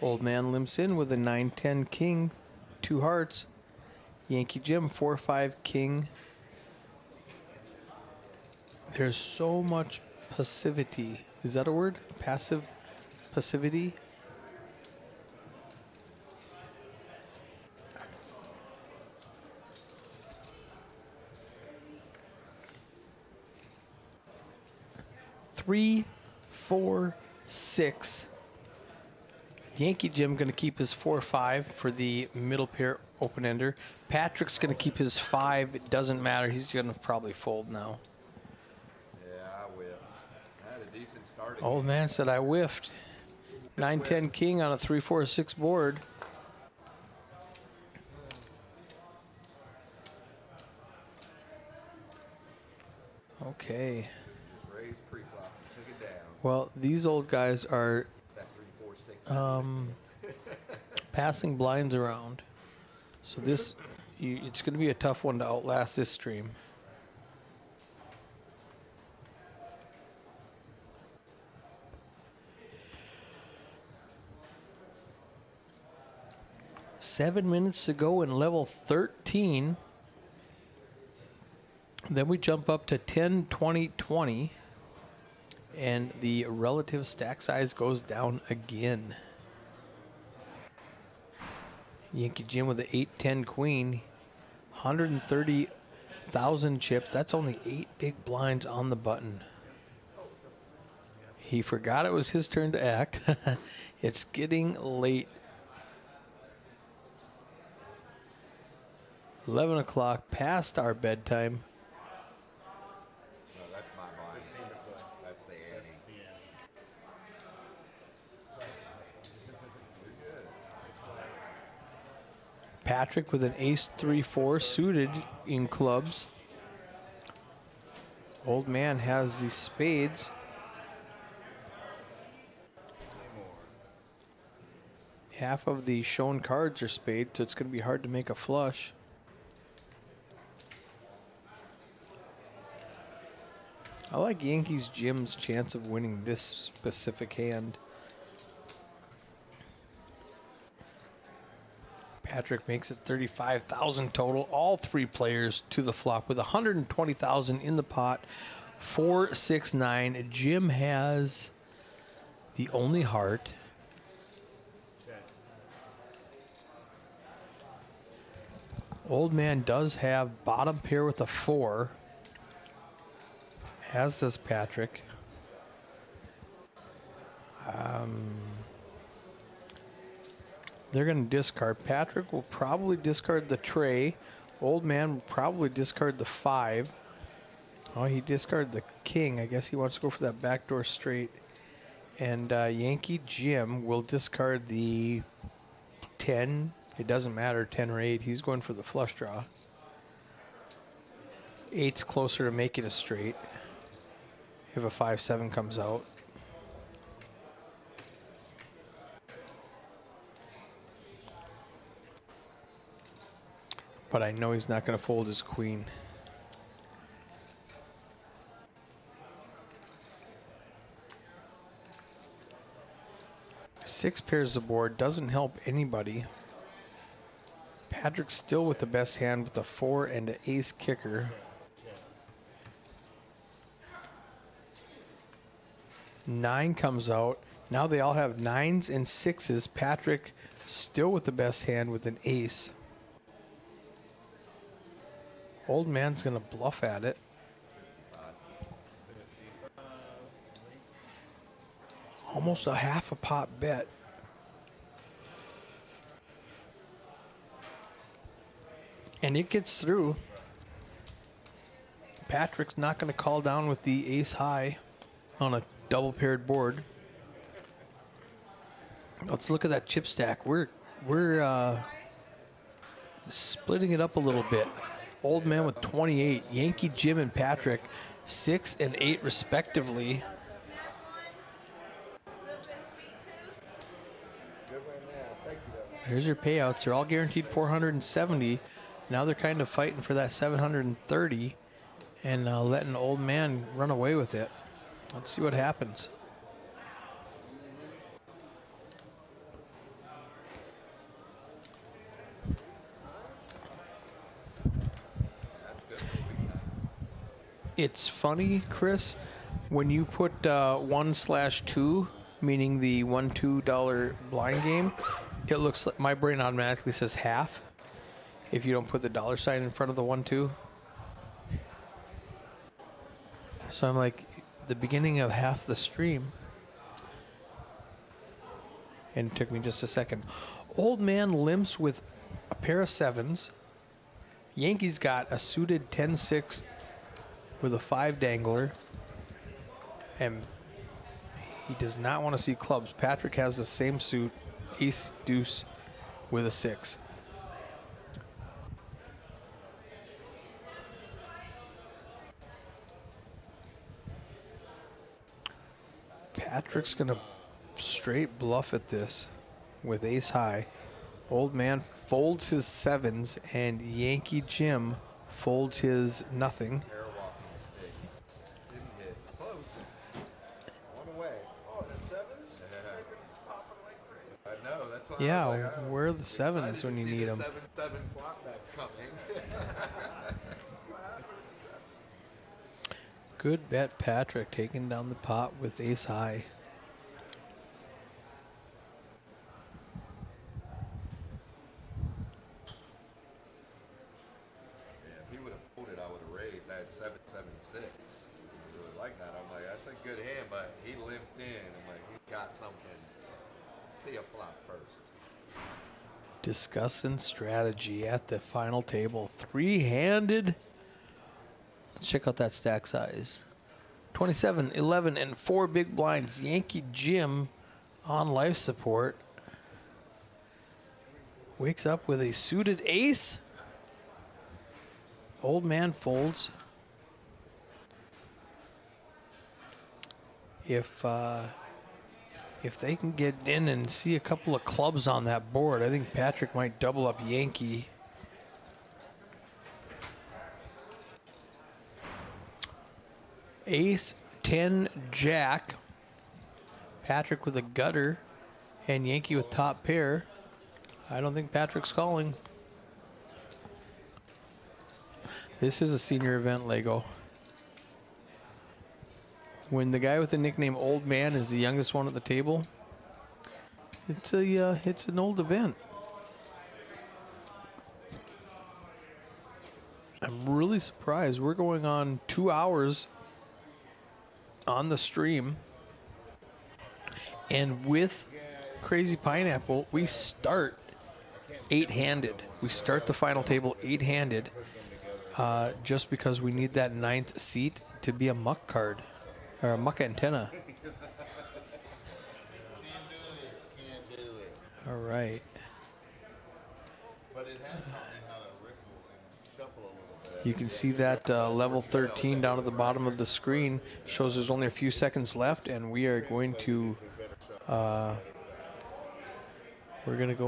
S1: Old man limps in with a 9-10 king, 2 hearts. Yankee Jim 4-5 king. There's so much passivity. Is that a word? Passivity? Three, 4, 6. Yankee Jim going to keep his 4-5 for the middle pair open ender. Patrick's going to keep his 5. It doesn't matter. He's going to probably fold now.
S6: Yeah, I whiffed. I had a decent start.
S1: Old man said I whiffed. 9-10 king on a 3-4-6 board. Okay.
S6: Just raised pre-flop and took it down.
S1: Well, these old guys are
S6: That 3-4-6.
S1: passing blinds around. So this, it's going to be a tough one to outlast this stream. Seven minutes to go in level 13. Then we jump up to 10, 20, 20. And the relative stack size goes down again. Yankee Jim with the 8-10 queen. 130,000 chips. That's only 8 big blinds on the button. He forgot it was his turn to act. It's getting late. 11 o'clock, past our bedtime.
S6: No, that's my line. That's the ante.
S1: Patrick with an ace 3-4 suited in clubs. Old man has the spades. Half of the shown cards are spade, so it's going to be hard to make a flush. I like Yankees Jim's chance of winning this specific hand. Patrick makes it 35,000 total. All 3 players to the flop with 120,000 in the pot. 4, 6, 9. Jim has the only heart. Old man does have bottom pair with a 4. As does Patrick. They're going to discard. Patrick will probably discard the tray. Old man will probably discard the 5. Oh, he discarded the king. I guess he wants to go for that backdoor straight. And Yankee Jim will discard the 10. It doesn't matter, 10 or 8. He's going for the flush draw. 8's closer to making a straight if a 5-7 comes out. But I know he's not going to fold his queen. Six pairs of board doesn't help anybody. Patrick's still with the best hand with a 4 and an ace kicker. 9 comes out. Now they all have 9s and 6s. Patrick still with the best hand with an ace. Old man's gonna bluff at it. Almost a half a pot bet. And it gets through. Patrick's not gonna call down with the ace high on a double paired board. Let's look at that chip stack. We're splitting it up a little bit. Old man with 28. Yankee Jim and Patrick 6 and 8 respectively. Here's your payouts. They're all guaranteed 470. Now they're kind of fighting for that 730 and letting old man run away with it. Let's see what happens. It's funny, Chris, when you put 1/2, meaning the $1-2 blind game, it looks like my brain automatically says half if you don't put the dollar sign in front of the 1-2. So I'm like, the beginning of half the stream. And it took me just a second. Old man limps with a pair of 7s. Yankees got a suited 10-6 with a 5 dangler. And he does not want to see clubs. Patrick has the same suit, ace deuce with a 6. Patrick's going to straight bluff at this with ace high. Old man folds his 7s and Yankee Jim folds his nothing.
S6: Air walking mistakes. Didn't hit. Close. One away.
S3: Oh, the sevens?
S6: Yeah.
S3: They've been popping like crazy.
S6: I know. That's why
S1: Yeah,
S6: I was like,
S1: where are the
S6: excited
S1: 7s when
S6: to
S1: you
S6: see
S1: need
S6: the
S1: them?
S6: 7-7 flop that's coming.
S1: Good bet, Patrick, taking down the pot with ace high.
S6: Yeah, if he would have folded, I would have raised. I had 7-7-6. Really like that. I'm like, that's a good hand, but he limped in. I'm like, he got something. See a flop first.
S1: Discussing strategy at the final table. 3-handed. Let's check out that stack size. 27, 11, and 4 big blinds. Yankee Jim on life support. Wakes up with a suited ace. Old man folds. If they can get in and see a couple of clubs on that board, I think Patrick might double up Yankee. Ace, 10, Jack. Patrick with a gutter and Yankee with top pair. I don't think Patrick's calling. This is a senior event, Lego. When the guy with the nickname Old Man is the youngest one at the table, it's an old event. I'm really surprised. We're going on 2 hours on the stream, and with Crazy Pineapple, we start 8-handed. We start the final table 8-handed, just because we need that 9th seat to be a muck card or a muck antenna.
S5: Can't do it.
S1: All right.
S5: But it has taught me how to riffle and shuffle a little bit.
S1: You can see that level 13 down at the bottom of the screen shows there's only a few seconds left, and we are going to go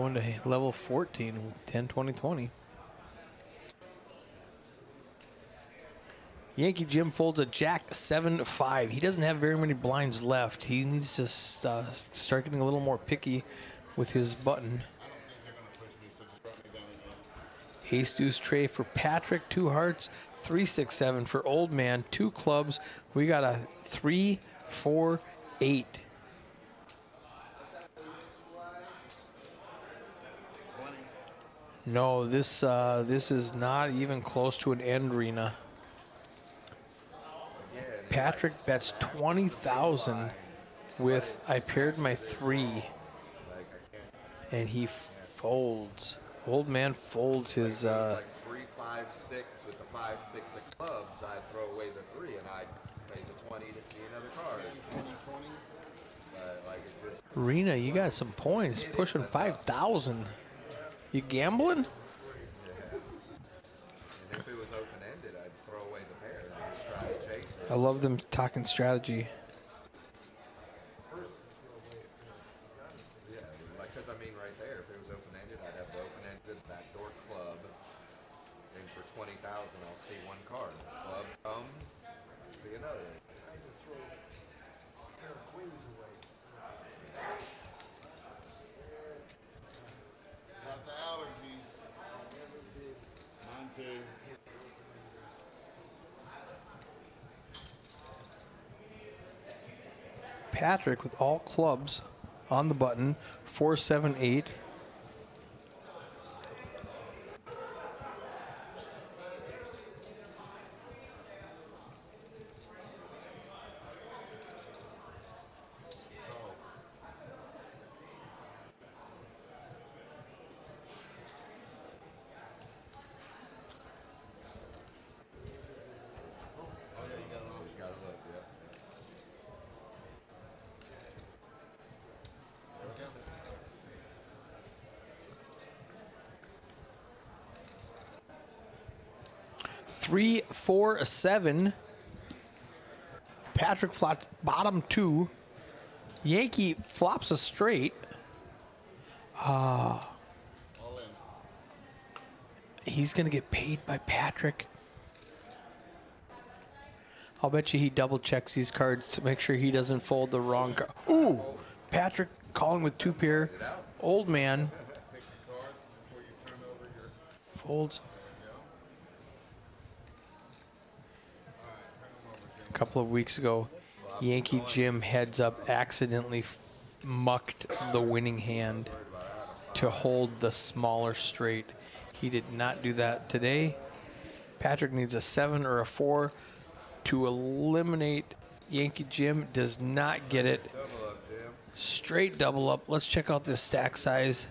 S1: into level 14 with 10, 20, 20. Yankee Jim folds a Jack 7-5. He doesn't have very many blinds left. He needs to start getting a little more picky with his button. Ace deuce tray for Patrick, 2 hearts, 3, 6, 7 for Old Man, 2 clubs. We got a 3, 4, 8. No, this is not even close to an end, Rena. Patrick bets 20,000 with I paired my 3, and he folds. Old Man folds his.
S6: Like 3, 5, 6 with the 5, 6 of clubs. I'd throw away the 3 and I'd pay the 20 to see another card.
S5: 20, 20.
S6: Like it just.
S1: Rena, you got some points, pushing 5,000. You gambling?
S6: And if it was open ended, I'd throw away the pair and just try to chase it.
S1: I love them talking strategy.
S6: Yeah, like, because I mean, right there, if it was open ended, I'd have the open ended backdoor club. And for 20,000, I'll see 1 card. Club comes, see another.
S4: I had to throw a pair of queens away.
S5: Got the allergies. Mine too.
S1: Patrick with all clubs on the button. 4-7-8.
S6: Just gotta look, yeah.
S1: 3-4-7. Patrick flops bottom 2. Yankee flops a straight. He's going to get paid by Patrick. I'll bet you he double checks these cards to make sure he doesn't fold the wrong card. Ooh! Patrick calling with 2 pair. Old man. Folds. A couple of weeks ago, Yankee Jim heads up accidentally mucked the winning hand to hold the smaller straight. He did not do that today. Patrick needs a 7 or a 4 to eliminate Yankee Jim. Does not get it. Straight double up. Let's check out this stack size.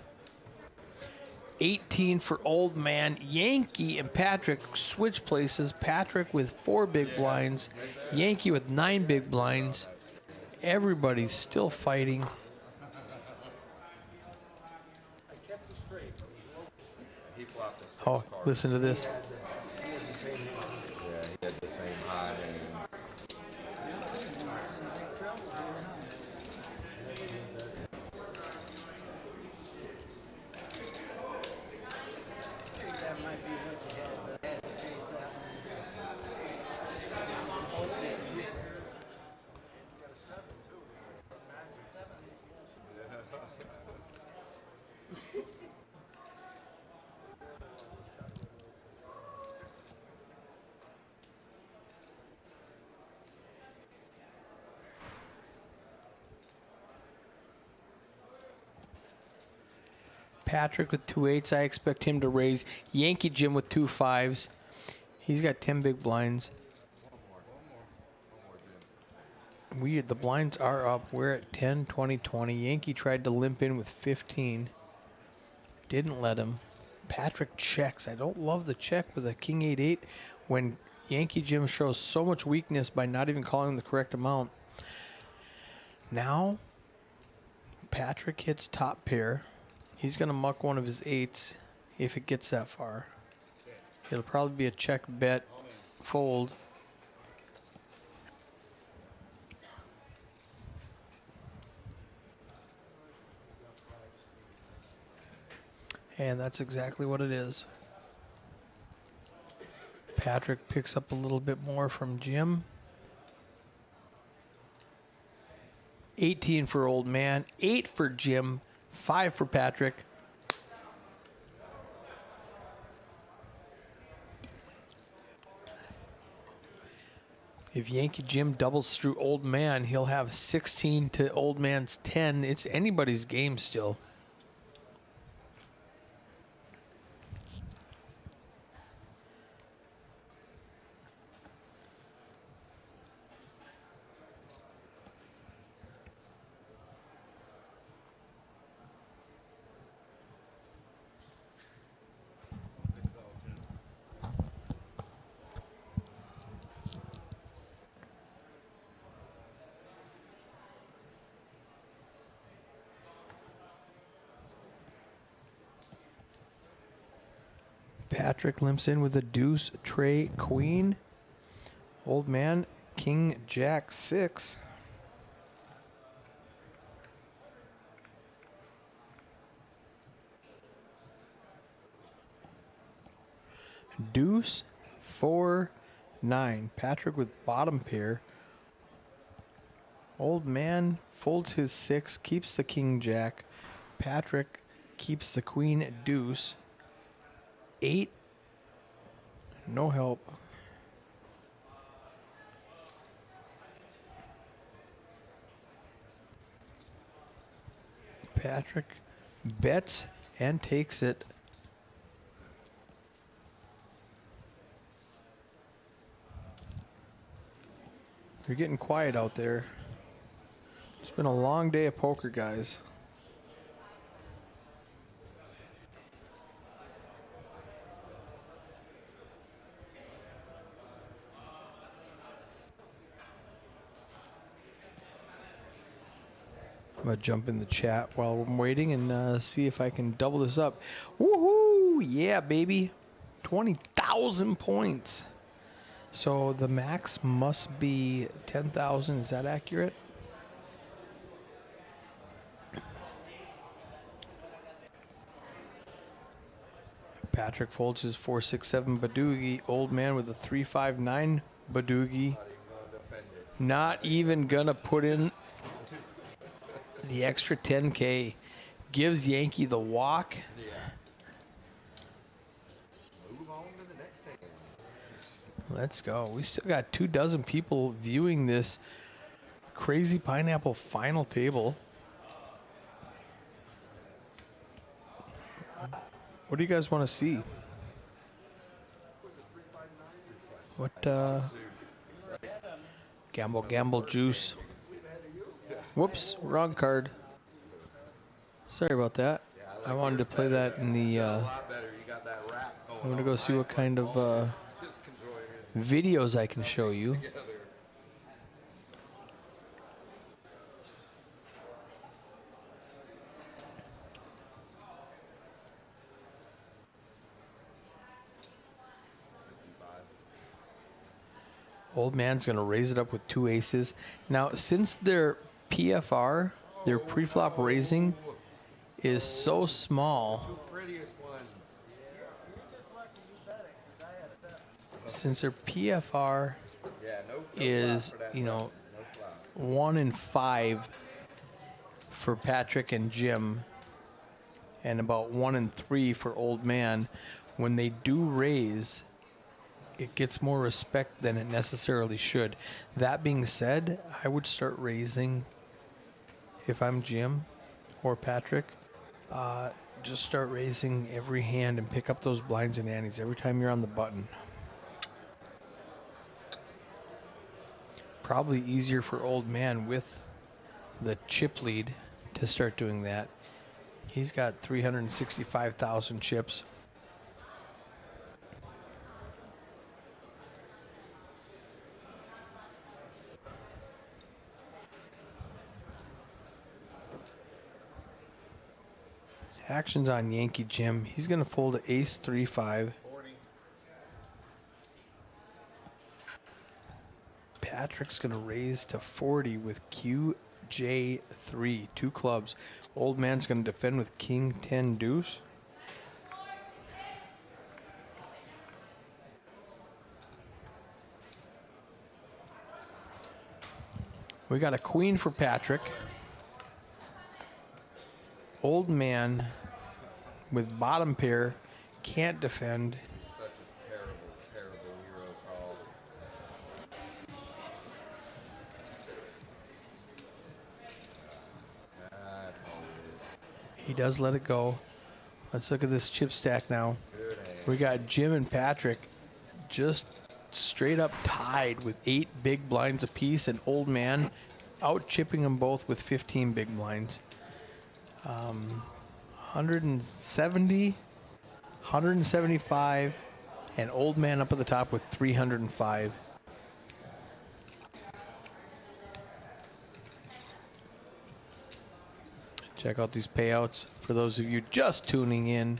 S1: 18 for old man. Yankee and Patrick switch places. Patrick with 4 big blinds. Yankee with 9 big blinds. Everybody's still fighting.
S6: He flopped a 6
S1: Oh,
S6: card.
S1: listen to this.
S6: Yeah, he had the same high hand.
S4: That might be what you had, but I had to chase that one.
S1: Patrick with 2 8s. I expect him to raise. Yankee Jim with 2 5s. He's got 10 big blinds. The blinds are up. We're at 10, 20, 20. Yankee tried to limp in with 15. Didn't let him. Patrick checks. I don't love the check with a king 8-8 when Yankee Jim shows so much weakness by not even calling the correct amount. Now, Patrick hits top pair. He's going to muck one of his 8s if it gets that far. It'll probably be a check, bet, fold. And that's exactly what it is. Patrick picks up a little bit more from Jim. 18 for old man, 8 for Jim, 5 for Patrick. If Yankee Jim doubles through old man, he'll have 16 to old man's 10. It's anybody's game still. Patrick limps in with a deuce, tray, queen. Old man, king, jack, 6. Deuce, 4, 9. Patrick with bottom pair. Old man folds his 6, keeps the king, jack. Patrick keeps the queen, deuce. 8, no help. Patrick bets and takes it. You're getting quiet out there. It's been a long day of poker, guys. I'm going to jump in the chat while I'm waiting and see if I can double this up. Woohoo! Yeah, baby. 20,000 points. So the max must be 10,000. Is that accurate? Patrick folds his 467 Badoogie. Old man with a 359 Badoogie. Not even gonna put in the extra 10K. Gives Yankee the walk.
S6: Move on to the next hand.
S1: Let's go. We still got 24 people viewing this Crazy Pineapple final table. What do you guys want to see? What, Gamble juice. Whoops, wrong card. Sorry about that. I wanted to play that in the,
S6: A lot better. You got that rap going.
S1: I'm gonna go see what kind of,
S6: Just enjoying it
S1: videos I can show you.
S6: together.
S1: Old man's going to raise it up with 2 aces. Now, since their PFR, their pre-flop raising, is so small,
S6: Prettiest ones.
S1: since their PFR
S6: Yeah, no
S1: is,
S6: flop for that
S1: you know,
S6: side. No flop.
S1: 1 in 5 for Patrick and Jim, and about 1 in 3 for Old Man, when they do raise, it gets more respect than it necessarily should. That being said, I would start raising if I'm Jim or Patrick. Just start raising every hand and pick up those blinds and antes every time you're on the button. Probably easier for Old Man with the chip lead to start doing that. He's got 365,000 chips. Action's on Yankee Jim. He's going to fold an ace 3-5.
S6: 40.
S1: Patrick's going to raise to 40 with QJ3, 2 clubs. Old man's going to defend with King 10 deuce. We got a queen for Patrick. Old man with bottom pair can't defend.
S6: Such a terrible, terrible hero call. That's all it is.
S1: He does let it go. Let's look at this chip stack now.
S6: Good hand.
S1: We got Jim and Patrick just straight up tied with 8 big blinds apiece, and Old Man out chipping them both with 15 big blinds. 170, 175, and Old Man up at the top with 305. Check out these payouts for those of you just tuning in.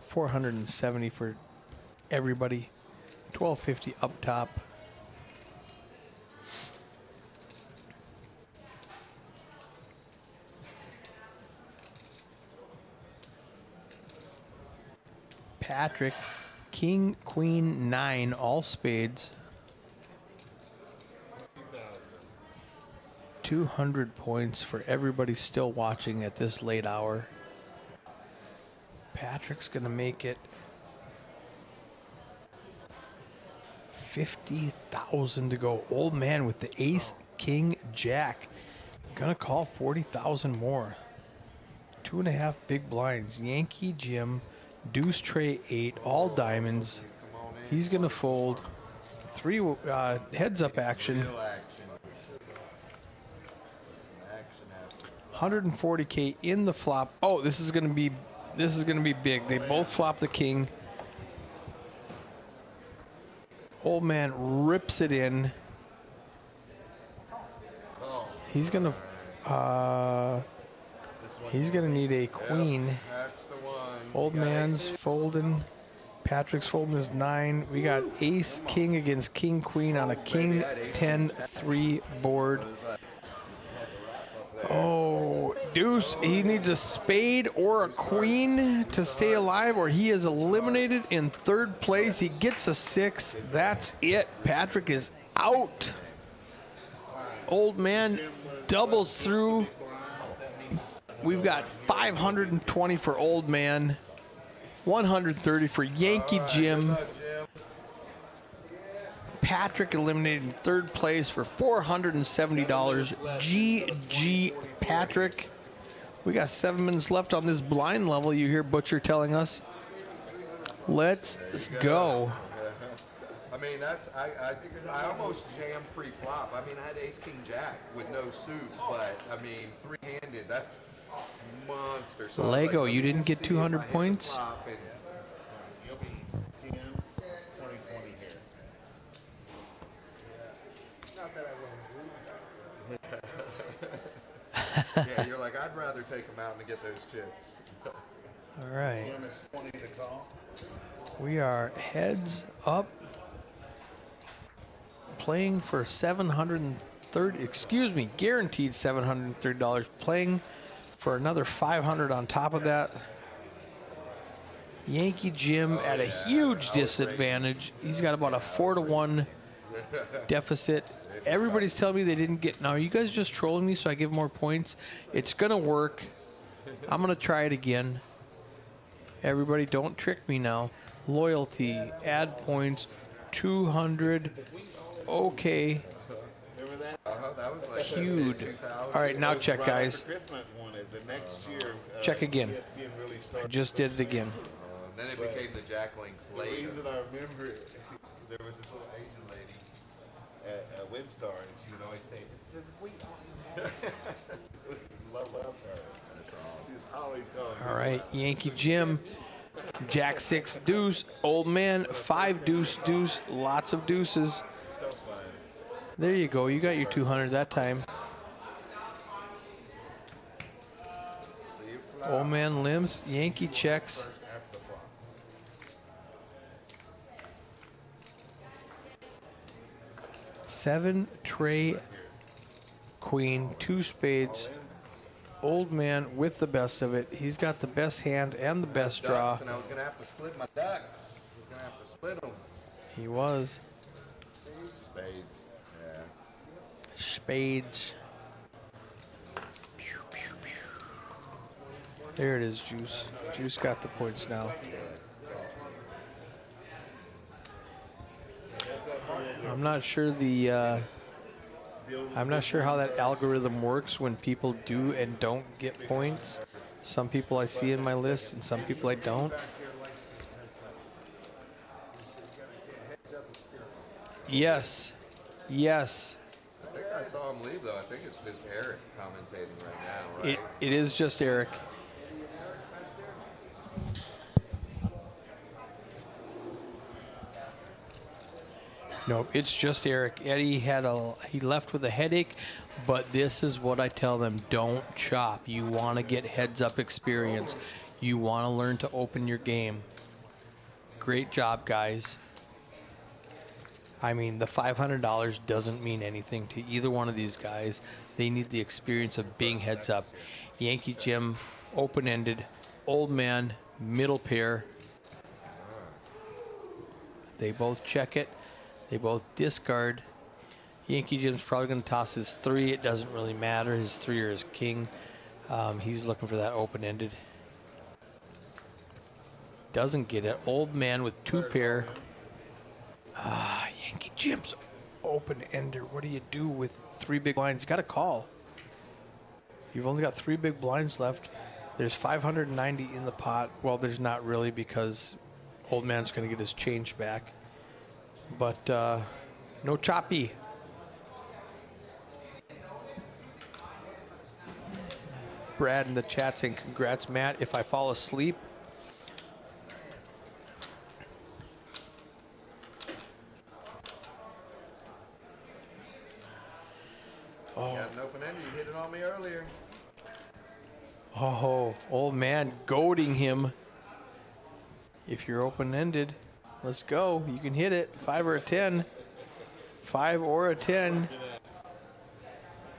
S1: 470 for everybody. 1250 up top. Patrick, King, Queen, 9, all spades. 200 points for everybody still watching at this late hour. Patrick's going to make it 50,000 to go. Old man with the ace, king, jack. Gonna call 40,000 more. 2.5 big blinds. Yankee Jim, deuce tray 8, all diamonds. He's gonna fold. 3 heads up action.
S6: Real action. Some action happening.
S1: 140K in the flop. Oh, this is gonna be big. They both flop the king. Old man rips it in. He's gonna need a queen.
S6: That's the one.
S1: Old
S6: You got
S1: man's
S6: aces?
S1: folding. Patrick's folding his 9. We got ace king against king queen on a king 10-3 board. Oh, deuce. He needs a spade or a queen to stay alive, or he is eliminated in 3rd place. He gets a 6. That's it. Patrick is out. Old man doubles through. We've got 520 for old man, 130 for Yankee Jim. Patrick eliminated in 3rd place for $470. GG Patrick. We got 7 minutes left on this blind level. You hear Butcher telling us. Let's go.
S6: I mean, I almost jammed pre-flop. I mean, I had ace king jack with no suits, but I mean, 3-handed. That's monster. So I was
S1: Lego,
S6: like,
S1: you
S6: let me
S1: didn't
S6: just
S1: get
S6: see if I
S1: 200
S6: hit the
S1: points?
S6: flop and-
S5: You'll be 10, 20, 20 here.
S6: Yeah, you're like, I'd rather take them out and get those chips.
S1: All right.
S5: Limit's 20 to call.
S1: We are heads up. Playing for guaranteed $730. Playing for another 500 on top of that. Yankee Jim at a huge disadvantage. He's got about a 4-1 deficit. Everybody's telling me they didn't get. Now, are you guys just trolling me so I give more points? It's gonna work. I'm gonna try it again. Everybody, don't trick me now. Loyalty, add points, 200. Okay,
S6: That was like
S1: huge.
S6: 2000.
S1: All right, now check, guys.
S5: Christmas wanted the next year.
S1: Check again.
S5: ESPN really
S1: I
S5: started.
S1: just did it again.
S6: Then it became the Jack Links
S5: The
S6: later.
S5: reason I remember it, there was this little Asian lady at Windstar, and she would always say, "It's the wheat on love her." She's always going.
S1: All right, Yankee Jim, Jack 6 deuce, old man 5 deuce deuce, lots of deuces.
S5: So fun.
S1: There you go. You got your 200 that time.
S6: See you fly.
S1: Old man limps. Yankee checks.
S5: After the flop.
S1: 7 tray queen, 2 spades. Old man with the best of it. He's got the best hand and the best draw.
S6: Ducks, and I was gonna have to split my ducks. I was gonna have to split them.
S1: He was.
S6: Spades. Yeah.
S1: Spades. There it is, Juice. Juice got the points now. I'm not sure I'm not sure how that algorithm works when people do and don't get points. Some people I see in my list and some people I don't. Yes. Yes.
S6: I think I saw him leave though. I think it's just Eric commentating right now, right?
S1: It is just Eric. Nope, it's just Eric. Eddie he left with a headache, but this is what I tell them: don't chop. You want to get heads up experience. You want to learn to open your game. Great job, guys. I mean, the $500 doesn't mean anything to either one of these guys. They need the experience of being heads up. Yankee Jim, open-ended. Old man, middle pair. They both check it. They both discard. Yankee Jim's probably going to toss his 3. It doesn't really matter. His 3 or his king. He's looking for that open-ended. Doesn't get it. Old man with 2 pair. Yankee Jim's open-ender. What do you do with 3 big blinds? You got to call. You've only got 3 big blinds left. There's 590 in the pot. Well, there's not really because old man's going to get his change back. But no choppy. Brad in the chat saying, congrats, Matt. If I fall asleep,
S6: You got an open ender. You hit it on me earlier.
S1: oh, old man goading him. If you're open-ended, let's go. You can hit it. 5 or a 10. 5 or a 10.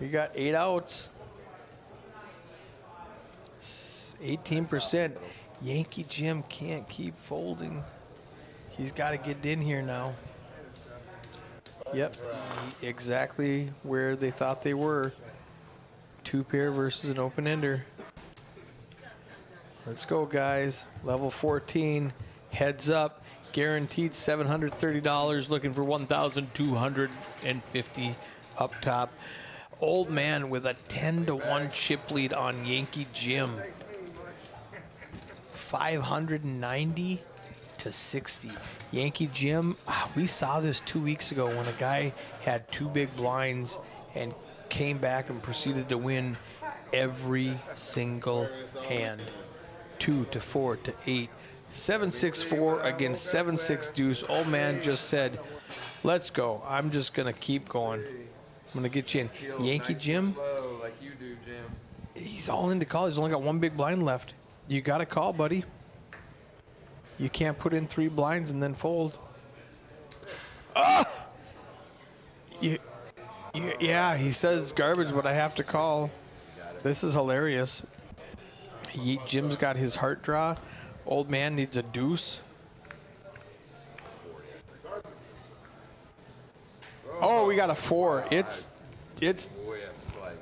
S1: You got 8 outs. 18%. Yankee Jim can't keep folding. He's got to get in here now. Yep, exactly where they thought they were. 2 pair versus an open-ender. Let's go, guys. Level 14. Heads up. Guaranteed $730. Looking for $1,250 up top. Old man with a 10-1 chip lead on Yankee Jim. 590 to 60. Yankee Jim, we saw this 2 weeks ago when a guy had 2 big blinds and came back and proceeded to win every single hand. 2 to 4 to 8. 7-6-4 against 7-6 deuce. Old man just said, let's go. I'm just going to keep going. I'm going to get you in.
S6: Feel
S1: Yankee
S6: nice
S1: Jim,
S6: and slow like you do, Jim.
S1: he's all into call. He's only got 1 big blind left. You got to call, buddy. You can't put in 3 blinds and then fold. Ah! Yeah, he says garbage, but I have to call. This is hilarious. Jim's got his heart draw. Old man needs a deuce. Oh, we got a 4. It's
S6: Whiff, like,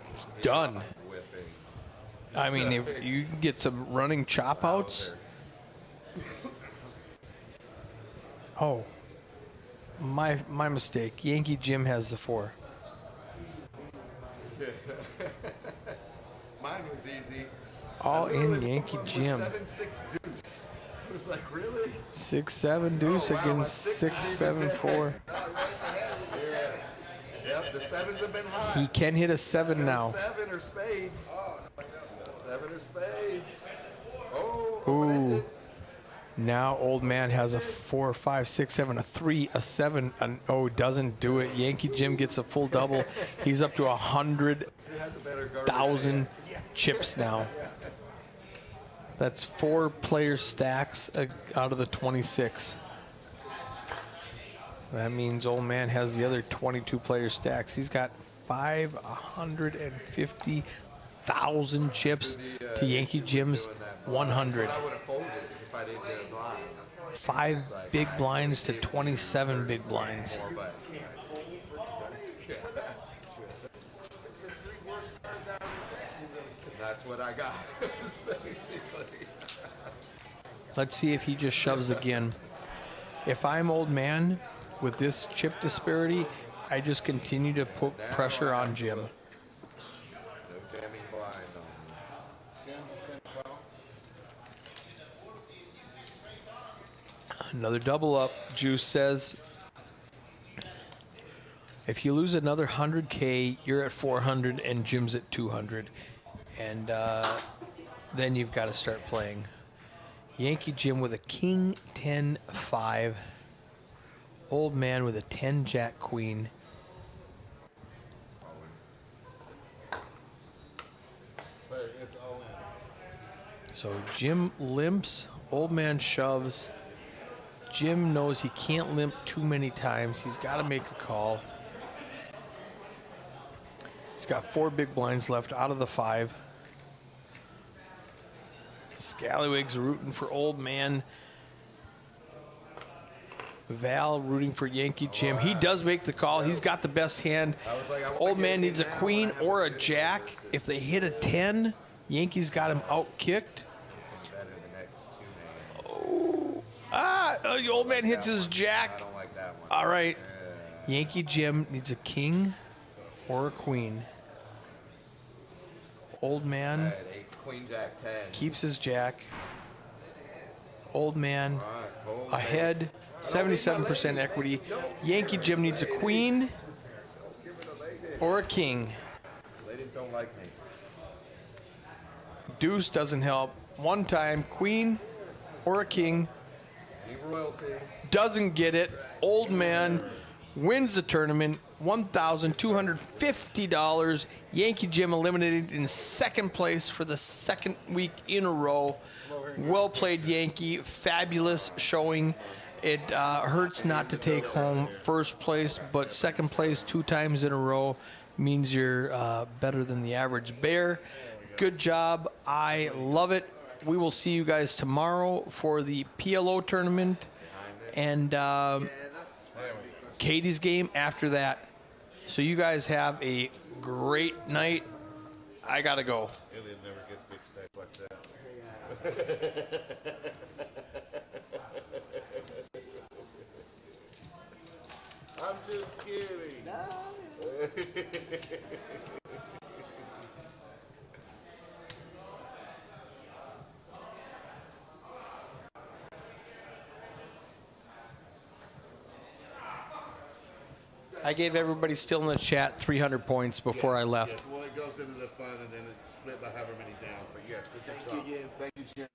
S1: done.
S6: whiffing.
S1: I mean, if you can get some running chop outs. Oh, my mistake. Yankee Jim has the 4.
S6: Mine was easy.
S1: All
S6: I
S1: in
S6: literally
S1: Yankee
S6: pulled up
S1: Jim.
S6: with 7-6 deuce. I was like, really?
S1: 6-7 deuce
S6: Oh, wow,
S1: against
S6: a 6 is even
S1: 6-7-4.
S6: Yep, the 7s have been hot.
S1: He can hit a 7 now.
S6: 7 or spades. 7 or spades. Oh,
S1: Ooh.
S6: open-ended.
S1: Now old man has a 4, 5, 6, 7, a 3, a 7. Oh, doesn't do it. Yankee Jim gets a full double. He's up to
S6: You had the better garbage
S1: 100,000
S6: hand.
S1: chips now. That's 4 player stacks out of the 26. That means old man has the other 22 player stacks. He's got 550,000 chips to Yankee Jim's 100.
S6: I would have folded if I didn't get a blind.
S1: 5 big blinds to 27 big blinds.
S6: But that's what I got, basically.
S1: Let's see if he just shoves again. If I'm old man with this chip disparity, I just continue to put pressure on Jim.
S6: No jamming blind on me.
S1: Another double up, Juice says. If you lose another 100K, you're at 400 and Jim's at 200. And then you've got to start playing. Yankee Jim with a King 10-5. Old man with a 10 Jack Queen. So Jim limps, old man shoves. Jim knows he can't limp too many times. He's got to make a call. He's got 4 big blinds left out of the 5. Scallywag's rooting for old man. Val rooting for Yankee Jim. He does make the call. He's got the best hand. Old man needs a queen or a jack. If they hit a 10, Yankees got him out kicked. Oh, the old man hits his jack.
S6: I don't like that one.
S1: All right. Yankee Jim needs a king or a queen. Old man
S6: Had a queen jack 10.
S1: keeps his jack. Old man
S6: All right, boom,
S1: ahead, 77% equity. Yankee Jim needs a queen or a king.
S6: Ladies don't like me.
S1: Deuce doesn't help. One time, queen or a king.
S6: Need royalty.
S1: Doesn't get it. Old man wins the tournament, $1,250. Yankee Jim eliminated in second place for the second week in a row. Well played, Yankee. Fabulous showing. It hurts not to take home first place, but second place 2 times in a row means you're better than the average bear. Good job. I love it. We will see you guys tomorrow for the PLO tournament and Katie's game after that. So you guys have a great night. I gotta go.
S5: Alien never gets big stacks like that. I'm just kidding.
S1: I gave everybody still in the chat 300 points before I left.
S5: Yes, well, it goes into the fun and then it's split by however many down. But yes, it's a chop.
S6: Thank you, Jim. Thank you, Jim.